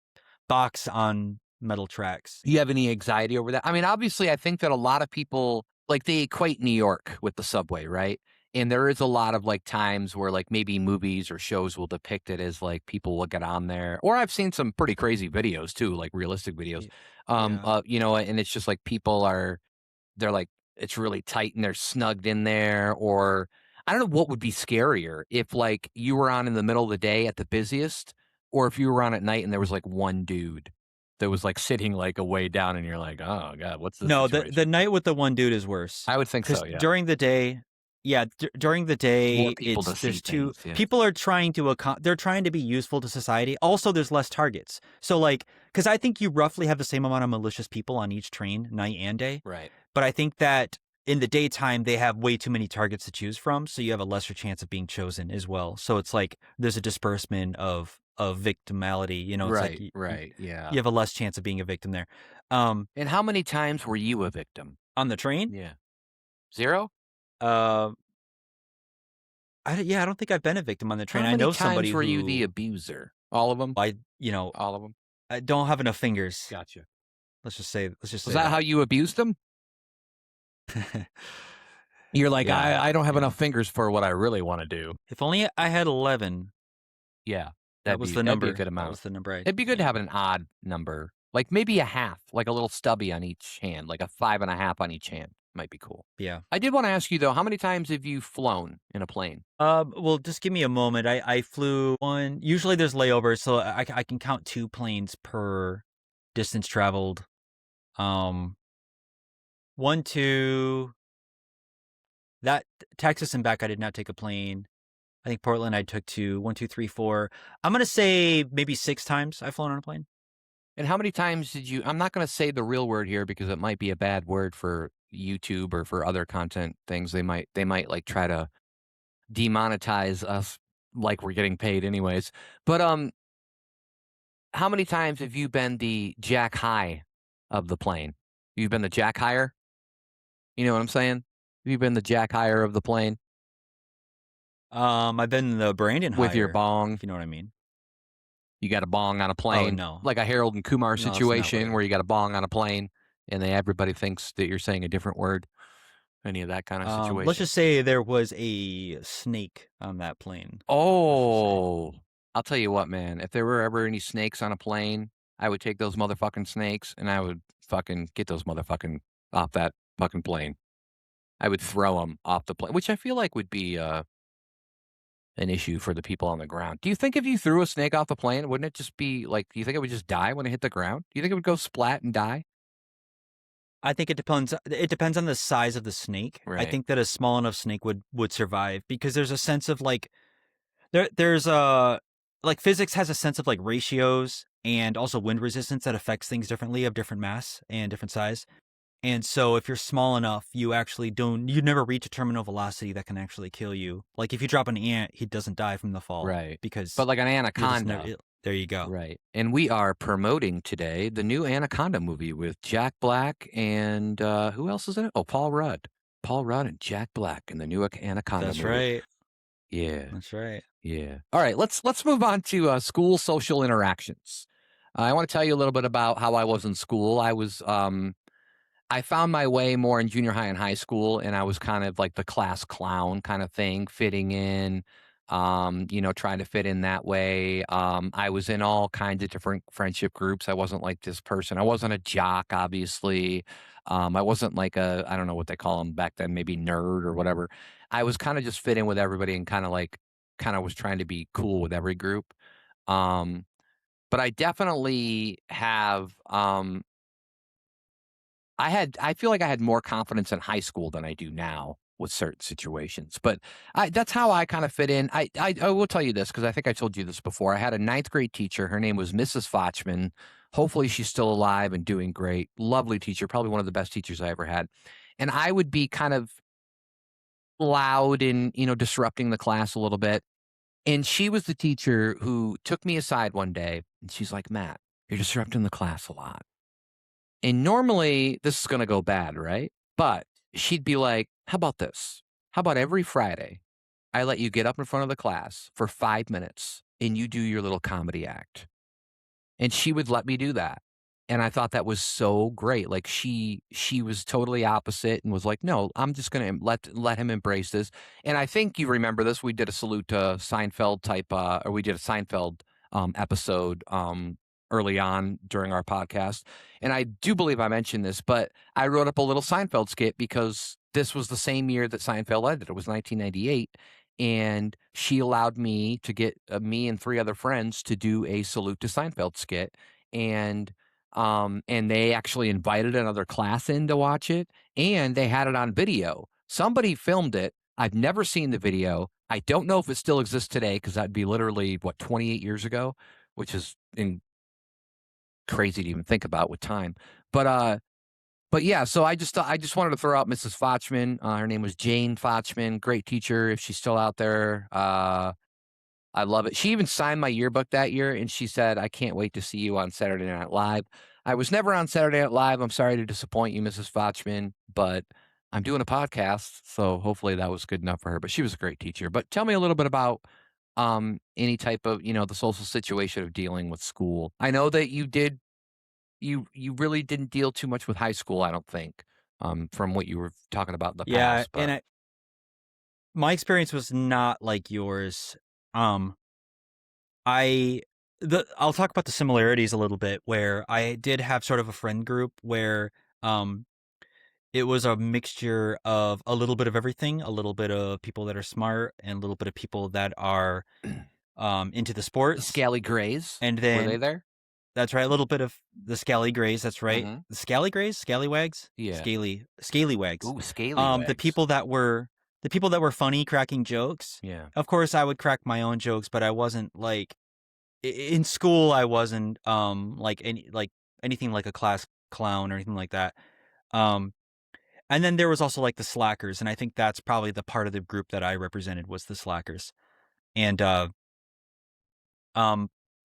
box on metal tracks. Do you have any anxiety over that? I mean, obviously, I think that a lot of people like they equate New York with the subway, right? And there is a lot of like times where like maybe movies or shows will depict it as like people will get on there, or I've seen some pretty crazy videos too, like realistic videos. Yeah. And it's just like people are they're like it's really tight and they're snugged in there, or I don't know what would be scarier if like you were on in the middle of the day at the busiest, or if you were on at night and there was like one dude that was like sitting like a way down and you're like, oh God, what's this No, the situation? night with the one dude is worse I would think because so, yeah. during the day, yeah, during the More day, people to see there's two things, yeah. people are trying to they're trying to be useful to society. Also, there's less targets. So like, because I think you roughly have the same amount of malicious people on each train, night and day. Right. But I think that in the daytime they have way too many targets to choose from, so you have a lesser chance of being chosen as well. So it's like there's a disbursement of victimality. It's like Right, right, yeah. you have a less chance of being a victim there. And how many times were you a victim? On the train, Yeah. 0? uh, I don't think I've been a victim on the train. How I many know somebody times were you the who abuser? All of them? I All of them? I don't have enough fingers. Gotcha. Let's just Was say that how that. you abused them? You're like, Yeah, I don't have yeah. enough fingers for what I really want to do. If only I had 11. Yeah, That was the that'd be a number. good That amount. was the number I It'd be good to yeah. have an odd number, like maybe a half, like a little stubby on each hand, like a 5.5 on each hand. Might be cool. Yeah. I did want to ask you though, how many times have you flown in a plane? Well, just give me a moment. I flew one. Usually there's layovers, so I can count 2 planes per distance traveled. Um, 1, 2 that Texas and back, I did not take a plane. I think Portland I took 2. 1, 2, 3, 4. I'm gonna say maybe 6 times I've flown on a plane. And how many times did you? I'm not going to say the real word here because it might be a bad word for YouTube or for other content things. They might like try to demonetize us like we're getting paid anyways. But how many times have you been the jack high of the plane? You've been the jack higher? You know what I'm saying? Have you been the jack higher of the plane I've been the Brandon with your hire, bong? if you know what I mean. You got a bong on a Oh, plane, no. like a Harold and Kumar No, it's not situation like where you got a bong on a plane and everybody thinks that you're saying a different word. Any of that kind of let's situation? just say there was a snake on that plane. Let's just say. Oh, I'll tell you what, man. If there were ever any snakes on a plane, I would take those motherfucking snakes and I would fucking get those motherfucking off that fucking plane. I would throw them off the plane, which I feel like would be an issue for the people on the ground. Do you think if you threw a snake off the plane, wouldn't it just be like, do you think it would just die when it hit the ground? Do you think it would go splat and die? I think it depends. It depends on the size of the snake. I Right. think that a small enough snake would survive because there's a sense of like there's a like physics has a sense of like ratios and also wind resistance that affects things differently of different mass and different size. And so if you're small enough, you never reach a terminal velocity that can actually kill you. Like if you drop an ant, he doesn't die from the fall Right. because But like an you'll just never. anaconda. There you go. Right. And we are promoting today the new Anaconda movie with Jack Black and who else is in it? Oh, Paul Rudd. Paul Rudd and Jack Black in the new Anaconda That's movie. right. Yeah. That's right. Yeah. All right, let's move on to school social interactions. I want to tell you a little bit about how I was in school. I found my way more in junior high and high school, and I was kind of like the class clown kind of thing, fitting in, trying to fit in that way. I was in all kinds of different friendship groups. I wasn't like this person. I wasn't a jock, obviously. I wasn't like I don't know what they call them back then, maybe nerd or whatever. I was kind of just fit in with everybody and kind of was trying to be cool with every group. Um, but I definitely have I feel like I had more confidence in high school than I do now with certain situations. But that's how I kind of fit in. I will tell you this because I think I told you this before. I had a ninth grade teacher. Her name was Mrs. Fochman. Hopefully she's still alive and doing great. Lovely teacher, probably one of the best teachers I ever had. And I would be kind of loud and, disrupting the class a little bit. And she was the teacher who took me aside one day and she's like, Matt, you're disrupting the class a lot. And normally this is going to go bad, right? But she'd be like, how about this? How about every Friday, I let you get up in front of the class for 5 minutes and you do your little comedy act? And she would let me do that. And I thought that was so great. Like she was totally opposite and was like, "No, I'm just going to let him embrace this." And I think you remember this. We did a salute to Seinfeld type or we did a Seinfeld episode early on during our podcast. And I do believe I mentioned this, but I wrote up a little Seinfeld skit because this was the same year that Seinfeld ended. It was 1998 and she allowed me to get me and 3 other friends to do a salute to Seinfeld skit, and they actually invited another class in to watch it, and they had it on video. Somebody filmed it. I've never seen the video. I don't know if it still exists today because that'd be literally 28 years ago, which is crazy to even think about with time. But yeah, so I just wanted to throw out Mrs. Fochman. Her name was Jane Fochman, great teacher. If she's still out there, I love it. She even signed my yearbook that year, and she said, "I can't wait to see you on Saturday Night Live." I was never on Saturday Night Live. I'm sorry to disappoint you, Mrs. Fochman, but I'm doing a podcast, so hopefully that was good enough for her. But she was a great teacher. But tell me a little bit about any type of the social situation of dealing with school. I know that you really didn't deal too much with high school, I don't think. from what you were talking about in the Yeah, past. But and my experience was not like yours. Um, I I'll talk about the similarities a little bit where I did have sort of a friend group where um it was a mixture of a little bit of everything, a little bit of people that are smart and a little bit of people that are into the the sports. Scally Grays, And were they then there? that's right, a little bit of the scally grays, that's right. Mm-hmm. The scally grays, scallywags, Yeah. scallywags. Ooh, Scallywags. The people that were funny cracking jokes. Yeah. Of course I would crack my own jokes, but I wasn't like in school I wasn't like anything like a class clown or anything like that. Um and then there was also like the slackers, and I think that's probably the part of the group that I represented was the slackers. And um,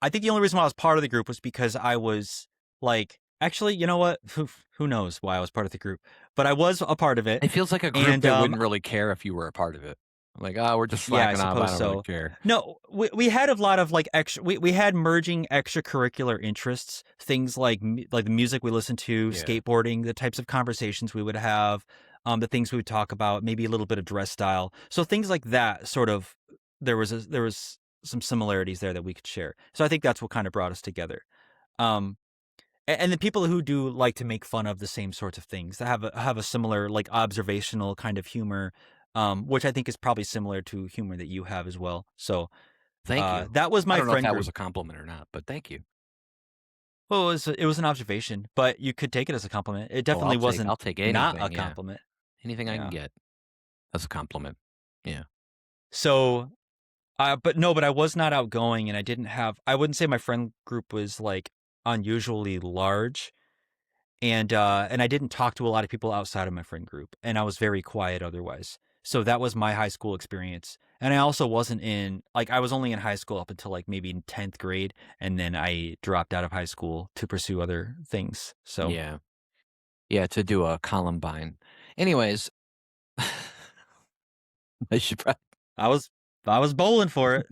I think the only reason why I was part of the group was because I was like, actually, you know what? Who knows why I was part of the group? But I was a part of it, It feels like a group and that wouldn't really care if you were a part of it. Like, oh, we're just yeah, I slacking off. I suppose don't really so. care. No, we had a lot of like extra. We had merging extracurricular interests, things like like the music we listened to, Yeah. skateboarding, the types of conversations we would have, the things we would talk about, maybe a little bit of dress style. So things like that. Sort of, there was some similarities there that we could share. So I think that's what kind of brought us together. Um, and the people who do like to make fun of the same sorts of things that have a similar like observational kind of humor, which I think is probably similar to humor that you have as well. So Thank you. that was I my don't know if friend that was group. a compliment or not, but thank you. Well, it was an observation, but you could take it as a compliment. It Oh, definitely wasn't I'll take not a anything. Yeah, compliment. anything I can Yeah. get. That's a compliment. Yeah. So, but I was not outgoing, and I didn't have. I wouldn't say my friend group was like unusually large. And I didn't talk to a lot of people outside of my friend group, and I was very quiet otherwise. So that was my high school experience. And I also wasn't in like I was only in high school up until like maybe in 10th grade, and then I dropped out of high school to pursue other things. So Yeah. Yeah. To do a Columbine. Anyways, I should probably. I was I was bowling for it.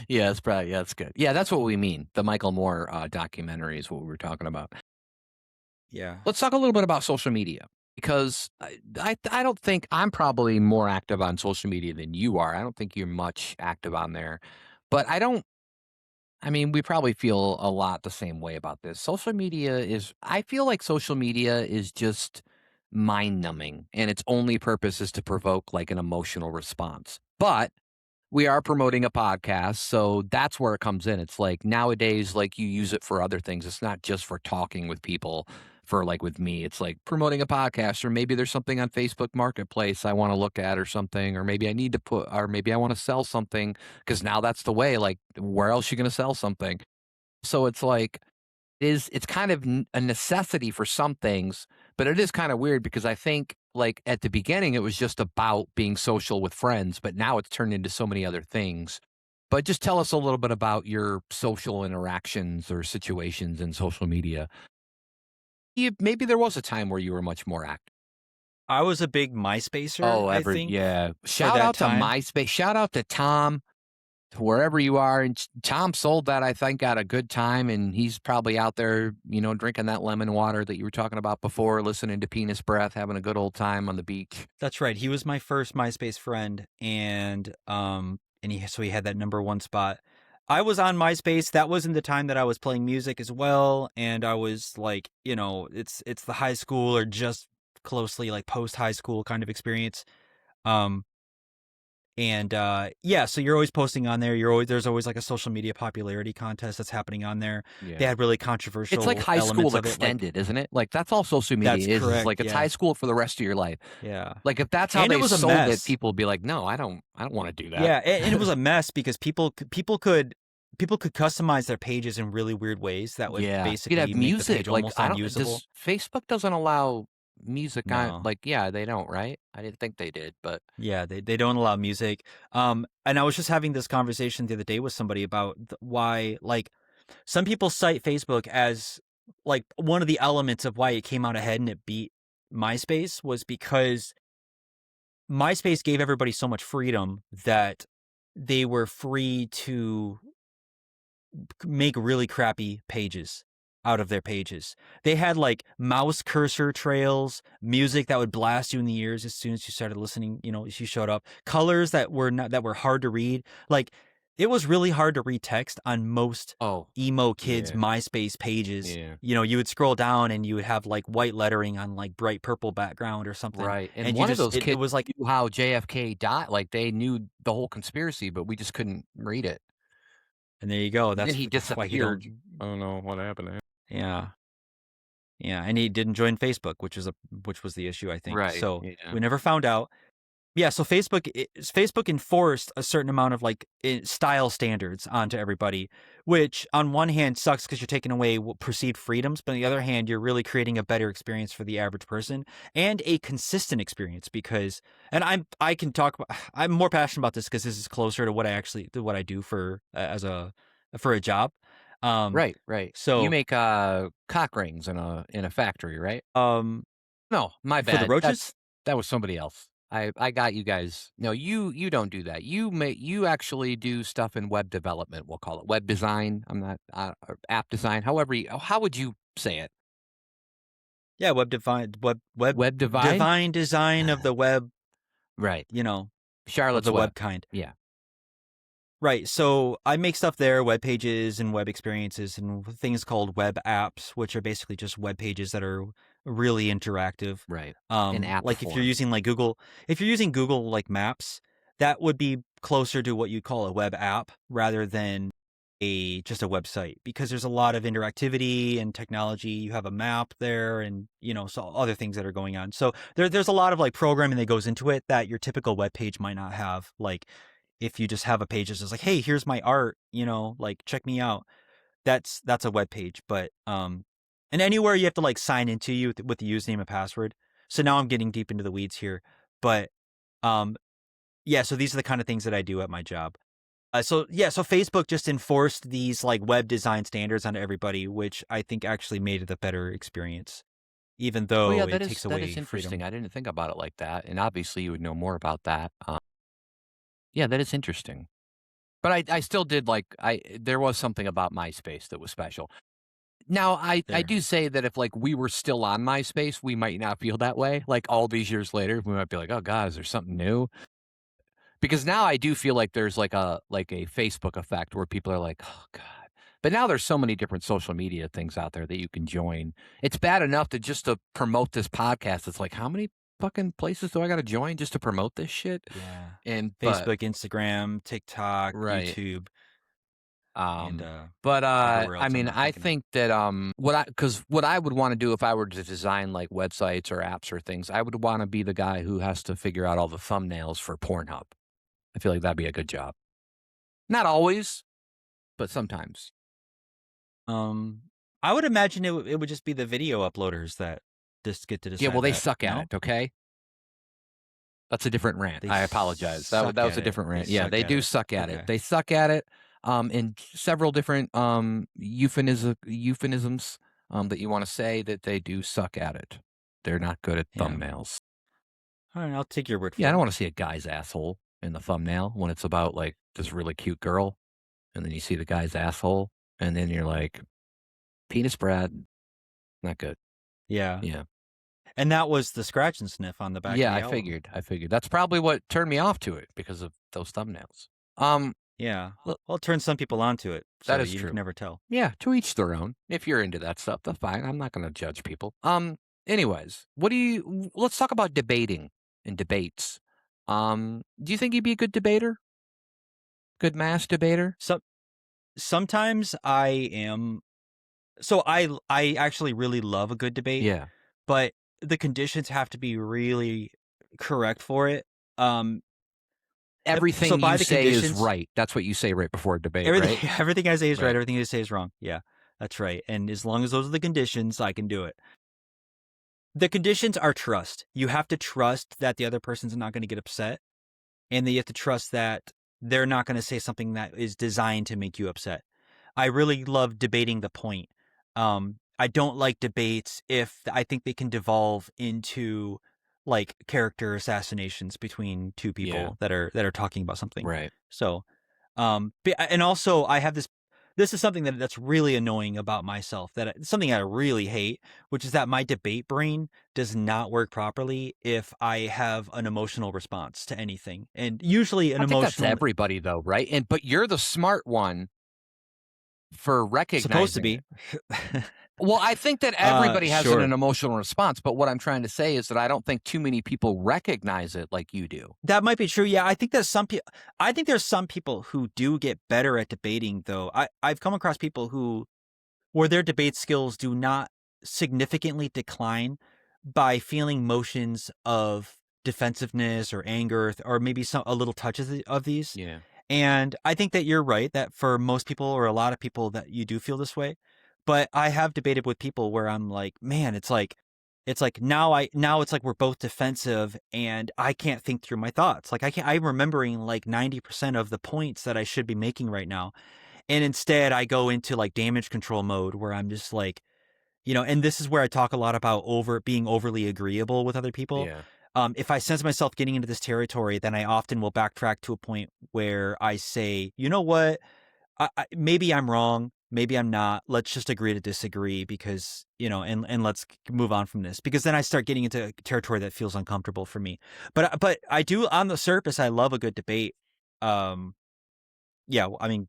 Yeah, it's probably, yeah, that's good. Yeah, that's what we mean. The Michael Moore documentary is what we were talking about. Yeah. Let's talk a little bit about social media because I don't think I'm probably more active on social media than you are. I don't think you're much active on there, but I mean, we probably feel a lot the same way about this. I feel like social media is just mind numbing and its only purpose is to provoke like an emotional response. But we are promoting a podcast, so that's where it comes in. It's like nowadays, like you use it for other things. It's not just for talking with people. For like with me, it's like promoting a podcast, or maybe there's something on Facebook Marketplace I want to look at, or something, or maybe I need to put, or maybe I want to sell something because now that's the way. Like, where else you going to sell something? So it's like it's kind of a necessity for some things, but it is kind of weird because I think like at the beginning it was just about being social with friends, but now it's turned into so many other things. But just tell us a little bit about your social interactions or situations in social media. Maybe there was a time where you were much more active. I was a big MySpacer, Oh, I think, yeah. for Shout that out to time. MySpace. Shout out to Tom, wherever you are. And Tom sold that, I think, at a good time. And he's probably out there, drinking that lemon water that you were talking about before, listening to Penis Breath, having a good old time on the beach. That's right. He was my first MySpace friend, and he had that number one spot. I was on MySpace. That was in the time that I was playing music as well, and I was like, it's the high school or just closely like post high school kind of experience. Um, yeah, so you're always posting on there. There's always like a social media popularity contest that's happening on there. They Yeah. had really It's like controversial high elements school of it. Like extended, isn't it? Like that's all social that's media is correct. like it's high Yeah, school for the rest of your life. yeah, Like if that's how and it they was a sold it, mess. people would be like, no, I don't want to do that. Yeah, and it was a mess because people could customize their pages in really weird ways that would Yeah. You'd basically have make the music. page Like almost I don't unusable. does Facebook doesn't allow music on No. like yeah, they don't, right? I didn't think they did, but Yeah, they don't allow music. And I was just having this conversation the other day with somebody about why like some people cite Facebook as like one of the elements of why it came out ahead and it beat MySpace was because MySpace gave everybody so much freedom that they were free to make really crappy pages. out of their pages. They had like mouse cursor trails, music that would blast you in the ears as soon as you started listening, as you showed up, colors that were hard to read. Like, it was really hard to read text on most emo kids' yeah. MySpace pages. Yeah. You would scroll down and you would have like white lettering on like bright purple background or something. Right. And And one of those it kids was like, knew how JFK died. Like they knew the whole conspiracy, but we just couldn't read it. and there you go. And then he That's why he don't. disappeared. I don't know what happened to him. Yeah. Yeah, and he didn't join Facebook, which was the issue, I think. Right. So Yeah. we never found out. Yeah, so Facebook enforced a certain amount of like style standards onto everybody, which on one hand sucks because you're taking away perceived freedoms, but on the other hand, you're really creating a better experience for the average person and a consistent experience because, and I can talk about, I'm more passionate about this because this is closer to what I do for for a job. Right. You So make cock rings in a factory, right? No, my for the bad. roaches. That was somebody else. I got you guys. No, you don't do that. You actually do stuff in web development. We'll call it web design. I'm not or app design. However, how would you say it? Yeah, Web divine. divine design of the web, Right. of of Charlotte's the Web. web kind. Yeah. Right. So I make stuff there, web pages and web experiences and things called web apps, which are basically just web pages that are really interactive. Right. In app Like if form. you're using like if you're using Google like Maps, that would be closer to what you'd call a web app rather than just a website because there's a lot of interactivity and technology. You have a map there and, so other things that are going on. So there's a lot of like programming that goes into it that your typical web page might not have. Like if you just have a page that's just like, hey, here's my art, like check me out. That's a web page. But and anywhere you have to like sign into you with the username and password. So now I'm getting deep into the weeds here. But yeah, so these are the kind of things that I do at my job. So Facebook just enforced these like web design standards on everybody, which I think actually made it a better experience, even though yeah, it takes away that is interesting. freedom. I didn't think about it like that, and obviously you would know more about that. Yeah, that is interesting. But I still did like there was something about MySpace that was special. Now I There. do say that if like we were still on MySpace, we might not feel that way. Like all these years later, we might be like, oh God, is there something new? Because now I do feel like there's like a Facebook effect where people are like, oh God. But now there's so many different social media things out there that you can join. It's bad enough to promote this podcast. It's like, how many fucking places do I got to join just to promote this shit? Yeah. And Facebook, Instagram, TikTok, Right. YouTube. And Everywhere I else I'm mean, not I thinking of. think that what I would want to do if I were to design like websites or apps or things, I would want to be the guy who has to figure out all the thumbnails for Pornhub. I feel like that'd be a good job. Not always, but sometimes. I would imagine it would just be the video uploaders that just get to decide. Yeah, well, they that, suck at it. Okay, that's a different rant. They I apologize. suck That was at a different it. rant. They Yeah, suck they at do it. suck at Okay. it. They suck at it. In several different euphemisms that you want to say that they do suck at it. They're not good at Yeah. thumbnails. All right, I'll take your word for it. Yeah, I don't want to see a guy's asshole in the thumbnail when it's about like this really cute girl, and then you see the guy's asshole, and then you're like, penis Brad, not good. Yeah. Yeah. And that was the scratch and sniff on the back. Yeah, of the I album. figured. That's probably what turned me off to it because of those thumbnails. Yeah. Look- Well, it turns some people onto it. So That is you true. can never tell. Yeah, to each their own. If you're into that stuff, that's fine. I'm not going to judge people. Anyways, let's talk about debating and debates. Do you think you'd be a good debater? Good mass debater? Sometimes I am. So I actually really love a good debate. Yeah. But the conditions have to be really correct for it. Everything so by you the say is conditions- right. That's what you say right before a debate, right? Everything I say is right. Right. Everything I say is wrong. Yeah, that's right. And as long as those are the conditions, I can do it. The conditions are trust. You have to trust that the other person's not going to get upset. And then you have to trust that they're not going to say something that is designed to make you upset. I really love debating the point. I don't like debates if I think they can devolve into like character assassinations between two people Yeah. that are talking about something. Right. So, and also I have this this is something that's really annoying about myself, something I really hate, which is that my debate brain does not work properly if I have an emotional response to anything. And usually an I think that's emotional everybody though, right? But you're the smart one for supposed to recognizing be. it. Well, I think that everybody has an Sure. emotional response, but what I'm trying to say is that I don't think too many people recognize it like you do. That might be true. Yeah, I think there's some people who do get better at debating though. I've come across people where their debate skills do not significantly decline by feeling motions of defensiveness or anger or maybe a little touches of these. Yeah. And I think that you're right that for most people or a lot of people that you do feel this way. But I have debated with people where I'm like, man, now it's like we're both defensive and I can't think through my thoughts. Like I'm remembering like 90% of the points that I should be making right now. And instead I go into like damage control mode where I'm just like, and this is where I talk a lot about being overly agreeable with other people. Yeah. If I sense myself getting into this territory, then I often will backtrack to a point where I say, you know what, maybe I'm wrong, maybe I'm not. Let's just agree to disagree because, and let's move on from this, because then I start getting into territory that feels uncomfortable for me. But I do, on the surface, I love a good debate. Yeah, I mean,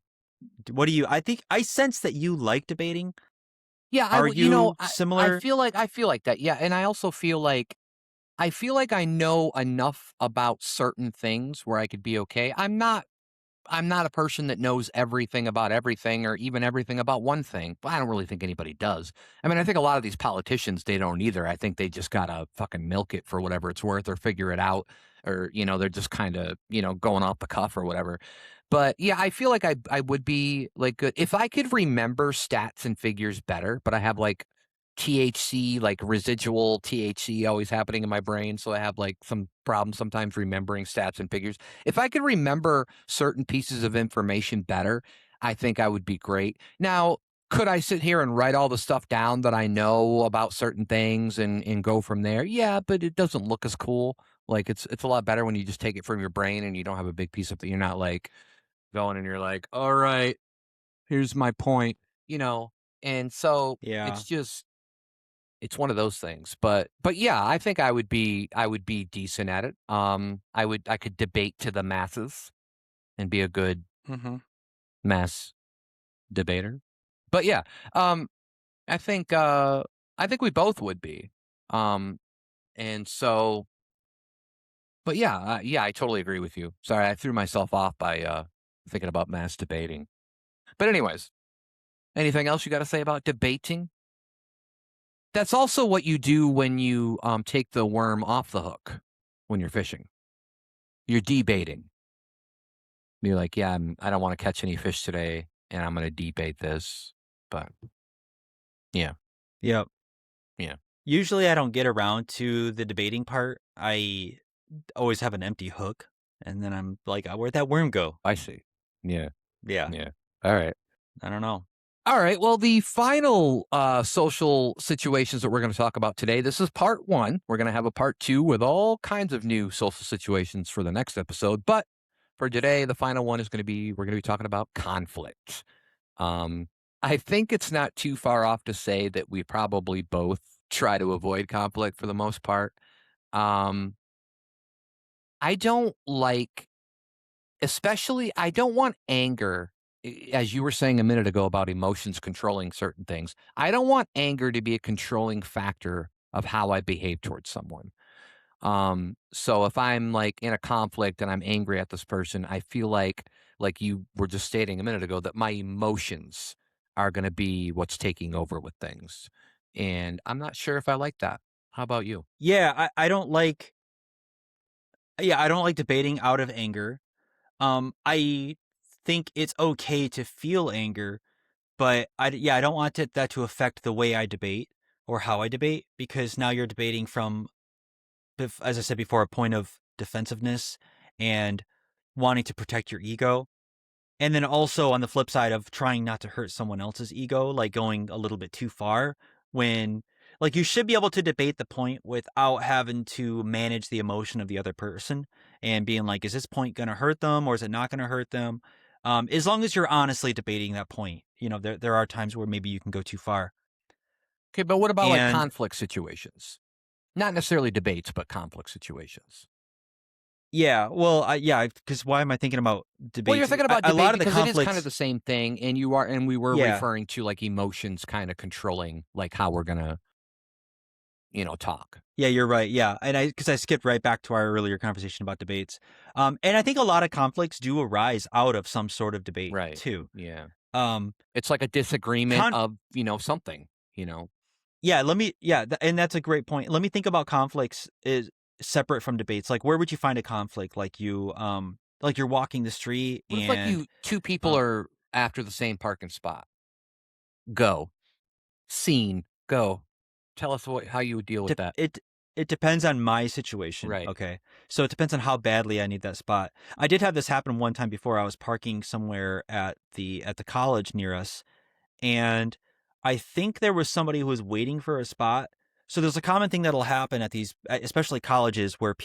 I sense that you like debating. Yeah, Are you I similar? feel like that. Yeah, and I also feel like I know enough about certain things where I could be okay. I'm not a person that knows everything about everything or even everything about one thing. But I don't really think anybody does. I mean, I think a lot of these politicians, they don't either. I think they just gotta fucking milk it for whatever it's worth or figure it out. Or, they're just kind of, going off the cuff or whatever. But yeah, I feel like I would be like good if I could remember stats and figures better, but I have like THC, like residual THC always happening in my brain. So I have like some problems sometimes remembering stats and figures. If I could remember certain pieces of information better, I think I would be great. Now, could I sit here and write all the stuff down that I know about certain things and go from there? Yeah, but it doesn't look as cool. Like it's a lot better when you just take it from your brain and you don't have a big piece of it. You're not like going and you're like, all right, here's my point, And so Yeah. it's one of those things. But yeah, I think I would be decent at it. I could debate to the masses and be a good Mm-hmm. mass debater. But yeah, um, I think uh, I think we both would be. Um, and so, but yeah, yeah, I totally agree with you. Sorry, I threw myself off by thinking about mass debating. But anyways, anything else you got to say about debating? That's also what you do when you take the worm off the hook when you're fishing. You're debaiting. You're like, yeah, I don't want to catch any fish today, and I'm going to debait this. But yeah, Yep. yeah, Usually I don't get around to the debating part. I always have an empty hook, and then I'm like, where'd that worm go? I see. Yeah, Yeah, yeah. All right. I don't know. All right. Well, the final social situations that we're going to talk about today, this is part one. We're going to have a part two with all kinds of new social situations for the next episode. But for today, the final one is we're going to be talking about conflict. Um, I think it's not too far off to say that we probably both try to avoid conflict for the most part. Um, I don't like, especially, I don't want anger. As you were saying a minute ago about emotions controlling certain things, I don't want anger to be a controlling factor of how I behave towards someone. So if I'm like in a conflict and I'm angry at this person, I feel like you were just stating a minute ago, that my emotions are going to be what's taking over with things. And I'm not sure if I like that. How about you? Yeah, I don't like. Yeah, I don't like debating out of anger. I think it's okay to feel anger, but I don't want that to affect the way I debate or how I debate, because now you're debating from, as I said before, a point of defensiveness and wanting to protect your ego. And then also on the flip side of trying not to hurt someone else's ego, like going a little bit too far when, like, you should be able to debate the point without having to manage the emotion of the other person and being like, is this point going to hurt them or is it not going to hurt them? As long as you're honestly debating that point, there are times where maybe you can go too far. Okay, but what about like And conflict situations? Not necessarily debates, but conflict situations. yeah, well, because why am I thinking about Well, you're debates? thinking about A debate lot of the because it is kind of conflicts, the same thing, and we were yeah, referring to like emotions kind of controlling like how we're gonna, talk. yeah, you're right, yeah, and because I skipped right back to our earlier conversation about debates, and I think a lot of conflicts do arise out of some sort of debate Right. too. Yeah. Um, It's like a disagreement con of, something, Yeah, and that's a great point. Let me think about conflicts is separate from debates. Like, where would you find a conflict? Like you're walking the street What if like and two people uh, are after the same parking spot? Go. Scene. Go. Tell us how you would deal with that. it depends on my situation. Right. Okay, so it depends on how badly I need that spot. I did have this happen one time before. I was parking somewhere at the college near us, and I think there was somebody who was waiting for a spot. So there's a common thing that'll happen at these, especially colleges, where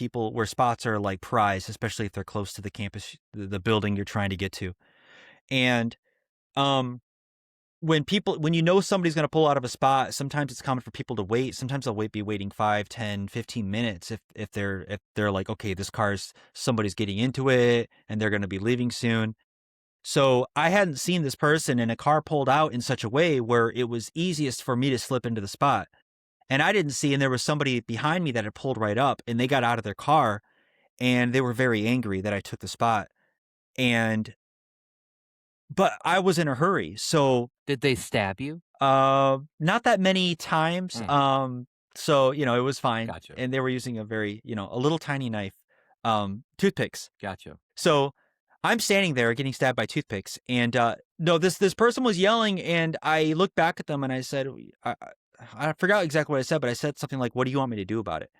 spots are like prized, especially if they're close to the campus, the building you're trying to get to. And um, when you know somebody's going to pull out of a spot, sometimes it's common for people to wait. Sometimes they'll be waiting 5, 10, 15 minutes if they're like, okay, somebody's getting into it and they're going to be leaving soon. So I hadn't seen this person, and a car pulled out in such a way where it was easiest for me to slip into the spot. And I didn't see, and there was somebody behind me that had pulled right up, and they got out of their car, and they were very angry that I took the spot. But I was in a hurry, so Did they stab you? not that many times. Mm, So it was fine, gotcha. and they were using a little tiny knife, toothpicks. Gotcha. So I'm standing there getting stabbed by toothpicks, and no, this person was yelling, and I looked back at them and I said, I forgot exactly what I said, but I said something like, "What do you want me to do about it?"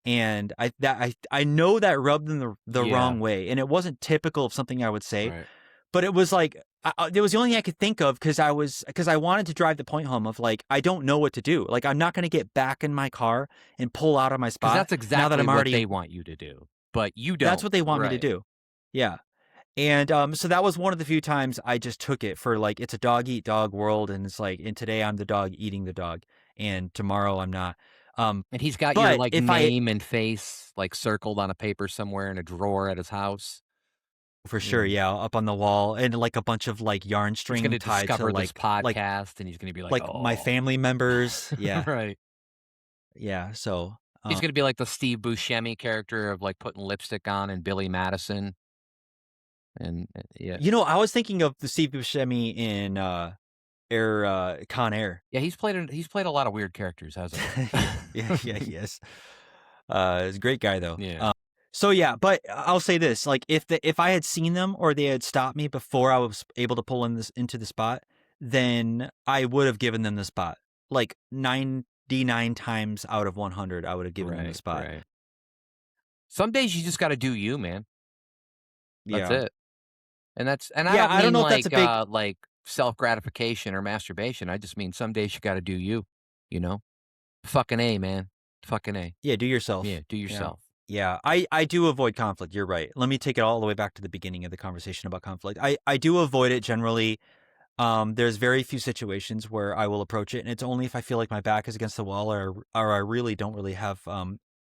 And I know that rubbed them the Yeah. wrong way, and it wasn't typical of something I would say, Right. but it was like it was the only thing I could think of because I wanted to drive the point home of like I don't know what to do. Like I'm not going to get back in my car and pull out of my Because spot that's now that exactly I'm what already. they want you to do, but you That's don't. what they want me to Right. do. Yeah. And so that was one of the few times I just took it for like it's a dog eat dog world, and it's like, and today I'm the dog eating the dog, and tomorrow I'm not. And he's got your But like if I name and face like circled on a paper somewhere in a drawer at his house. for Yeah. sure, yeah, up on the wall, and like a bunch of like yarn He's going string to tied to discover this like podcast and he's going to be like, like my "Oh." family members, yeah, Right. yeah. So He's going to be like the Steve Buscemi character of like putting lipstick on and Billy Madison and yeah. I was thinking of the Steve Buscemi in Con Air. Yeah, he's played a lot of weird characters, hasn't Yeah, he? he is. He's a great guy though. Yeah. So yeah, but I'll say this: like if I had seen them or they had stopped me before I was able to pull into the spot, then I would have given them the spot. Like 99 times out of 100, I would have given them the Right, spot. right. Some days you just got to do you, man. That's Yeah, it. And I yeah. don't I don't mean know if that's a big. like self-gratification or masturbation. I just mean some days you got to do you, you know? Fucking A, man. Fucking A. Yeah, do Yeah, yourself. do Yeah, yourself. yeah. I do avoid conflict. You're right. Let me take it all the way back to the beginning of the conversation about conflict. I do avoid it generally. There's very few situations where I will approach it, and it's only if I feel like my back is against the wall or I really don't really have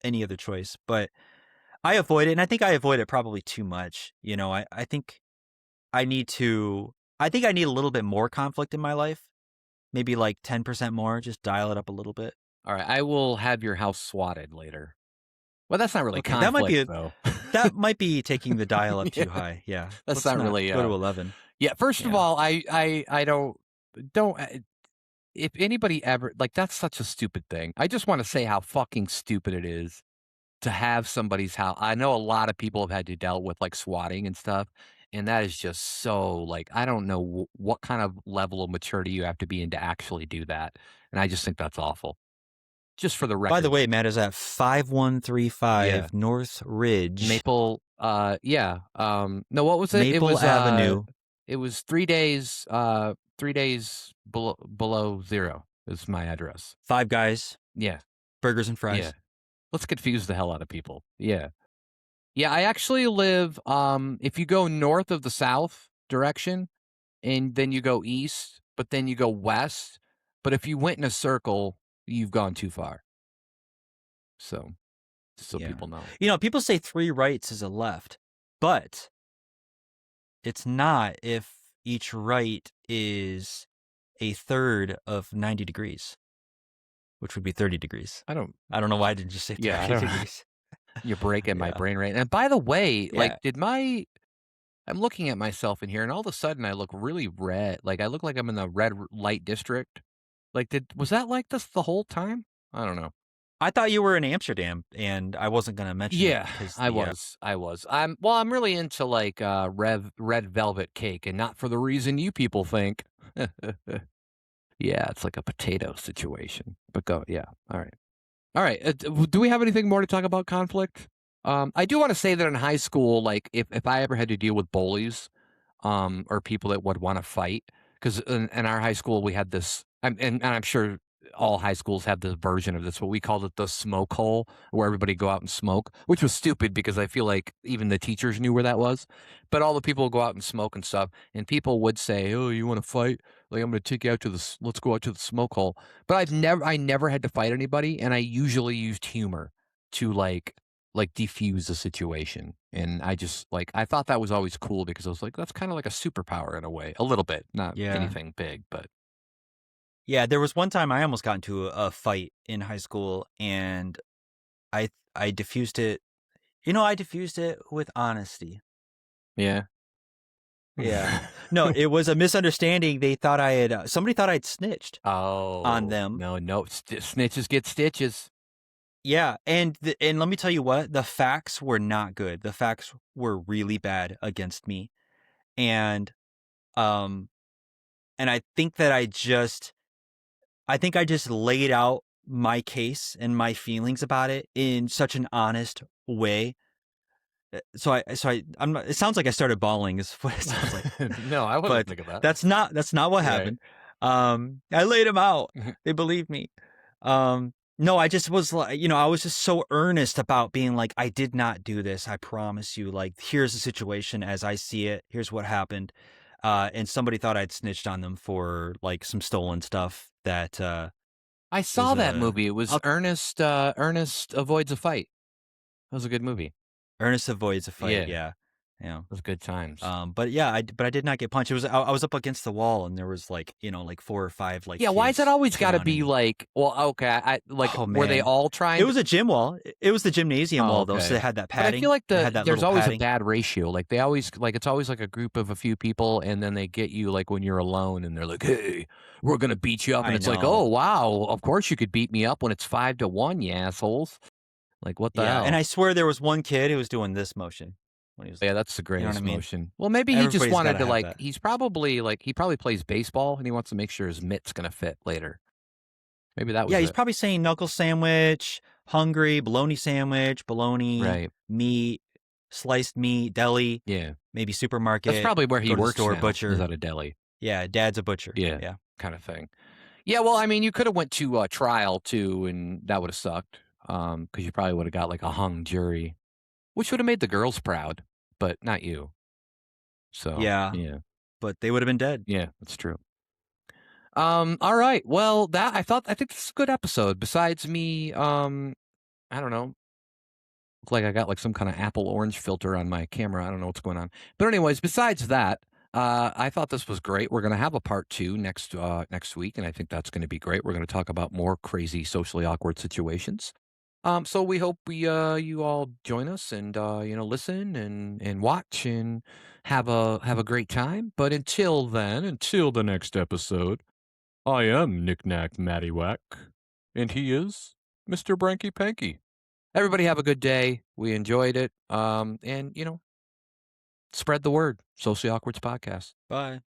any other choice. But I avoid it, and I think I avoid it probably too much. I think I need to. I think I need a little bit more conflict in my life, maybe like 10% more. Just dial it up a little bit. All right, I will have your house swatted later. Well, that's not really Okay, that might conflict be though. taking the dial up Yeah, too high. Yeah, that's let's not not really go to 11. Yeah, first of Yeah. all, I don't if anybody ever like that's such a stupid thing. I just want to say how fucking stupid it is to have somebody's house. I know a lot of people have had to deal with like swatting and stuff, and that is just so like I don't know what kind of level of maturity you have to be in to actually do that, and I just think that's awful. Just for the By the record, way, Matt is at yeah, 5135 North Ridge, Maple, yeah, no, what was it? Maple Avenue. It was 3 days below 0 is my address. Five Guys, Yeah, burgers and yeah. fries. Let's confuse the hell out of people. Yeah. Yeah, I actually live, if you go north of the south direction and then you go east, but then you go west. But if you went in a circle, you've gone too far. So Yeah. people know. People say 3 rights is a left, but it's not if each right is a third of 90 degrees, which would be 30 degrees. I don't know why I didn't just say 30 Yeah, I don't degrees. You're breaking my Yeah. brain right. And by the way, Yeah. I'm looking at myself in here, and all of a sudden I look really red. Like, I look like I'm in the red light district. Like, was that like this the whole time? I don't know. I thought you were in Amsterdam, and I wasn't gonna mention it Yeah, because I was. I'm really into like red velvet cake, and not for the reason you people think. Yeah, it's like a potato situation. But yeah. All right. All right. Do we have anything more to talk about conflict? I do want to say that in high school, like if I ever had to deal with bullies, or people that would want to fight, because in our high school we had this, and I'm sure all high schools have this version of this, but we called it the smoke hole, where everybody go out and smoke, which was stupid because I feel like even the teachers knew where that was, but all the people would go out and smoke and stuff, and people would say, "Oh, you want to fight? Like I'm going to take you out to let's go out to the smoke hole." But I never had to fight anybody, and I usually used humor to like defuse the situation. And I just I thought that was always cool because I was like, that's kind of like a superpower in a way, a little bit, not Yeah. anything big, but Yeah, there was one time I almost got into a fight in high school, and I diffused it. I diffused it with honesty. yeah. Yeah. No, it was a misunderstanding. They thought I had somebody thought I'd snitched on them. No, snitches get stitches. Yeah, and let me tell you what, the facts were not good. The facts were really bad against me. And um and I think that I think I just laid out my case and my feelings about it in such an honest way. I'm not, it sounds like I started bawling is what it sounds like. No, I wouldn't But think of that. that's not what Right. happened. I laid him out. They believed me. No, I just was like, I was just so earnest about being like, I did not do this. I promise you. Like, here's the situation as I see it. Here's what happened. And somebody thought I'd snitched on them for like some stolen stuff that I saw was that movie. It was I'll- Ernest Avoids a Fight. That was a good movie. Ernest avoids a fight. Yeah. Yeah. It was good times. But yeah, I did not get punched. It was I was up against the wall, and there was like 4 or 5 like Yeah, why is that kids always got to surrounding be me. like? Well, okay, Oh, were they man. all trying? It was a gym wall. It was the gymnasium Oh, wall though, so okay. they had that But I padding. feel like They had that there's little always padding. a bad ratio. Like they always it's always like a group of a few people, and then they get you like when you're alone, and they're like, "Hey, we're gonna beat you up," and I it's like, know. "Oh wow, of course you could beat me up when it's 5-1, you assholes." Like what the Yeah, hell? and I swear there was one kid who was doing this motion when he was. Yeah, that's the You know what greatest I mean? motion. Well, maybe he just Everybody's wanted gotta to have that. he's probably he probably plays baseball and he wants to make sure his mitt's gonna fit later. Maybe that Yeah, was he's it. probably saying knuckle sandwich, hungry, bologna sandwich, bologna, Right. meat, sliced meat, deli, Yeah. maybe supermarket. That's probably where he go to the works store, now. butcher. Is at a deli. Yeah, dad's a butcher. Yeah. Yeah. Kind of thing. Yeah, well, I mean, you could have went to a trial too, and that would have sucked. Because you probably would have got like a hung jury, which would have made the girls proud, but not you. So Yeah, yeah, but they would have been dead. yeah, that's true. All right. Well, I think this is a good episode. Besides me, I don't know. Look like I got like some kind of apple orange filter on my camera. I don't know what's going on. But anyways, besides that, I thought this was great. We're going to have a part 2 next week, and I think that's going to be great. We're going to talk about more crazy socially awkward situations. So we hope you all join us and listen and watch and have a great time. But until then, until the next episode, I am knickknackmattywhack, and he is Mr. Branky Panky. Everybody have a good day. We enjoyed it. And spread the word. Socially Awkward's podcast. Bye.